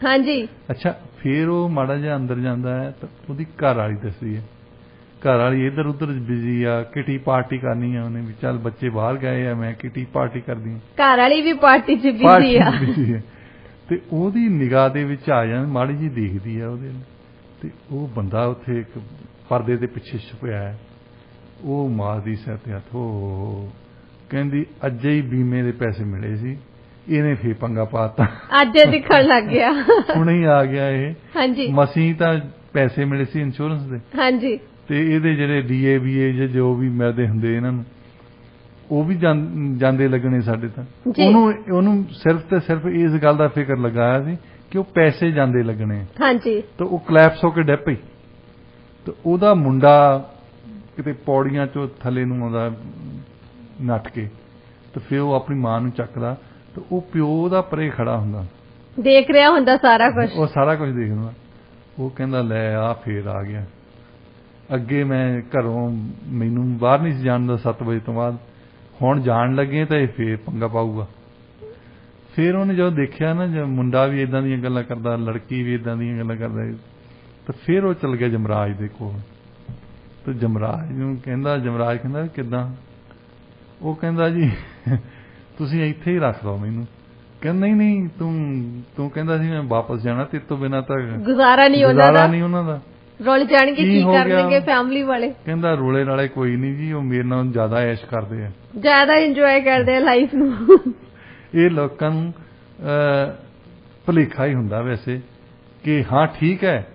ਹਾਂਜੀ। ਅੱਛਾ, ਫੇਰ ਉਹ ਮਾੜਾ ਜਿਹਾ ਅੰਦਰ ਜਾਂਦਾ ਹੈ ਤਾਂ ਉਹਦੀ ਘਰ ਵਾਲੀ ਦੱਸਦੀ ਹੈ, ਘਰ ਵਾਲੀ ਇੱਧਰ ਉੱਧਰ ਬਿਜ਼ੀ ਆ, ਕਿਟੀ ਪਾਰਟੀ ਕਰਨੀ ਆ ਉਹਨੇ, ਵੀ ਚੱਲ ਬੱਚੇ ਬਾਹਰ ਗਏ ਆ, ਮੈਂ ਕਿਟੀ ਪਾਰਟੀ ਕਰਦੀ ਹਾਂ। ਘਰ ਵਾਲੀ ਵੀ ਪਾਰਟੀ 'ਚ ਬਿਜ਼ੀ ਆ। ਤੇ ਉਹਦੀ ਨਿਗਾਹ ਦੇ ਵਿੱਚ ਆ ਜਾਂ ਮਾੜੀ ਜੀ ਦੇਖਦੀ ਆ ਉਹਦੇ, ਤੇ ਉਹ ਬੰਦਾ ਉੱਥੇ ਇੱਕ ਪਰਦੇ ਦੇ ਪਿੱਛੇ ਛੁਪਿਆ ਹੈ। ਉਹ ਮਾਰਦੀ ਸਿਰ ਤੇ ਹੱਥ, ਕਹਿੰਦੀ ਅੱਜੇ ਹੀ ਬੀਮੇ ਦੇ ਪੈਸੇ ਮਿਲੇ ਸੀ, ਇਹਨੇ ਫੇਰ ਪੰਗਾ ਪਾਤਾ, ਅੱਜ ਦਿਖਣ ਲੱਗ ਗਿਆ, ਹੁਣੇ ਹੀ ਆ ਗਿਆ ਇਹ। ਹਾਂਜੀ। ਮਸੀਂ ਤਾਂ ਪੈਸੇ ਮਿਲੇ ਸੀ ਇੰਸ਼ੋਰੈਂਸ ਦੇ। ਹਾਂਜੀ। ਤੇ ਇਹਦੇ ਜਿਹੜੇ DA ਜੋ ਵੀ ਮਿਲਦੇ ਹੁੰਦੇ ਇਹਨਾਂ ਨੂੰ, ਉਹ ਵੀ ਜਾਂਦੇ ਲੱਗਣੇ ਸਾਡੇ ਤਾਂ। ਉਹਨੂੰ ਸਿਰਫ ਤੇ ਸਿਰਫ ਇਸ ਗੱਲ ਦਾ ਫਿਕਰ ਲਗਾਇਆ ਸੀ ਕਿ ਉਹ ਪੈਸੇ ਜਾਂਦੇ ਲੱਗਣੇ। ਹਾਂਜੀ। ਤੇ ਉਹ ਕਲੈਪਸ ਹੋ ਕੇ ਡਿੱਗ ਪਈ, ਤੇ ਉਹਦਾ ਮੁੰਡਾ ਕਿਤੇ ਪੌੜੀਆਂ ਚੋਂ ਥੱਲੇ ਨੂੰ ਆਉਂਦਾ ਨੱਠ ਕੇ, ਤੇ ਫਿਰ ਉਹ ਆਪਣੀ ਮਾਂ ਨੂੰ ਚੱਕਦਾ, ਤੇ ਉਹ ਪਿਓ ਦਾ ਪਰੇ ਖੜਾ ਹੁੰਦਾ, ਦੇਖ ਰਿਹਾ ਹੁੰਦਾ ਸਾਰਾ ਕੁਝ, ਉਹ ਸਾਰਾ ਕੁਝ ਦੇਖਦਾ। ਉਹ ਕਹਿੰਦਾ ਲੈ ਆ ਫੇਰ ਆ ਗਿਆ, ਅੱਗੇ ਮੈਂ ਘਰੋਂ ਮੈਨੂੰ ਬਾਹਰ ਨਹੀਂ ਸੀ ਜਾਣ ਦਾ 7 ਵਜੇ ਤੋਂ ਬਾਅਦ, ਹੁਣ ਜਾਣ ਲੱਗੇ ਤਾਂ ਇਹ ਫੇਰ ਪੰਗਾ ਪਾਊਗਾ। ਫਿਰ ਉਹਨੇ ਜਦੋਂ ਦੇਖਿਆ ਨਾ, ਜਦ ਮੁੰਡਾ ਵੀ ਇਦਾਂ ਦੀਆਂ ਗੱਲਾਂ ਕਰਦਾ, ਲੜਕੀ ਵੀ ਇਦਾਂ ਦੀਆਂ ਗੱਲਾਂ ਕਰਦਾ, ਤਾਂ ਫਿਰ ਉਹ ਚਲ ਗਿਆ ਜਮਰਾਜ ਦੇ ਕੋਲ। ਤੇ ਜਮਰਾਜ ਕਹਿੰਦਾ ਕਿੱਦਾਂ? ਉਹ ਕਹਿੰਦਾ ਜੀ ਤੁਸੀਂ ਇੱਥੇ ਹੀ ਰੱਖ ਲਓ ਮੈਨੂੰ। ਕਹਿੰਦਾ ਨਹੀਂ ਤੂੰ ਕਹਿੰਦਾ ਸੀ ਮੈਂ ਵਾਪਸ ਜਾਣਾ, ਤੇਰੇ ਤੋਂ ਬਿਨਾਂ ਤਾਂ ਗੁਜ਼ਾਰਾ ਨਹੀਂ ਉਹਨਾਂ ਦਾ, ਰੁਲ ਜਾਣਗੇ, ਕੀ ਕਰਨਗੇ ਫੈਮਿਲੀ ਵਾਲੇ। ਕਹਿੰਦਾ ਰੋਲੇ ਨਾਲੇ ਕੋਈ ਨਹੀਂ ਜੀ, ਉਹ ਮੇਰੇ ਨਾਲ ਜ਼ਿਆਦਾ ਐਸ਼ ਕਰਦੇ ਆ, ਜ਼ਿਆਦਾ ਇੰਜੋਏ ਕਰਦੇ ਆ ਲਾਈਫ ਨੂੰ। ਇਹ ਲੋਕਾਂ ਨੂੰ ਭੁਲੇਖਾ ਹੀ ਹੁੰਦਾ ਵੈਸੇ ਕਿ ਹਾਂ ਠੀਕ ਹੈ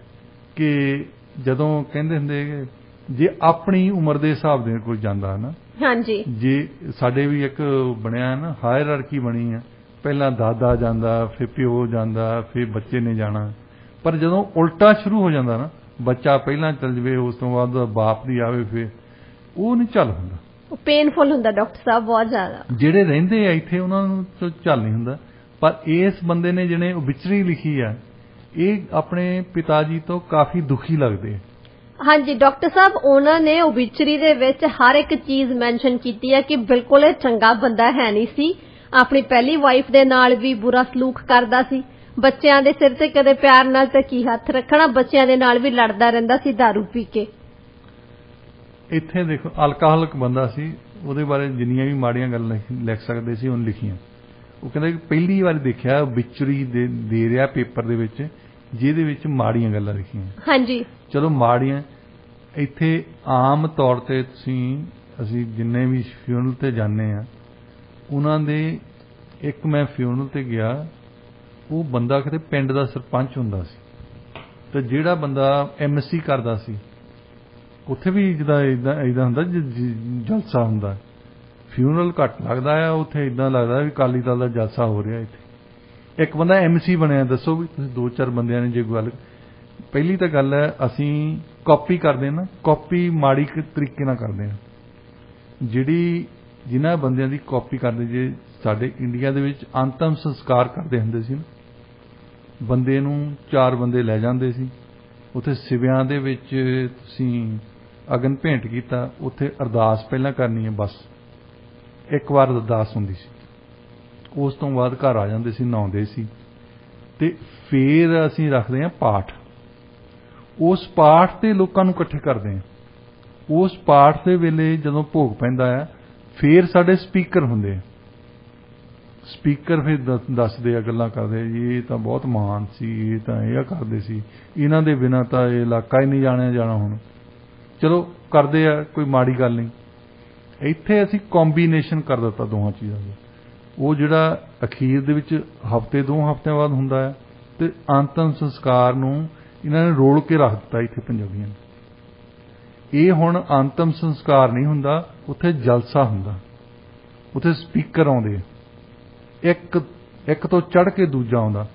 ਕਿ ਜਦੋਂ ਕਹਿੰਦੇ ਹੁੰਦੇ ਜੇ ਆਪਣੀ ਉਮਰ ਦੇ ਹਿਸਾਬ ਦੇ ਕੋਈ ਜਾਂਦਾ ਨਾ। ਹਾਂਜੀ। ਜੇ ਸਾਡੇ ਵੀ ਇੱਕ ਬਣਿਆ ਨਾ, ਹਾਇਰਾਰਕੀ ਬਣੀ ਆ, ਪਹਿਲਾਂ ਦਾਦਾ ਜਾਂਦਾ, ਫਿਰ ਪਿਓ ਜਾਂਦਾ, ਫਿਰ ਬੱਚੇ ਨੇ ਜਾਣਾ। ਪਰ ਜਦੋਂ ਉਲਟਾ ਸ਼ੁਰੂ ਹੋ ਜਾਂਦਾ ਨਾ, ਬੱਚਾ ਪਹਿਲਾਂ ਚੱਲ ਜਾਵੇ, ਉਸ ਤੋਂ ਬਾਅਦ ਬਾਪ ਦੀ ਆਵੇ, ਫਿਰ ਉਹ ਨਹੀਂ ਚੱਲ ਹੁੰਦਾ, ਉਹ ਪੇਨਫੁਲ ਹੁੰਦਾ ਡਾਕਟਰ ਸਾਹਿਬ ਬਹੁਤ ਜ਼ਿਆਦਾ। ਜਿਹੜੇ ਰਹਿੰਦੇ ਆ ਇੱਥੇ ਉਹਨਾਂ ਨੂੰ ਤਾਂ ਚੱਲ ਨਹੀਂ ਹੁੰਦਾ, ਪਰ ਇਸ ਬੰਦੇ ਨੇ ਜਿਹਨੇ ਓਬਿਚਰੀ ਲਿਖੀ ਆ, ਇਹ ਆਪਣੇ ਪਿਤਾ ਜੀ ਤੋਂ ਕਾਫੀ ਦੁਖੀ ਲੱਗਦੇ। ਹਾਂਜੀ ਡਾਕਟਰ ਸਾਹਿਬ, ਉਹਨਾਂ ਨੇ ਓਬਿਚਰੀ ਦੇ ਵਿੱਚ ਹਰ ਇੱਕ ਚੀਜ਼ ਮੈਂਸ਼ਨ ਕੀਤੀ ਹੈ ਕਿ ਬਿਲਕੁਲ ਇਹ ਚੰਗਾ ਬੰਦਾ ਹੈ ਨਹੀਂ ਸੀ, ਆਪਣੀ ਪਹਿਲੀ ਵਾਈਫ ਦੇ ਨਾਲ ਵੀ ਬੁਰਾ ਸਲੂਕ ਕਰਦਾ ਸੀ, ਬੱਚਿਆਂ ਦੇ ਸਿਰ ਤੇ ਕਦੇ ਪਿਆਰ ਨਾਲ ਤਾਂ ਕੀ ਹੱਥ ਰੱਖਣਾ, ਬੱਚਿਆਂ ਦੇ ਨਾਲ ਵੀ ਲੜਦਾ ਰਹਿੰਦਾ ਸੀ ਦਾਰੂ ਪੀ ਕੇ। ਇੱਥੇ ਦੇਖੋ ਅਲਕੋਹਲਿਕ ਬੰਦਾ ਸੀ, ਉਹਦੇ ਬਾਰੇ ਜਿੰਨੀਆਂ ਵੀ ਮਾੜੀਆਂ ਗੱਲਾਂ ਲਿਖ ਸਕਦੇ ਸੀ ਉਹਨੇ ਲਿਖੀਆਂ। ਉਹ ਕਹਿੰਦਾ ਕਿ ਪਹਿਲੀ ਵਾਰ ਦੇਖਿਆ ਓਬਿਚਰੀ ਦੇ ਰਿਹਾ ਪੇਪਰ ਦੇ ਵਿੱਚ ਜਿਹਦੇ ਵਿੱਚ ਮਾੜੀਆਂ ਗੱਲਾਂ ਲਿਖੀਆਂ। ਹਾਂਜੀ। ਚਲੋ ਮਾੜੀਆਂ, ਇੱਥੇ ਆਮ ਤੌਰ ਤੇ ਅਸੀਂ ਜਿੰਨੇ ਵੀ ਫਿਊਨਰਲ ਤੇ ਜਾਂਦੇ ਆ, ਉਹਨਾਂ ਦੇ ਇੱਕ ਮੈਂ ਫਿਊਨਰਲ ਤੇ ਗਿਆ, ਉਹ ਬੰਦਾ ਕਿਤੇ ਪਿੰਡ ਦਾ ਸਰਪੰਚ ਹੁੰਦਾ ਸੀ ਤੇ ਜਿਹੜਾ ਬੰਦਾ ਐਮਸੀ ਕਰਦਾ ਸੀ ਉੱਥੇ ਵੀ ਜਿੱਦਾਂ ਇਦਾਂ ਹੁੰਦਾ ਜਲਸਾ ਹੁੰਦਾ, ਫਿਊਨਰਲ ਘੱਟ ਲੱਗਦਾ ਆ ਉੱਥੇ, ਇਦਾਂ ਲੱਗਦਾ ਵੀ ਅਕਾਲੀ ਦਲ ਦਾ ਜਲਸਾ ਹੋ ਰਿਹਾ ਇੱਥੇ। ਇੱਕ ਬੰਦਾ ਐਮਸੀ ਬਣਿਆ, ਦੱਸੋ ਵੀ ਤੁਸੀਂ 2-4 ਬੰਦਿਆਂ ਨੇ ਜੇ ਗੱਲ। ਪਹਿਲੀ ਤਾਂ ਗੱਲ ਹੈ ਅਸੀਂ ਕਾਪੀ ਕਰਦੇ ਨਾ, ਕਾਪੀ ਮਾੜੀ ਤਰੀਕੇ ਨਾਲ ਕਰਦੇ ਹਾਂ। ਜਿਨ੍ਹਾਂ ਬੰਦਿਆਂ ਦੀ ਕਾਪੀ ਕਰਦੇ, ਜੇ ਸਾਡੇ ਇੰਡੀਆ ਦੇ ਵਿੱਚ ਅੰਤਮ ਸੰਸਕਾਰ ਕਰਦੇ ਹੁੰਦੇ ਸੀ ਨਾ, ਬੰਦੇ ਨੂੰ 4 ਬੰਦੇ ਲੈ ਜਾਂਦੇ ਸੀ, ਉੱਥੇ ਸਿਵਿਆਂ ਦੇ ਵਿੱਚ ਤੁਸੀਂ ਅਗਨ ਭੇਂਟ ਕੀਤਾ, ਉੱਥੇ ਅਰਦਾਸ ਪਹਿਲਾਂ ਕਰਨੀ ਹੈ, ਬਸ ਇੱਕ ਵਾਰ ਅਰਦਾਸ ਹੁੰਦੀ ਸੀ, ਉਸ ਤੋਂ ਬਾਅਦ ਘਰ ਆ ਜਾਂਦੇ ਸੀ, ਨਹਾਉਂਦੇ ਸੀ, ਤੇ ਫਿਰ ਅਸੀਂ ਰੱਖਦੇ ਹਾਂ ਪਾਠ। ਉਸ ਪਾਠ ਤੇ ਲੋਕਾਂ ਨੂੰ ਇਕੱਠੇ ਕਰਦੇ ਹਾਂ। ਉਸ ਪਾਠ ਦੇ ਵੇਲੇ ਜਦੋਂ ਭੋਗ ਪੈਂਦਾ ਹੈ, ਫਿਰ ਸਾਡੇ ਸਪੀਕਰ ਹੁੰਦੇ ਆ, ਸਪੀਕਰ ਫਿਰ ਦੱਸਦੇ ਆ, ਗੱਲਾਂ ਕਰਦੇ, ਜੀ ਇਹ ਤਾਂ ਬਹੁਤ ਮਹਾਨ ਸੀ, ਇਹ ਤਾਂ ਇਹ ਕਰਦੇ ਸੀ, ਇਹਨਾਂ ਦੇ ਬਿਨਾਂ ਤਾਂ ਇਹ ਇਲਾਕਾ ਹੀ ਨਹੀਂ ਜਾਣਿਆ ਜਾਣਾ। ਹੁਣ ਚਲੋ ਕਰਦੇ ਆ, ਕੋਈ ਮਾੜੀ ਗੱਲ ਨਹੀਂ। ਇੱਥੇ ਅਸੀਂ ਕੰਬੀਨੇਸ਼ਨ ਕਰ ਦਿੱਤਾ ਦੋਹਾਂ ਚੀਜ਼ਾਂ ਦਾ। ਉਹ ਜਿਹੜਾ ਅਖੀਰ ਦੇ ਵਿੱਚ ਹਫ਼ਤੇ 2 ਹਫ਼ਤਿਆਂ ਬਾਅਦ ਹੁੰਦਾ ਹੈ, ਤੇ ਅੰਤਮ ਸੰਸਕਾਰ ਨੂੰ ਇਹਨਾਂ ਨੇ ਰੋਲ ਕੇ ਰੱਖ ਦਿੱਤਾ ਇੱਥੇ ਪੰਜਾਬੀਆਂ ਨੇ। ਇਹ ਹੁਣ ਅੰਤਮ ਸੰਸਕਾਰ ਨਹੀਂ ਹੁੰਦਾ, ਉੱਥੇ ਜਲਸਾ ਹੁੰਦਾ, ਉੱਥੇ ਸਪੀਕਰ ਆਉਂਦੇ, ਇੱਕ ਤੋਂ ਚੜ੍ਹ ਕੇ ਦੂਜਾ ਆਉਂਦਾ।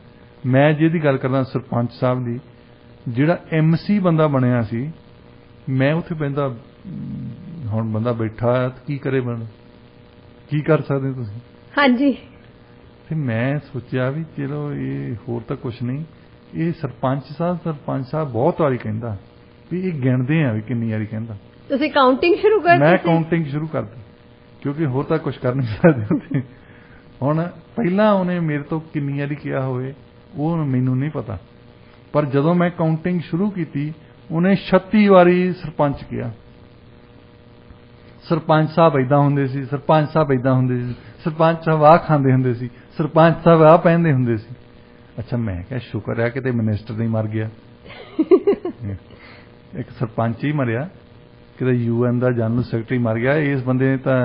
ਮੈਂ ਜਿਹਦੀ ਗੱਲ ਕਰਦਾ ਸਰਪੰਚ ਸਾਹਿਬ ਦੀ, ਜਿਹੜਾ ਐਮਸੀ ਬੰਦਾ ਬਣਿਆ ਸੀ, ਮੈਂ ਉੱਥੇ ਬਹਿੰਦਾ, ਹੁਣ ਬੰਦਾ ਬੈਠਾ ਹੈ ਕੀ ਕਰੇ, ਕੀ ਕਰ ਸਕਦੇ ਤੁਸੀਂ? ਹਾਂਜੀ। ਤੇ ਮੈਂ ਸੋਚਿਆ ਵੀ ਚਲੋ ਇਹ ਹੋਰ ਤਾਂ ਕੁਛ ਨਹੀਂ, ਇਹ ਸਰਪੰਚ ਸਾਹਿਬ ਬਹੁਤ ਵਾਰੀ ਕਹਿੰਦਾ ਵੀ ਇਹ ਗਿਣਦੇ ਆ ਵੀ ਕਿੰਨੀ ਵਾਰੀ ਕਹਿੰਦਾ। ਤੁਸੀਂ ਕਾਊਂਟਿੰਗ ਸ਼ੁਰੂ ਕਰ ਦਿੱਤੀ? ਮੈਂ ਕਾਊਂਟਿੰਗ ਸ਼ੁਰੂ ਕਰ ਦਿੱਤੀ, ਕਿਉਂਕਿ ਹੋਰ ਤਾਂ ਕੁਛ ਕਰ ਨਹੀਂ ਸਕਦੇ ਉੱਥੇ। ਹੁਣ ਪਹਿਲਾਂ ਉਹਨੇ ਮੇਰੇ ਤੋਂ ਕਿੰਨੀ ਵਾਰੀ ਕਿਹਾ ਹੋਵੇ ਉਹ ਮੈਨੂੰ ਨਹੀਂ ਪਤਾ, ਪਰ ਜਦੋਂ ਮੈਂ ਕਾਊਂਟਿੰਗ ਸ਼ੁਰੂ ਕੀਤੀ ਉਹਨੇ 36 ਵਾਰੀ ਸਰਪੰਚ ਕਿਹਾ। ਸਰਪੰਚ ਸਾਹਿਬ ਏਦਾਂ ਹੁੰਦੇ ਸੀ, ਸਰਪੰਚ ਸਾਹਿਬ ਏਦਾਂ ਹੁੰਦੇ ਸੀ, ਸਰਪੰਚ ਸਾਹਿਬ ਆਹ ਖਾਂਦੇ ਹੁੰਦੇ ਸੀ, ਸਰਪੰਚ ਸਾਹਿਬ ਆਹ ਪਹਿਨਦੇ ਹੁੰਦੇ ਸੀ। ਅੱਛਾ, ਮੈਂ ਕਿਹਾ ਸ਼ੁਕਰ ਹੈ ਕਿਤੇ ਮਿਨਿਸਟਰ ਨਹੀਂ ਮਰ ਗਿਆ। ਇੱਕ ਸਰਪੰਚ ਹੀ ਮਰਿਆ, ਕਿਤੇ UN ਦਾ ਜਨਰਲ ਸੈਕਟਰੀ ਮਰ ਗਿਆ, ਇਸ ਬੰਦੇ ਨੇ ਤਾਂ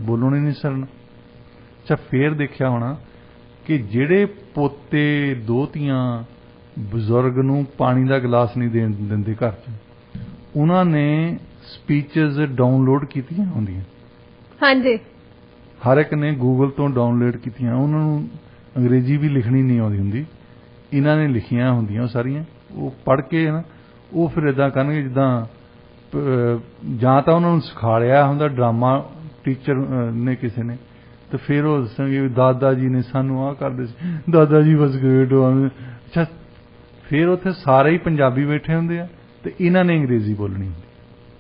ਬੋਲਣ ਹੀ ਨਹੀਂ ਸਰਨਾ। ਅੱਛਾ, ਫੇਰ ਦੇਖਿਆ ਹੋਣਾ ਕਿ ਜਿਹੜੇ ਪੋਤੇ ਦੋਤੀਆਂ ਬਜ਼ੁਰਗ ਨੂੰ ਪਾਣੀ ਦਾ ਗਲਾਸ ਨਹੀਂ ਦੇਣ ਦਿੰਦੇ ਘਰ 'ਚ, ਉਹਨਾਂ ਨੇ ਸਪੀਚਸ ਡਾਊਨਲੋਡ ਕੀਤੀਆਂ ਹੁੰਦੀਆਂ। ਹਾਂਜੀ, ਹਰ ਇੱਕ ਨੇ ਗੂਗਲ ਤੋਂ ਡਾਊਨਲੋਡ ਕੀਤੀਆਂ। ਉਹਨਾਂ ਨੂੰ ਅੰਗਰੇਜ਼ੀ ਵੀ ਲਿਖਣੀ ਨਹੀਂ ਆਉਂਦੀ ਹੁੰਦੀ, ਇਹਨਾਂ ਨੇ ਲਿਖੀਆਂ ਹੁੰਦੀਆਂ ਉਹ ਸਾਰੀਆਂ। ਉਹ ਪੜ੍ਹ ਕੇ ਨਾ ਉਹ ਫਿਰ ਇੱਦਾਂ ਕਰਨਗੇ ਜਿੱਦਾਂ ਜਾਂ ਤਾਂ ਉਹਨਾਂ ਨੂੰ ਸਿਖਾ ਲਿਆ ਹੁੰਦਾ ਡਰਾਮਾ ਟੀਚਰ ਨੇ ਕਿਸੇ ਨੇ, ਤੇ ਫਿਰ ਉਹ ਦੱਸਣਗੇ ਵੀ ਦਾਦਾ ਜੀ ਨੇ ਸਾਨੂੰ ਆਹ ਕਰਦੇ ਸੀ, ਦਾਦਾ ਜੀ ਵਾਸ ਗ੍ਰੇਟ। ਅੱਛਾ, ਫਿਰ ਉੱਥੇ ਸਾਰੇ ਹੀ ਪੰਜਾਬੀ ਬੈਠੇ ਹੁੰਦੇ ਆ ਤੇ ਇਹਨਾਂ ਨੇ ਅੰਗਰੇਜ਼ੀ ਬੋਲਣੀ ਹੁੰਦੀ।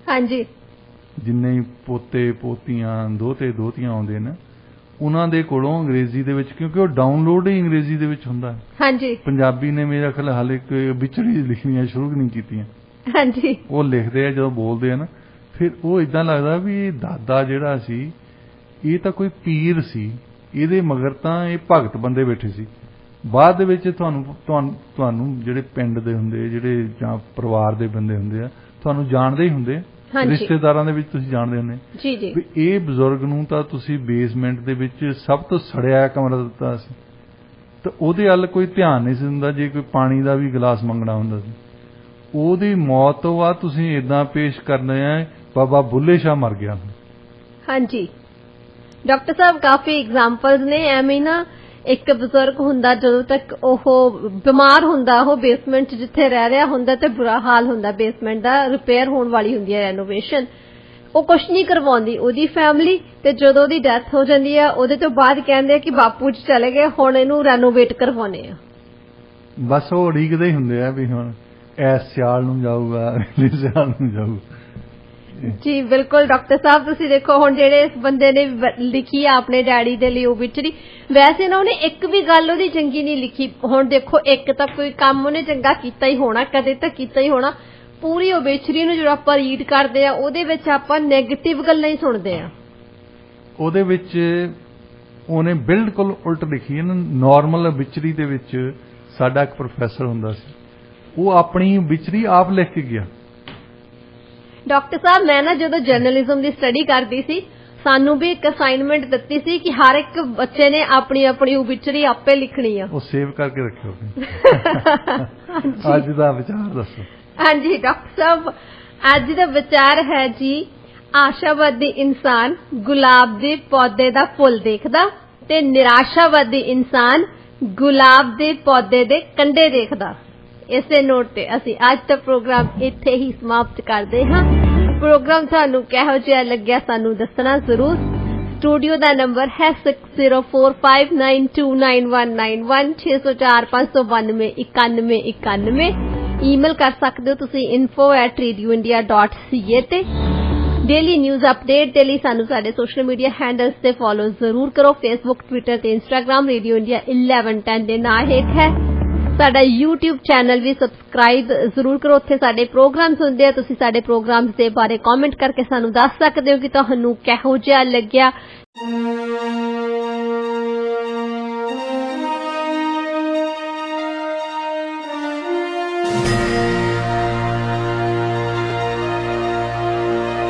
ਹਾਂਜੀ, ਜਿੰਨੇ ਪੋਤੇ ਪੋਤੀਆਂ ਦੋਤੇ ਦੋਤੀਆਂ ਆਉਂਦੇ ਨੇ ਉਹਨਾਂ ਦੇ ਕੋਲੋਂ ਅੰਗਰੇਜ਼ੀ ਦੇ ਵਿੱਚ, ਕਿਉਂਕਿ ਉਹ ਡਾਊਨਲੋਡ ਹੀ ਅੰਗਰੇਜ਼ੀ ਦੇ ਵਿੱਚ ਹੁੰਦਾ। ਹਾਂਜੀ, ਪੰਜਾਬੀ ਨੇ ਮੇਰਾ ਖਿਆਲ ਹਾਲੇ ਵਿਚੜੀ ਲਿਖਣੀਆਂ ਸ਼ੁਰੂ ਨਹੀਂ ਕੀਤੀਆਂ। ਹਾਂਜੀ, ਉਹ ਲਿਖਦੇ ਆ ਜਦੋਂ ਬੋਲਦੇ ਆ ਨਾ, ਫਿਰ ਉਹ ਇਦਾਂ ਲੱਗਦਾ ਵੀ ਇਹ ਦਾਦਾ ਜਿਹੜਾ ਸੀ ਇਹ ਤਾਂ ਕੋਈ ਪੀਰ ਸੀ, ਇਹਦੇ ਮਗਰ ਤਾਂ ਇਹ ਭਗਤ ਬੰਦੇ ਬੈਠੇ ਸੀ। ਬਾਅਦ ਦੇ ਵਿੱਚ ਤੁਹਾਨੂੰ ਜਿਹੜੇ ਪਿੰਡ ਦੇ ਹੁੰਦੇ, ਜਿਹੜੇ ਜਾਂ ਪਰਿਵਾਰ ਦੇ ਬੰਦੇ ਹੁੰਦੇ ਆ, ਤੁਹਾਨੂੰ ਜਾਣਦੇ ਹੀ ਹੁੰਦੇ, ਰਿਸ਼ਤੇਦਾਰਾਂ ਦੇ ਵਿੱਚ ਤੁਸੀਂ ਜਾਣਦੇ ਹੁੰਦੇ ਜੀ ਜੀ ਵੀ ਇਹ ਬਜ਼ੁਰਗ ਨੂੰ ਤਾਂ ਤੁਸੀਂ ਬੇਸਮੈਂਟ ਦੇ ਵਿੱਚ ਸਭ ਤੋਂ ਸੜਿਆ ਕਮਰਾ ਦਿੱਤਾ ਸੀ, ਤਾਂ ਉਹਦੇ ਵੱਲ ਕੋਈ ਧਿਆਨ ਨਹੀਂ ਸੀ ਦਿੰਦਾ। ਜੇ ਕੋਈ ਪਾਣੀ ਦਾ ਵੀ ਗਲਾਸ ਮੰਗਣਾ ਹੁੰਦਾ ਸੀ, ਉਹਦੀ ਮੌਤ ਤੋਂ ਬਾਅਦ ਤੁਸੀਂ ਇਦਾਂ ਪੇਸ਼ ਕਰਨਾ ਹੈ ਬਾਬਾ ਬੁੱਲੇ ਸ਼ਾਹ ਮਰ ਗਿਆ। ਹਾਂਜੀ ਡਾਕਟਰ ਸਾਹਿਬ, ਕਾਫੀ ਐਗਜ਼ਾਮਪਲਸ ਨੇ ਐਵੇਂ ਨਾ। ਇੱਕ ਬਜ਼ੁਰਗ ਹੁੰਦਾ, ਜਦੋਂ ਤੱਕ ਉਹ ਬਿਮਾਰ ਹੁੰਦਾ, ਉਹ ਬੇਸਮੈਂਟ 'ਚ ਜਿੱਥੇ ਰਹਿ ਰਿਹਾ ਹੁੰਦਾ ਤੇ ਬੁਰਾ ਹਾਲ ਹੁੰਦਾ, ਬੇਸਮੈਂਟ ਦਾ ਰਿਪੇਅਰ ਹੋਣ ਵਾਲੀ ਹੁੰਦੀ ਹੈ, ਰੈਨੋਵੇਸ਼ਨ, ਉਹ ਕੁਛ ਨਹੀਂ ਕਰਵਾਉਂਦੀ ਉਹਦੀ ਫੈਮਿਲੀ। ਤੇ ਜਦੋਂ ਉਹਦੀ ਡੈਥ ਹੋ ਜਾਂਦੀ ਹੈ ਉਹਦੇ ਤੋਂ ਬਾਅਦ ਕਹਿੰਦੇ ਆ ਕਿ ਬਾਪੂ ਜੀ ਚਲੇ ਗਏ, ਹੁਣ ਇਹਨੂੰ ਰੈਨੋਵੇਟ ਕਰਵਾਉਣੇ ਆ। ਬਸ ਉਹ ਉਡੀਕਦੇ ਹੀ ਹੁੰਦੇ ਆ ਵੀ ਹੁਣ ਇਸ ਸਿਆਲ ਨੂੰ ਜਾਊਗਾ, ਅਗਲੇ ਸਿਆਲ ਨੂੰ ਜਾਊਗਾ। ਜੀ ਬਿਲਕੁਲ ਡਾਕਟਰ ਸਾਹਿਬ, ਤੁਸੀਂ ਦੇਖੋ ਹੁਣ ਜਿਹੜੇ ਇਸ ਬੰਦੇ ਨੇ ਲਿਖੀ ਆ ਆਪਣੇ ਡੈਡੀ ਦੇ ਲਈ ਓਬਿਚਰੀ, ਵੈਸੇ ਨਾ ਉਹਨੇ ਇੱਕ ਵੀ ਗੱਲ ਉਹਦੀ ਚੰਗੀ ਨਹੀਂ ਲਿਖੀ। ਹੁਣ ਦੇਖੋ, ਇੱਕ ਤਾਂ ਕੋਈ ਕੰਮ ਉਹਨੇ ਚੰਗਾ ਕੀਤਾ ਹੀ ਹੋਣਾ, ਕਦੇ ਤਾਂ ਕੀਤਾ ਹੀ ਹੋਣਾ। ਪੂਰੀ ਓਬਿਚਰੀ ਨੂੰ ਜਦੋਂ ਆਪਾਂ ਰੀਡ ਕਰਦੇ ਆ ਉਹਦੇ ਵਿੱਚ ਆਪਾਂ ਨੈਗੇਟਿਵ ਗੱਲਾਂ ਹੀ ਸੁਣਦੇ ਆ। ਉਹਦੇ ਵਿੱਚ ਉਹਨੇ ਬਿਲਕੁਲ ਉਲਟ ਲਿਖੀ ਹੈ ਨਾ। ਨਾਰਮਲ ਓਬਿਚਰੀ ਦੇ ਵਿੱਚ ਸਾਡਾ ਇੱਕ ਪ੍ਰੋਫੈਸਰ ਹੁੰਦਾ ਸੀ, ਉਹ ਆਪਣੀ ਓਬਿਚਰੀ ਆਪ ਲਿਖ ਕੇ ਗਿਆ। ਡਾਕਟਰ ਸਾਹਿਬ, ਮੈਂ ਨਾ ਜਦੋਂ ਜਰਨਲਿਜ਼ਮ ਦੀ ਸਟੱਡੀ ਕਰਦੀ ਸੀ, ਸਾਨੂੰ ਵੀ ਇੱਕ ਅਸਾਈਨਮੈਂਟ ਦਿੱਤੀ ਸੀ ਕਿ ਹਰ ਇੱਕ ਬੱਚੇ ਨੇ ਆਪਣੀ ਆਪਣੀ ਓਬਿਚਰੀ ਆਪੇ ਲਿਖਣੀ ਆ। ਉਹ ਸੇਵ ਕਰਕੇ ਰੱਖਿਓ। ਅੱਜ ਦਾ ਵਿਚਾਰ ਦੱਸੋ। ਹਾਂਜੀ ਡਾਕਟਰ ਸਾਹਿਬ, ਅੱਜ ਦਾ ਵਿਚਾਰ ਹੈ ਜੀ, ਆਸ਼ਾਵਾਦੀ ਇਨਸਾਨ ਗੁਲਾਬ ਦੇ ਪੌਦੇ ਦਾ ਫੁੱਲ ਦੇਖਦਾ ਤੇ ਨਿਰਾਸ਼ਾਵਾਦੀ ਇਨਸਾਨ ਗੁਲਾਬ ਦੇ ਪੌਦੇ ਦੇ ਕੰਡੇ ਦੇਖਦਾ। ਇਸੇ ਨੋਟ ਤੇ ਅਸੀਂ ਅੱਜ ਦਾ ਪ੍ਰੋਗਰਾਮ ਇੱਥੇ ਹੀ ਸਮਾਪਤ ਕਰਦੇ ਹਾਂ। ਪ੍ਰੋਗਰਾਮ ਤੁਹਾਨੂੰ ਕਿਹੋ ਜਿਹਾ ਲੱਗਿਆ ਸਾਨੂੰ ਦੱਸਣਾ ਜ਼ਰੂਰ। ਸਟੂਡੀਓ ਦਾ ਨੰਬਰ ਹੈ 6045929191 6045929191। ਈਮੇਲ ਕਰ ਸਕਦੇ ਹੋ ਤੁਸੀਂ info@radioindia.ca ਤੇ। ਡੇਲੀ ਨਿਊਜ਼ ਅਪਡੇਟ ਦੇ ਲਈ ਸਾਨੂੰ ਸਾਡੇ ਸੋਸ਼ਲ ਮੀਡੀਆ ਹੈਂਡਲਸ ਤੇ ਫੋਲੋ ਜ਼ਰੂਰ ਕਰੋ। ਫੇਸਬੁੱਕ, ਟਵਿੱਟਰ ਤੇ ਇੰਸਟਾਗ੍ਰਾਮ ਰੇਡੀਓ ਇੰਡੀਆ 1110 ਦੇ ਨਾਂ ਹੇਠ ਹੈ। ਸਾਡਾ YouTube ਚੈਨਲ ਵੀ ਸਬਸਕ੍ਰਾਈਬ ਜ਼ਰੂਰ ਕਰੋ। ਉੱਥੇ ਸਾਡੇ ਪ੍ਰੋਗਰਾਮਸ ਹੁੰਦੇ ਆ। ਤੁਸੀਂ ਸਾਡੇ ਪ੍ਰੋਗਰਾਮਸ ਦੇ ਬਾਰੇ ਕਮੈਂਟ ਕਰਕੇ ਸਾਨੂੰ ਦੱਸ ਸਕਦੇ ਹੋ ਕਿ ਤੁਹਾਨੂੰ ਕਿਹੋ ਜਿਹਾ ਲੱਗਿਆ।